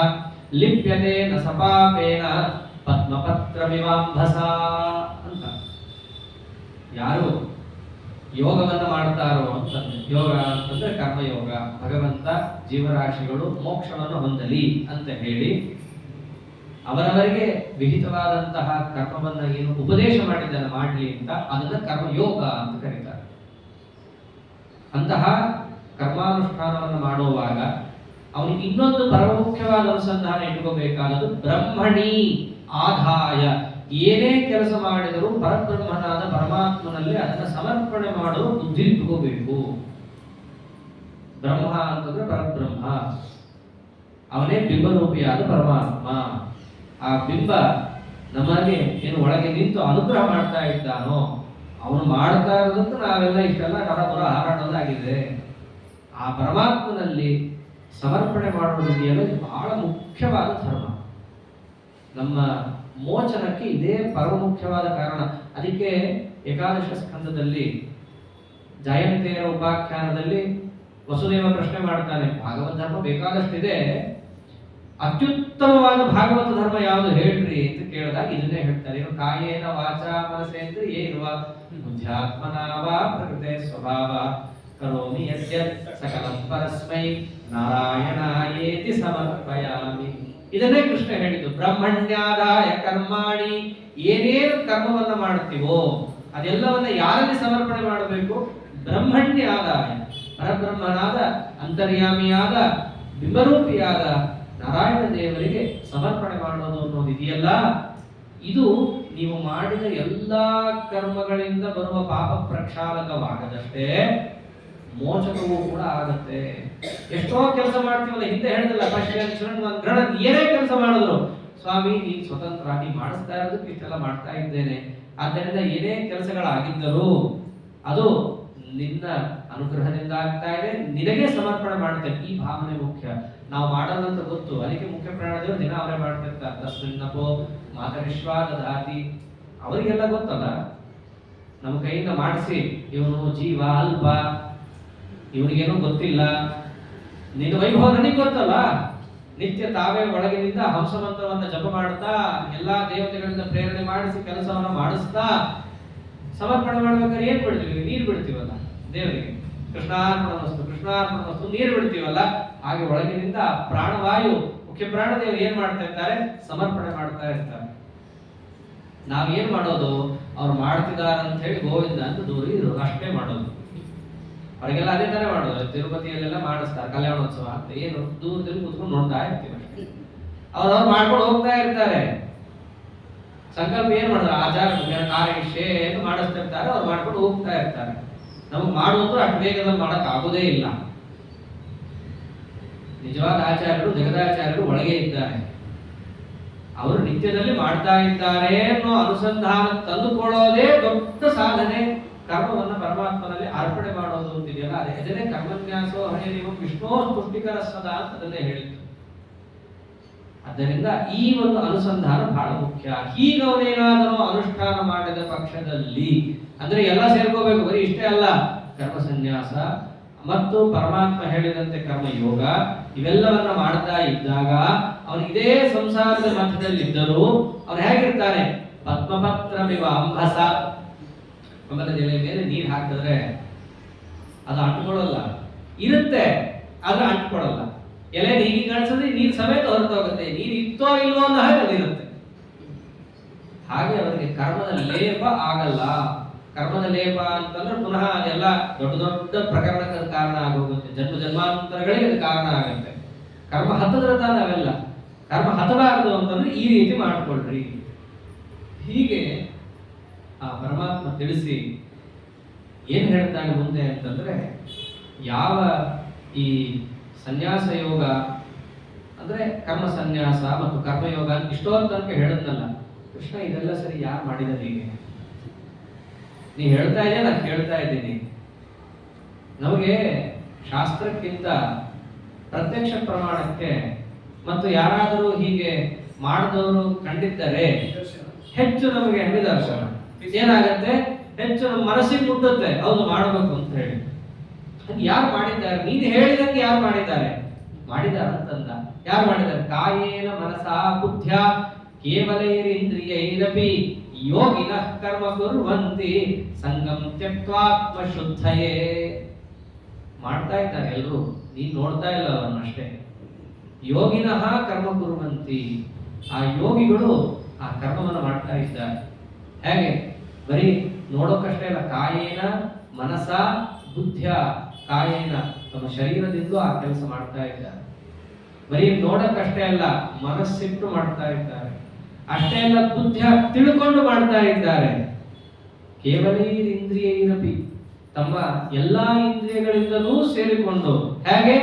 ಲಿಪ್ಯತೆ ನ ಸಪಾಪೇನ ಪದ್ಮಪತ್ರಮಿವಾಂಭಸ ಅಂತ. ಯಾರು ಯೋಗವನ್ನ ಮಾಡ್ತಾರೋ ಅಂತಂದ್ರೆ, ಯೋಗ ಅಂತಂದ್ರೆ ಕರ್ಮಯೋಗ, ಭಗವಂತ ಜೀವರಾಶಿಗಳು ಮೋಕ್ಷವನ್ನು ಹೊಂದಲಿ ಅಂತ ಹೇಳಿ ಅವರವರಿಗೆ ವಿಹಿತವಾದಂತಹ ಕರ್ಮವನ್ನ ಏನು ಉಪದೇಶ ಮಾಡಿದ್ದಾನೆ ಮಾಡಲಿ ಅಂತ, ಅದನ್ನ ಕರ್ಮಯೋಗ ಅಂತ ಕರೀತಾರೆ. ಅಂತಹ ಕರ್ಮಾನುಷ್ಠಾನವನ್ನು ಮಾಡುವಾಗ ಅವನಿಗೆ ಇನ್ನೊಂದು ಪರಮುಖ್ಯವಾದ ಅನುಸಂಧಾನ ಇಟ್ಕೋಬೇಕಾದದ್ದು ಬ್ರಹ್ಮಣಿ ಆದಾಯ. ಏನೇ ಕೆಲಸ ಮಾಡಿದರೂ ಪರಬ್ರಹ್ಮನಾದ ಪರಮಾತ್ಮನಲ್ಲಿ ಅದನ್ನು ಸಮರ್ಪಣೆ ಮಾಡಲು ಬುದ್ಧಿ ಇಟ್ಕೋಬೇಕು. ಬ್ರಹ್ಮ ಅಂತಂದ್ರೆ ಪರಬ್ರಹ್ಮ, ಅವನೇ ಬಿಂಬರೂಪಿಯಾದ ಪರಮಾತ್ಮ. ಆ ಬಿಂಬ ನಮಗೆ ಏನು ಒಳಗೆ ನಿಂತು ಅನುಗ್ರಹ ಮಾಡ್ತಾ ಇದ್ದಾನೋ, ಅವನು ಮಾಡ್ತಾ ಇರೋದಂತ ನಾವೆಲ್ಲ ಇಷ್ಟೆಲ್ಲ ಕಡಬರ ಹಾರಾಡೋದಾಗಿದೆ. ಆ ಪರಮಾತ್ಮನಲ್ಲಿ ಸಮರ್ಪಣೆ ಮಾಡುವುದಿದೆಯಲ್ಲ, ಇದು ಬಹಳ ಮುಖ್ಯವಾದ ಧರ್ಮ. ನಮ್ಮ ಮೋಚನಕ್ಕೆ ಇದೇ ಪರಮ ಮುಖ್ಯವಾದ ಕಾರಣ. ಅದಕ್ಕೆ ಏಕಾದಶ ಸ್ಕಂದದಲ್ಲಿ ಜಯಂತಿಯರ ಉಪಾಖ್ಯಾನದಲ್ಲಿ ವಸುದೇವ ಪ್ರಶ್ನೆ ಮಾಡ್ತಾನೆ, ಭಾಗವತ ಧರ್ಮ ಬೇಕಾದಷ್ಟಿದೆ, ಅತ್ಯುತ್ತಮವಾದ ಭಾಗವತ ಧರ್ಮ ಯಾವುದು ಹೇಳ್ರಿ ಅಂತ ಕೇಳಿದಾಗ ಇದನ್ನೇ ಹೇಳ್ತಾರೆ. ಏನು? ಕಾಯೇನ ವಾಚ ಮನಸೇಂದ್ರಿ ಏನುವ ಬುದ್ಧ್ಯಾತ್ಮನಾವ ಪ್ರಕೃತೆ ಸ್ವಭಾವ ಕರೋಮಿ ಯದ್ಯತ್ ಸಕಲಂ ಪರಸ್ಮೈ ನಾರಾಯಣಾಯೇತಿ ಸಮರ್ಪಯಾಮಿ. ಇದನ್ನೇ ಕೃಷ್ಣ ಹೇಳಿದ್ದು. ಬ್ರಹ್ಮಣ್ಯಾದಾಯ ಕರ್ಮಾಣಿ, ಏನೇನು ಕರ್ಮವನ್ನ ಮಾಡ್ತೀವೋ ಅದೆಲ್ಲವನ್ನ ಯಾರಲ್ಲಿ ಸಮರ್ಪಣೆ ಮಾಡಬೇಕು? ಬ್ರಹ್ಮಣ್ಯಾದಾಯ, ಪರಬ್ರಹ್ಮನಾದ ಅಂತರ್ಯಾಮಿಯಾದ ಬಿಂಬರೂಪಿಯಾದ ನಾರಾಯಣ ದೇವರಿಗೆ ಸಮರ್ಪಣೆ ಮಾಡೋದು ಅನ್ನೋದು ಇದೆಯಲ್ಲ, ಇದು ನೀವು ಮಾಡಿದ ಎಲ್ಲಾ ಕರ್ಮಗಳಿಂದ ಬರುವ ಪಾಪ ಪ್ರಕ್ಷಾಳಕವಾಗದಷ್ಟೇ ಮೋಚಕವೂ ಕೂಡ ಆಗತ್ತೆ. ಎಷ್ಟೋ ಕೆಲಸ ಮಾಡ್ತೀವಲ್ಲ, ಹಿಂದೆ ಹೇಳಿದಲ್ಲ, ಗ್ರಹಣ ಏನೇ ಕೆಲಸ ಮಾಡಿದ್ರು ಸ್ವಾಮಿ ನೀನು ಸ್ವತಂತ್ರ, ನೀ ಮಾಡಿಸ್ತಾ ಇರೋದಕ್ಕೆ ಇಷ್ಟೆಲ್ಲ ಮಾಡ್ತಾ ಇದ್ದೇನೆ, ಆದ್ದರಿಂದ ಏನೇ ಕೆಲಸಗಳಾಗಿದ್ದರೂ ಅದು ನಿನ್ನ ಅನುಗ್ರಹದಿಂದ ಆಗ್ತಾ ಇದೆ, ನಿನಗೆ ಸಮರ್ಪಣೆ ಮಾಡ್ತೇನೆ. ಈ ಭಾವನೆ ಮುಖ್ಯ. ನಾವು ಮಾಡೋದಂತ ಗೊತ್ತು, ಅದಕ್ಕೆ ಮುಖ್ಯ ಪ್ರಾಣದೇವರು ದಿನ ಅವರೇ ಮಾಡ್ತಿರ್ತಾರೆ. ತಸ್ಮಿನ್ನಪೋ ಮಾತರಿಶ್ವಾ ದದಾತಿ, ಅವರಿಗೆಲ್ಲ ಗೊತ್ತಲ್ಲ, ನಮ್ಮ ಕೈಯಿಂದ ಮಾಡಿಸಿ ಇವನು ಜೀವ ಅಲ್ಪ, ಇವನಿಗೇನೋ ಗೊತ್ತಿಲ್ಲ, ನಿನ್ನ ವೈಭವ ನನಗೆ ಗೊತ್ತಲ್ಲ. ನಿತ್ಯ ತಾವೇ ಒಳಗಿನಿಂದ ಹಂಸಮಂತ್ರವನ್ನ ಜಪ ಮಾಡ್ತಾ ಎಲ್ಲಾ ದೇವತೆಗಳಿಂದ ಪ್ರೇರಣೆ ಮಾಡಿಸಿ ಕೆಲಸವನ್ನ ಮಾಡಿಸ್ತಾ ಸಮರ್ಪಣೆ ಮಾಡ್ಬೇಕಾದ್ರೆ ಏನ್ ಬಿಡ್ತೀವಿ? ನೀರು ಬಿಡ್ತೀವಲ್ಲ ದೇವರಿಗೆ, ಕೃಷ್ಣಾರ್ಪಣ ವಸ್ತು ಕೃಷ್ಣಾರ್ಪಣ ವಸ್ತು ನೀರು ಬಿಡ್ತೀವಲ್ಲ, ಹಾಗೆ ಒಳಗಿನಿಂದ ಪ್ರಾಣವಾಯು ಮುಖ್ಯ ಪ್ರಾಣದೇವರು ಏನ್ ಮಾಡ್ತಾ ಇರ್ತಾರೆ? ಸಮರ್ಪಣೆ ಮಾಡ್ತಾ ಇರ್ತಾರೆ. ನಾವೇನ್ ಮಾಡೋದು? ಅವ್ರು ಮಾಡ್ತಿದ್ದಾರೆ ಅಂತ ಹೇಳಿ ಗೋವಿಂದ ಅಂತ ದೂರ ಇರೋದು, ಅಷ್ಟೇ ಮಾಡೋದು. ಅವರಿಗೆಲ್ಲ ಅದೇ ತಾನೇ ಮಾಡೋದು. ತಿರುಪತಿಯಲ್ಲೆಲ್ಲ ಮಾಡಿಸ್ತಾರೆ ಕಲ್ಯಾಣೋತ್ಸವ ಅಂತ, ಏನು ದೂರದಲ್ಲಿ ಕೂತ್ಕೊಂಡು ನೋಡ್ತಾ ಇರ್ತೀವಿ ಅಷ್ಟೇ. ಅವ್ರು ಮಾಡ್ಕೊಂಡು ಹೋಗ್ತಾ ಇರ್ತಾರೆ. ಸಂಕಲ್ಪ ಏನ್ ಮಾಡಿದ್ರು? ಆಚಾರ ಕಾರ್ಯಶೇ ಏನು ಮಾಡಿಸ್ತಿರ್ತಾರೆ, ಅವ್ರು ಮಾಡ್ಕೊಂಡು ಹೋಗ್ತಾ ಇರ್ತಾರೆ. ನಮಗೆ ಮಾಡುವುದು ಅಷ್ಟು ವೇಗದಲ್ಲಿ ಮಾಡಕ್ ಆಗೋದೇ ಇಲ್ಲ. ನಿಜವಾದ ಆಚಾರ್ಯರು ಜಗದಾಚಾರ್ಯರು ಒಳಗೆ ಇದ್ದಾರೆ, ಅವರು ನಿತ್ಯದಲ್ಲಿ ಮಾಡ್ತಾ ಇದ್ದಾರೆ ಅನ್ನೋ ಅನುಸಂಧಾನ ತಂದುಕೊಳ್ಳೋದೇ ದೊಡ್ಡ ಸಾಧನೆ. ಕರ್ಮವನ್ನ ಪರಮಾತ್ಮನಲ್ಲಿ ಅರ್ಪಣೆ ಮಾಡೋದು ಅಂತಿದೆಯಲ್ಲ, ಅದನ್ನೇ ಕರ್ಮನ್ಯಾಸೋ ಹಣೆ ನೀವು ವಿಷ್ಣು ತುಷ್ಟಿಕರ ಸದಾ ಅಂತ ಅದನ್ನೇ ಹೇಳಿದ್ದು. ಆದ್ದರಿಂದ ಈ ಒಂದು ಅನುಸಂಧಾನ ಬಹಳ ಮುಖ್ಯ. ಹೀಗೆ ಅವನೇನಾದರೂ ಅನುಷ್ಠಾನ ಮಾಡಿದ ಪಕ್ಷದಲ್ಲಿ, ಅಂದ್ರೆ ಎಲ್ಲ ಸೇರ್ಕೋಬೇಕು, ಬರೀ ಇಷ್ಟೇ ಅಲ್ಲ, ಕರ್ಮ ಸನ್ಯಾಸ ಮತ್ತು ಪರಮಾತ್ಮ ಹೇಳಿದಂತೆ ಕರ್ಮಯೋಗ ಇವೆಲ್ಲವನ್ನ ಮಾಡ್ತಾ ಇದ್ದಾಗ ಅವನು ಇದೇ ಸಂಸಾರದ ಮಧ್ಯದಲ್ಲಿದ್ದರೂ ಅವನು ಹೇಗಿರ್ತಾನೆ? ಪದ್ಮಪತ್ರಮಿವ ಅಂಬಸ. ಕಮಲದ ಎಲೆ ಮೇಲೆ ನೀರು ಹಾಕಿದ್ರೆ ಅದು ಅಂಟ್ಕೊಳ್ಳಲ್ಲ, ಇರುತ್ತೆ ಆದ್ರೆ ಅಂಟ್ಕೊಳ್ಳಲ್ಲ. ಎಲೆ ನೀರಿಗೆ ಕಾಣಿಸಿದ್ರೆ ನೀರು ಸಮೇತ ಹೊರಟೋಗುತ್ತೆ, ನೀರು ಇತ್ತೋ ಇಲ್ವೋ ಅನ್ನೋ ಹಾಗೆ ಅದಿರುತ್ತೆ. ಹಾಗೆ ಅವರಿಗೆ ಕರ್ಮದ ಲೇಪ ಆಗಲ್ಲ. ಕರ್ಮದ ಲೇಪ ಅಂತಂದ್ರೆ ಪುನಃ ಅದೆಲ್ಲ ದೊಡ್ಡ ದೊಡ್ಡ ಪ್ರಕರಣಕ್ಕೆ ಕಾರಣ ಆಗೋಗುತ್ತೆ, ಜನ್ಮ ಜನ್ಮಾಂತರಗಳಿಗೆ ಅದು ಕಾರಣ ಆಗುತ್ತೆ. ಕರ್ಮ ಹತ್ತದ್ರ ತಾನೆ ಅವೆಲ್ಲ. ಕರ್ಮ ಹತ್ತಬಾರದು ಅಂತಂದ್ರೆ ಈ ರೀತಿ ಮಾಡ್ಕೊಳ್ರಿ. ಹೀಗೆ ಆ ಪರಮಾತ್ಮ ತಿಳಿಸಿ ಏನ್ ಹೇಳ್ತಾನೆ ಮುಂದೆ ಅಂತಂದ್ರೆ, ಯಾವ ಈ ಸನ್ಯಾಸ ಯೋಗ ಅಂದ್ರೆ ಕರ್ಮ ಸನ್ಯಾಸ ಮತ್ತು ಕರ್ಮಯೋಗ ಇಷ್ಟೊಂದು ತನಕ ಹೇಳದ್ನಲ್ಲ ಕೃಷ್ಣ, ಇದೆಲ್ಲ ಸರಿ ಯಾರು ಮಾಡಿದ ಹೀಗೆ? ನೀ ಹೇಳ್ತಾ ಇದೆಯಾ, ನಾನು ಕೇಳ್ತಾ ಇದ್ದೀನಿ. ನಮಗೆ ಶಾಸ್ತ್ರಕ್ಕಿಂತ ಪ್ರತ್ಯಕ್ಷ ಪ್ರಮಾಣಕ್ಕೆ ಮತ್ತು ಯಾರಾದರೂ ಹೀಗೆ ಮಾಡಿದವರು ಕಂಡಿದ್ದರೆ ಹೆಚ್ಚು ನಮಗೆ ನಿದರ್ಶನ ಏನಾಗತ್ತೆ, ಹೆಚ್ಚು ನಮ್ಮ ಮನಸ್ಸಿಗೆ ಮುಟ್ಟುತ್ತೆ, ಹೌದು ಮಾಡಬೇಕು ಅಂತ ಹೇಳಿ. ಯಾರು ಮಾಡಿದ್ದಾರೆ? ನೀನು ಹೇಳಿದಂಗೆ ಯಾರು ಮಾಡಿದ್ದಾರೆ? ಮಾಡಿದಾರಂತಂದ. ಯಾರು ಮಾಡಿದ್ದಾರೆ? ಕಾಯೇನ ಮನಸಾ ಬುದ್ಧ್ಯ ಕೇವಲೈರಿಂದ್ರಿಯೈರಪಿ ಯೋಗಿನ ಕರ್ಮ ಕುರ್ವಂತಿ ಸಂಗಂ ತ್ಯಕ್ತ್ವಾತ್ಮ ಶುದ್ಧಯೇ. ಮಾಡ್ತಾ ಇದ್ದಾರೆ ಎಲ್ಲರೂ, ನೀನ್ ನೋಡ್ತಾ ಇಲ್ಲ ಅವರನ್ನಷ್ಟೇ. ಯೋಗಿನಃ ಕರ್ಮ ಕುರ್ವಂತಿ, ಆ ಯೋಗಿಗಳು ಆ ಕರ್ಮವನ್ನು ಮಾಡ್ತಾ ಇದ್ದಾರೆ. ಹೇಗೆ? ಬರೀ ನೋಡೋಕಷ್ಟೇ ಅಲ್ಲ, ಕಾಯೇನ ಮನಸ ಬುದ್ಧ್ಯ, ಕಾಯೇನ ತಮ್ಮ ಶರೀರದಿಂದ ಆ ಕೆಲಸ ಮಾಡ್ತಾ ಇದ್ದಾರೆ. ಬರೀ ನೋಡಕ್ಕಷ್ಟೇ ಅಲ್ಲ, ಮನಸ್ಸಿಟ್ಟು ಮಾಡ್ತಾ ಇದ್ದಾರೆ. ಅಷ್ಟೇ ಅಲ್ಲ, ಬುದ್ಧಿಯ ತಿಳ್ಕೊಂಡು ಮಾಡ್ತಾ ಇದ್ದಾರೆ. ಕೇವಲೈರಿಂದ್ರಿಯೈರಪಿ, ತಮ್ಮ ಎಲ್ಲಾ ಇಂದ್ರಿಯಗಳಿಂದಲೂ ಸೇರಿಕೊಂಡು, ಹೇಗೆ?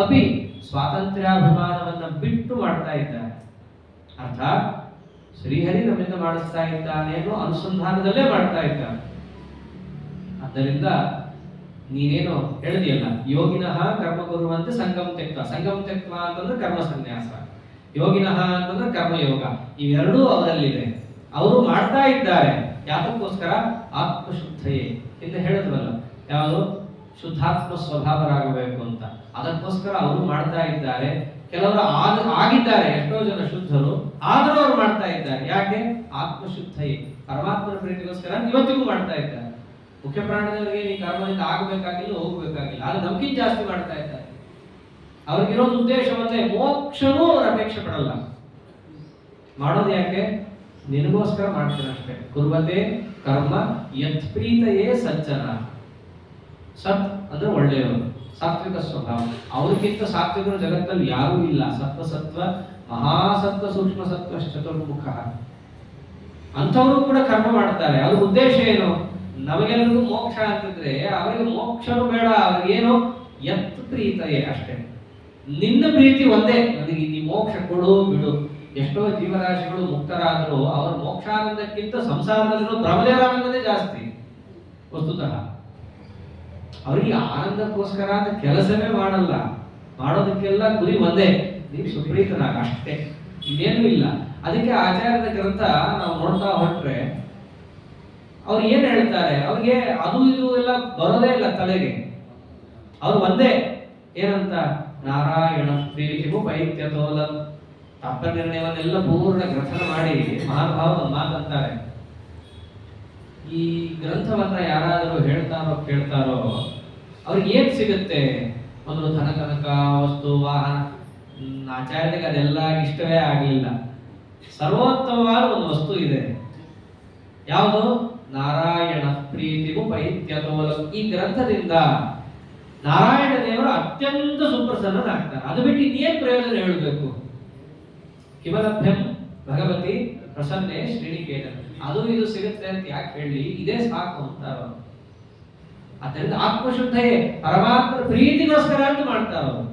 ಅಪಿ ಸ್ವಾತಂತ್ರ್ಯಾಭಿಮಾನವನ್ನ ಬಿಟ್ಟು ಮಾಡ್ತಾ ಇದ್ದಾರೆ. ಅರ್ಥಾತ್ ಶ್ರೀಹರಿ ನಮ್ಮಿಂದ ಮಾಡಿಸ್ತಾ ಇದ್ದಾನೆ ಅನ್ನೋ ಅನುಸಂಧಾನದಲ್ಲೇ ಮಾಡ್ತಾ ಇದ್ದಾನೆ. ಆದ್ದರಿಂದ ನೀನೇನು ಹೇಳಿದೆಯಲ್ಲ, ಯೋಗಿನಃ ಕರ್ಮ ಕುರುವಂತೆ ಸಂಗಮ್ ತ್ಯಕ್ತ. ಸಂಗಮ್ ತ್ಯಕ್ತ ಅಂತಂದ್ರೆ ಕರ್ಮ ಸನ್ಯಾಸ, ಯೋಗಿನಃ ಅಂತಂದ್ರೆ ಕರ್ಮಯೋಗ. ಇವೆರಡೂ ಅವರಲ್ಲಿದೆ, ಅವರು ಮಾಡ್ತಾ ಇದ್ದಾರೆ. ಯಾತಕ್ಕೋಸ್ಕರ? ಆತ್ಮಶುದ್ಧಯೇ. ಹಿಂದೆ ಹೇಳಿದ್ವಲ್ಲ, ಯಾವುದು? ಶುದ್ಧಾತ್ಮ ಸ್ವಭಾವರಾಗಬೇಕು ಅಂತ. ಅದಕ್ಕೋಸ್ಕರ ಅವರು ಮಾಡ್ತಾ ಇದ್ದಾರೆ. ಕೆಲವರು ಆಗಿದ್ದಾರೆ, ಎಷ್ಟೋ ಜನ ಶುದ್ಧರು, ಆದರೂ ಅವರು ಮಾಡ್ತಾ ಇದ್ದಾರೆ. ಯಾಕೆ? ಆತ್ಮಶುದ್ಧಯೇ, ಪರಮಾತ್ಮನ ಪ್ರೀತಿಗೋಸ್ಕರ ಇವತ್ತಿಗೂ ಮಾಡ್ತಾ ಇದ್ದಾರೆ. ಮುಖ್ಯ ಪ್ರಾಣದವರಿಗೆ ಈ ಕರ್ಮದಿಂದ ಆಗಬೇಕಾಗಿಲ್ಲ, ಹೋಗಬೇಕಾಗಿಲ್ಲ, ಅದು ನಮ್ಗಿಂತ ಜಾಸ್ತಿ ಮಾಡ್ತಾ ಇದ್ದಾರೆ. ಅವ್ರಿಗಿರೋದು ಉದ್ದೇಶವನ್ನೇ, ಮೋಕ್ಷನೂ ಅವ್ರು ಅಪೇಕ್ಷೆ ಪಡಲ್ಲ. ಮಾಡೋದು ಯಾಕೆ? ನಿನಗೋಸ್ಕರ ಮಾಡ್ತಾರೆ ಅಷ್ಟೇ. ಕುರ್ವತೆ ಕರ್ಮ ಯತ್ ಪ್ರೀತಯೇ ಸಜ್ಜನ. ಸತ್ ಅಂದ್ರೆ ಒಳ್ಳೆಯವರು, ಸಾತ್ವಿಕ ಸ್ವಭಾವ. ಅವ್ರಿಗಿಂತ ಸಾತ್ವಿಕರು ಜಗತ್ತಲ್ಲಿ ಯಾರೂ ಇಲ್ಲ. ಸತ್ವ ಸತ್ವ ಮಹಾಸತ್ವ ಸೂಕ್ಷ್ಮ ಸತ್ವ ಚತುರ್ಮುಖ. ಅಂಥವರು ಕೂಡ ಕರ್ಮ ಮಾಡ್ತಾರೆ. ಅವ್ರ ಉದ್ದೇಶ ಏನು? ನಮಗೆಲ್ಲರಿಗೂ ಮೋಕ್ಷ ಅಂತಿದ್ರೆ ಅವರಿಗೆ ಮೋಕ್ಷನೂ ಬೇಡ, ಅವ್ರಿಗೇನು? ಯತ್ ಪ್ರೀತಯೇ ಅಷ್ಟೇ. ನಿನ್ನ ಪ್ರೀತಿ ಒಂದೇ, ನನಗೆ ಈ ಮೋಕ್ಷ ಕೊಡು ಬಿಡು. ಎಷ್ಟೋ ಜೀವರಾಶಿಗಳು ಮುಕ್ತರಾದರೂ ಅವರ ಮೋಕ್ಷಾನಂದಕ್ಕಿಂತ ಸಂಸಾರದಲ್ಲಿರೋ ಬ್ರಹ್ಮದೇವರಾನಂದನೇ ಜಾಸ್ತಿ. ವಸ್ತುತಃ ಅವರಿಗೆ ಆನಂದಕ್ಕೋಸ್ಕರ ಅಂತ ಕೆಲಸವೇ ಮಾಡಲ್ಲ, ಮಾಡೋದಕ್ಕೆಲ್ಲ ಗುರಿ ಒಂದೇ, ನೀನು ಸುಪ್ರೀತನಾಗ ಅಷ್ಟೇ, ಇನ್ನೇನು ಇಲ್ಲ. ಅದಕ್ಕೆ ಆಚಾರ್ಯದ ಗ್ರಂಥ ನಾವು ನೋಡ್ತಾ ಹೊರಟ್ರೆ ಅವ್ರು ಏನ್ ಹೇಳ್ತಾರೆ, ಅವ್ರಿಗೆ ಅದು ಇದು ಎಲ್ಲ ಬರೋದೇ ಇಲ್ಲ ತಲೆಗೆ. ಅವ್ರು ಒಂದೇ ಏನಂತ, ನಾರಾಯಣ ಪ್ರೀತಿಗೂ ಪೈತ್ಯತೋಲ. ತಪ್ಪ ನಿರ್ಣಯವನ್ನೆಲ್ಲ ಪೂರ್ಣ ಗ್ರಥನ ಮಾಡಿ ಮಹಾನುಭಾವ ಒಂದು ಮಾತಂತಾರೆ. ಈ ಗ್ರಂಥವನ್ನ ಯಾರಾದರೂ ಹೇಳ್ತಾರೋ ಕೇಳ್ತಾರೋ ಅವ್ರಿಗೆ ಏನ್ ಸಿಗುತ್ತೆ? ಒಂದು ಧನ ಕನಕ ವಸ್ತು ವಾಹನ. ಆಚಾರ್ಯರಿಗೆ ಅದೆಲ್ಲ ಇಷ್ಟವೇ ಆಗಲಿಲ್ಲ. ಸರ್ವೋತ್ತಮವಾದ ಒಂದು ವಸ್ತು ಇದೆ, ಯಾವುದು? ನಾರಾಯಣ ಪ್ರೀತಿಗೂ ಪೈತ್ಯತೋಲ. ಈ ಗ್ರಂಥದಿಂದ ನಾರಾಯಣ ದೇವರು ಅತ್ಯಂತ ಸುಪ್ರಸನ್ನನಾಗ್ತಾರೆ. ಅದು ಬಿಟ್ಟು ಇನ್ನೇನು ಪ್ರಯೋಜನ ಹೇಳಬೇಕು? ಕಿಮಲಭ್ಯಂ ಭಗವತಿ ಪ್ರಸನ್ನೆ ಶ್ರೀನಿಕೇತನ. ಅದು ಇದು ಸಿಗುತ್ತೆ ಅಂತ ಯಾಕೆ ಹೇಳಿ, ಇದೇ ಸಾಕು ಅಂತ. ಆದ್ದರಿಂದ ಆತ್ಮಶುದ್ಧಯೇ, ಪರಮಾತ್ಮನ ಪ್ರೀತಿಗೋಸ್ಕರ ಅಂತ ಮಾಡ್ತಾರೆ ಅವರು.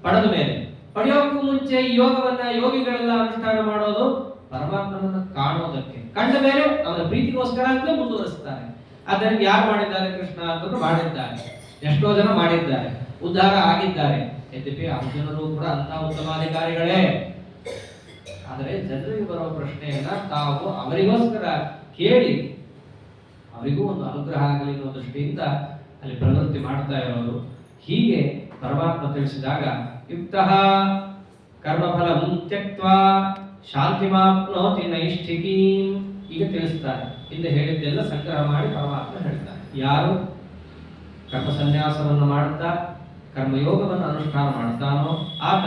ಪಡೆದ ಮೇಲೆ, ಪಡೆಯೋಕ್ಕೂ ಮುಂಚೆ ಈ ಯೋಗವನ್ನ ಯೋಗಿಗಳೆಲ್ಲ ಅನುಷ್ಠಾನ ಮಾಡೋದು ಪರಮಾತ್ಮನನ್ನು ಕಾಣೋದಕ್ಕೆ, ಕಂಡ ಮೇಲೆ ಅವರ ಪ್ರೀತಿಗೋಸ್ಕರ ಅಂತ ಮುಂದುವರಿಸ್ತಾರೆ. ಆದ್ದರಿಂದ ಯಾರು ಮಾಡಿದ್ದಾರೆ ಕೃಷ್ಣ ಅಂತಂದ್ರೆ ಮಾಡಿದ್ದಾರೆ, ಎಷ್ಟೋ ಜನ ಮಾಡಿದ್ದಾರೆ, ಉದ್ಧಾರ ಆಗಿದ್ದಾರೆ. ಯದ್ಯಪಿ ಅರ್ಜುನರು ಕೂಡ ಅಂತ ಉತ್ತಮಾಧಿಕಾರಿಗಳೇ. ಆದರೆ ಜನರಿಗೆ ಬರುವ ಪ್ರಶ್ನೆಯನ್ನ ತಾವು ಅವರಿಗೋಸ್ಕರ ಕೇಳಿ ಅವರಿಗೂ ಒಂದು ಅನುಗ್ರಹ ಆಗಲಿ ಅನ್ನೋ ದೃಷ್ಟಿಯಿಂದ ಅಲ್ಲಿ ಪ್ರವೃತ್ತಿ ಮಾಡ್ತಾ ಇರೋರು. ಹೀಗೆ ಪರಮಾತ್ಮ ತಿಳಿಸಿದಾಗ ಯುಕ್ತಃ ಕರ್ಮಫಲಂ ತ್ಯಕ್ತ್ವಾ ಶಾಂತಿಮಾಪ್ನೋತಿ ನೈಷ್ಠಿಕೀಂ. ಈಗ ತಿಳಿಸ್ತಾರೆ, ಹಿಂದೆ ಹೇಳಿದ್ದೆಲ್ಲ ಸಂಗ್ರಹ ಮಾಡಿ ಪರಮಾತ್ಮ ಹೇಳ್ತಾರೆ. ಯಾರು ಕರ್ಮ ಸನ್ಯಾಸವನ್ನು ಮಾಡುತ್ತಾ ಕರ್ಮಯೋಗವನ್ನು ಅನುಷ್ಠಾನ ಮಾಡ್ತಾನೋ ಆತ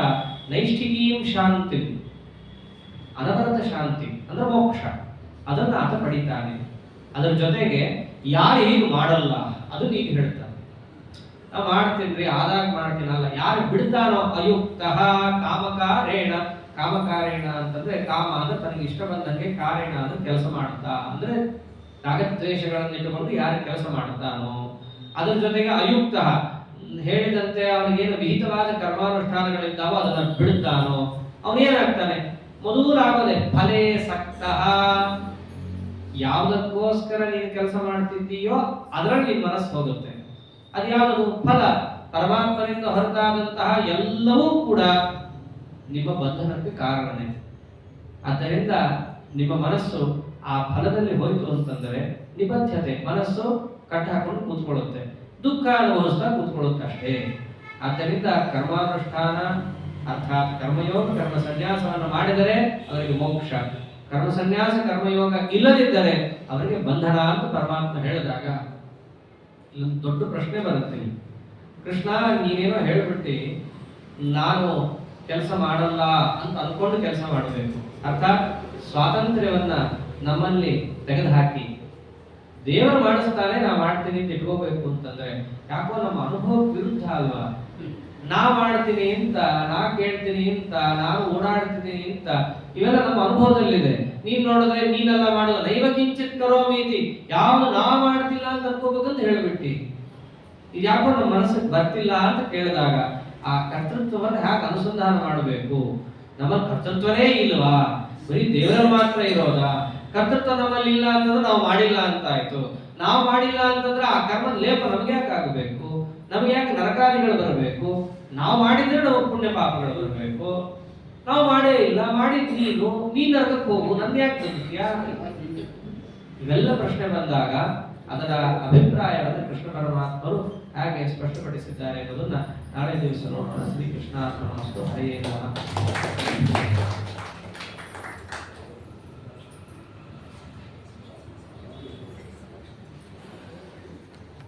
ನೈಷ್ಠಿಕೀಂ ಶಾಂತಿ, ಅನವರತ ಶಾಂತಿ ಅಂದ್ರೆ ಮೋಕ್ಷ, ಅದನ್ನು ಆತ ಪಡಿತಾನೆ. ಅದರ ಜೊತೆಗೆ ಯಾರು ಹೀಗೆ ಮಾಡಲ್ಲ ಅದು ಈಗ ಹೇಳ್ತಾನೆ. ನಾವು ಮಾಡ್ತೀನ್ರಿ ಆದಾಗ ಮಾಡ್ತೀನಲ್ಲ, ಯಾರು ಬಿಡ್ತಾನೋ ಅಯುಕ್ತ ಕಾಮಕಾರೇಣ. ಕಾಮಕಾರೇಣ ಅಂತಂದ್ರೆ ಕಾಮ ಅಂದ್ರೆ ತನಗೆ ಇಷ್ಟ ಬಂದಂಗೆ, ಕಾರೇಣ ಅಂದ್ರೆ ಕೆಲಸ ಮಾಡ್ತಾ ಅಂದ್ರೆ ರಾಗದ್ವೇಷಗಳನ್ನು ಇಟ್ಟುಕೊಂಡು ಯಾರು ಕೆಲಸ ಮಾಡ್ತಾನೋ, ಅದರ ಜೊತೆಗೆ ಅಯುಕ್ತ ಹೇಳಿದಂತೆ ಅವನಿಗೇನು ವಿಹಿತವಾದ ಕರ್ಮಾನುಷ್ಠಾನಗಳಿದ್ದಾವೋ ಅದನ್ನು ಬಿಡುತ್ತಾನೋ, ಅವನೇನಾಗ್ತಾನೆ ಮೊದಲಾಗದೆ ಫಲೇ ಸಕ್ತಃ. ಯಾವುದಕ್ಕೋಸ್ಕರ ನೀನು ಕೆಲಸ ಮಾಡ್ತಿದ್ದೀಯೋ ಅದರಲ್ಲಿ ನಿನ್ನ ಮನಸ್ಸು ಹೋಗುತ್ತೆ. ಅದ್ಯಾವುದು ಫಲ, ಪರಮಾತ್ಮನಿಂದ ಹೊರತಾದಂತಹ ಎಲ್ಲವೂ ಕೂಡ ನಿಮ್ಮ ಬಂಧನಕ್ಕೆ ಕಾರಣನೇ. ಆದ್ದರಿಂದ ನಿಮ್ಮ ಮನಸ್ಸು ಆ ಫಲದಲ್ಲಿ ಹೋಯಿತು ಅಂತಂದರೆ ನಿಬದ್ಧತೆ, ಮನಸ್ಸು ಕಟ್ಟ ಹಾಕೊಂಡು ಕೂತ್ಕೊಳ್ಳುತ್ತೆ, ದುಃಖ ಅನುಭವಿಸ್ತಾ ಕೂತ್ಕೊಳ್ಳುತ್ತೆ ಅಷ್ಟೇ. ಆದ್ದರಿಂದ ಕರ್ಮಾನುಷ್ಠಾನ ಅರ್ಥಾತ್ ಕರ್ಮಯೋಗ ಕರ್ಮ ಸನ್ಯಾಸವನ್ನು ಮಾಡಿದರೆ ಅವರಿಗೆ ಮೋಕ್ಷ, ಕರ್ಮ ಸನ್ಯಾಸ ಕರ್ಮಯೋಗ ಇಲ್ಲದಿದ್ದರೆ ಅವರಿಗೆ ಬಂಧನ ಅಂತ ಪರಮಾತ್ಮ ಹೇಳಿದಾಗ ಇಲ್ಲೊಂದು ದೊಡ್ಡ ಪ್ರಶ್ನೆ ಬರುತ್ತೆ. ಕೃಷ್ಣ ನೀನೇನೋ ಹೇಳ್ಬಿಟ್ಟು ನಾನು ಕೆಲಸ ಮಾಡಲ್ಲ ಅಂತ ಅನ್ಕೊಂಡು ಕೆಲಸ ಮಾಡಬೇಕು, ಅರ್ಥಾತ್ ಸ್ವಾತಂತ್ರ್ಯವನ್ನ ನಮ್ಮಲ್ಲಿ ತೆಗೆದುಹಾಕಿ ದೇವರು ಮಾಡಿಸ್ತಾನೆ ನಾ ಮಾಡ್ತೀನಿ ಅಂತ ಇಟ್ಕೋಬೇಕು ಅಂತಂದ್ರೆ ಯಾಕೋ ನಮ್ಮ ಅನುಭವ ವಿರುದ್ಧ ಅಲ್ವಾ? ನಾ ಮಾಡ್ತೀನಿ ಅಂತ, ನಾ ಕೇಳ್ತೀನಿ ಅಂತ, ನಾನು ಓಡಾಡ್ತೀನಿ ಅಂತ ಇವೆಲ್ಲ ನಮ್ಮ ಅನುಭವದಲ್ಲಿದೆ. ನೀನ್ ನೋಡಿದ್ರೆ ನೀನೆಲ್ಲ ಮಾಡೋದು ನೈವ ಕಿಂಚಿತ್ ಕರೋಮೀತಿ, ಯಾವುದು ನಾ ಮಾಡ್ತಿಲ್ಲ ಅಂತ ಅನ್ಕೋಬೇಕಂತ ಹೇಳ್ಬಿಟ್ಟಿ. ಇದು ಯಾಕೋ ನಮ್ಮ ಮನಸ್ಸಿಗೆ ಬರ್ತಿಲ್ಲ ಅಂತ ಕೇಳಿದಾಗ ಆ ಕರ್ತೃತ್ವವನ್ನು ಹೇಗೆ ಅನುಸಂಧಾನ ಮಾಡಬೇಕು? ನಮ್ಮ ಕರ್ತೃತ್ವನೇ ಇಲ್ವಾ? ಬರೀ ದೇವರ ಮಾತ್ರ ಇರೋದಾ? ಕರ್ತೃತ್ವ ನಮ್ಮಲ್ಲಿ ಇಲ್ಲ ಅಂತಂದ್ರೆ ನಾವು ಮಾಡಿಲ್ಲ ಅಂತ ಆಯ್ತು. ನಾವು ಮಾಡಿಲ್ಲ ಅಂತಂದ್ರೆ ಆ ಕರ್ಮದ ಲೇಪ ನಮ್ಗೆ ಯಾಕೆ ಆಗಬೇಕು? ನಮ್ಗೆ ಯಾಕೆ ನರಕಾದಿಗಳು ಬರಬೇಕು? ನಾವು ಮಾಡಿದ್ರೆ ನಾವು ಪುಣ್ಯ ಪಾಪಗಳು ಬರಬೇಕು. ನಾವು ಮಾಡೇ ಇಲ್ಲ, ಮಾಡಿದ್ ನೀನ್ ನರಕಕ್ಕೆ ಹೋಗು, ನಂದು ಯಾಕೆ ಬದುಕ್ತೀಯಾ? ಇವೆಲ್ಲ ಪ್ರಶ್ನೆ ಬಂದಾಗ ಅದರ ಅಭಿಪ್ರಾಯವನ್ನು ಕೃಷ್ಣ ಪರಮಾತ್ಮರು ಹೇಗೆ ಸ್ಪಷ್ಟಪಡಿಸಿದ್ದಾರೆ ಎಂಬುದನ್ನ ನಾಳೆ ದಿವಸ ನೋಡೋಣ. ಶ್ರೀ ಕೃಷ್ಣಾರ್ಪಣಮಸ್ತು. ಹರೇ ನಮಃ.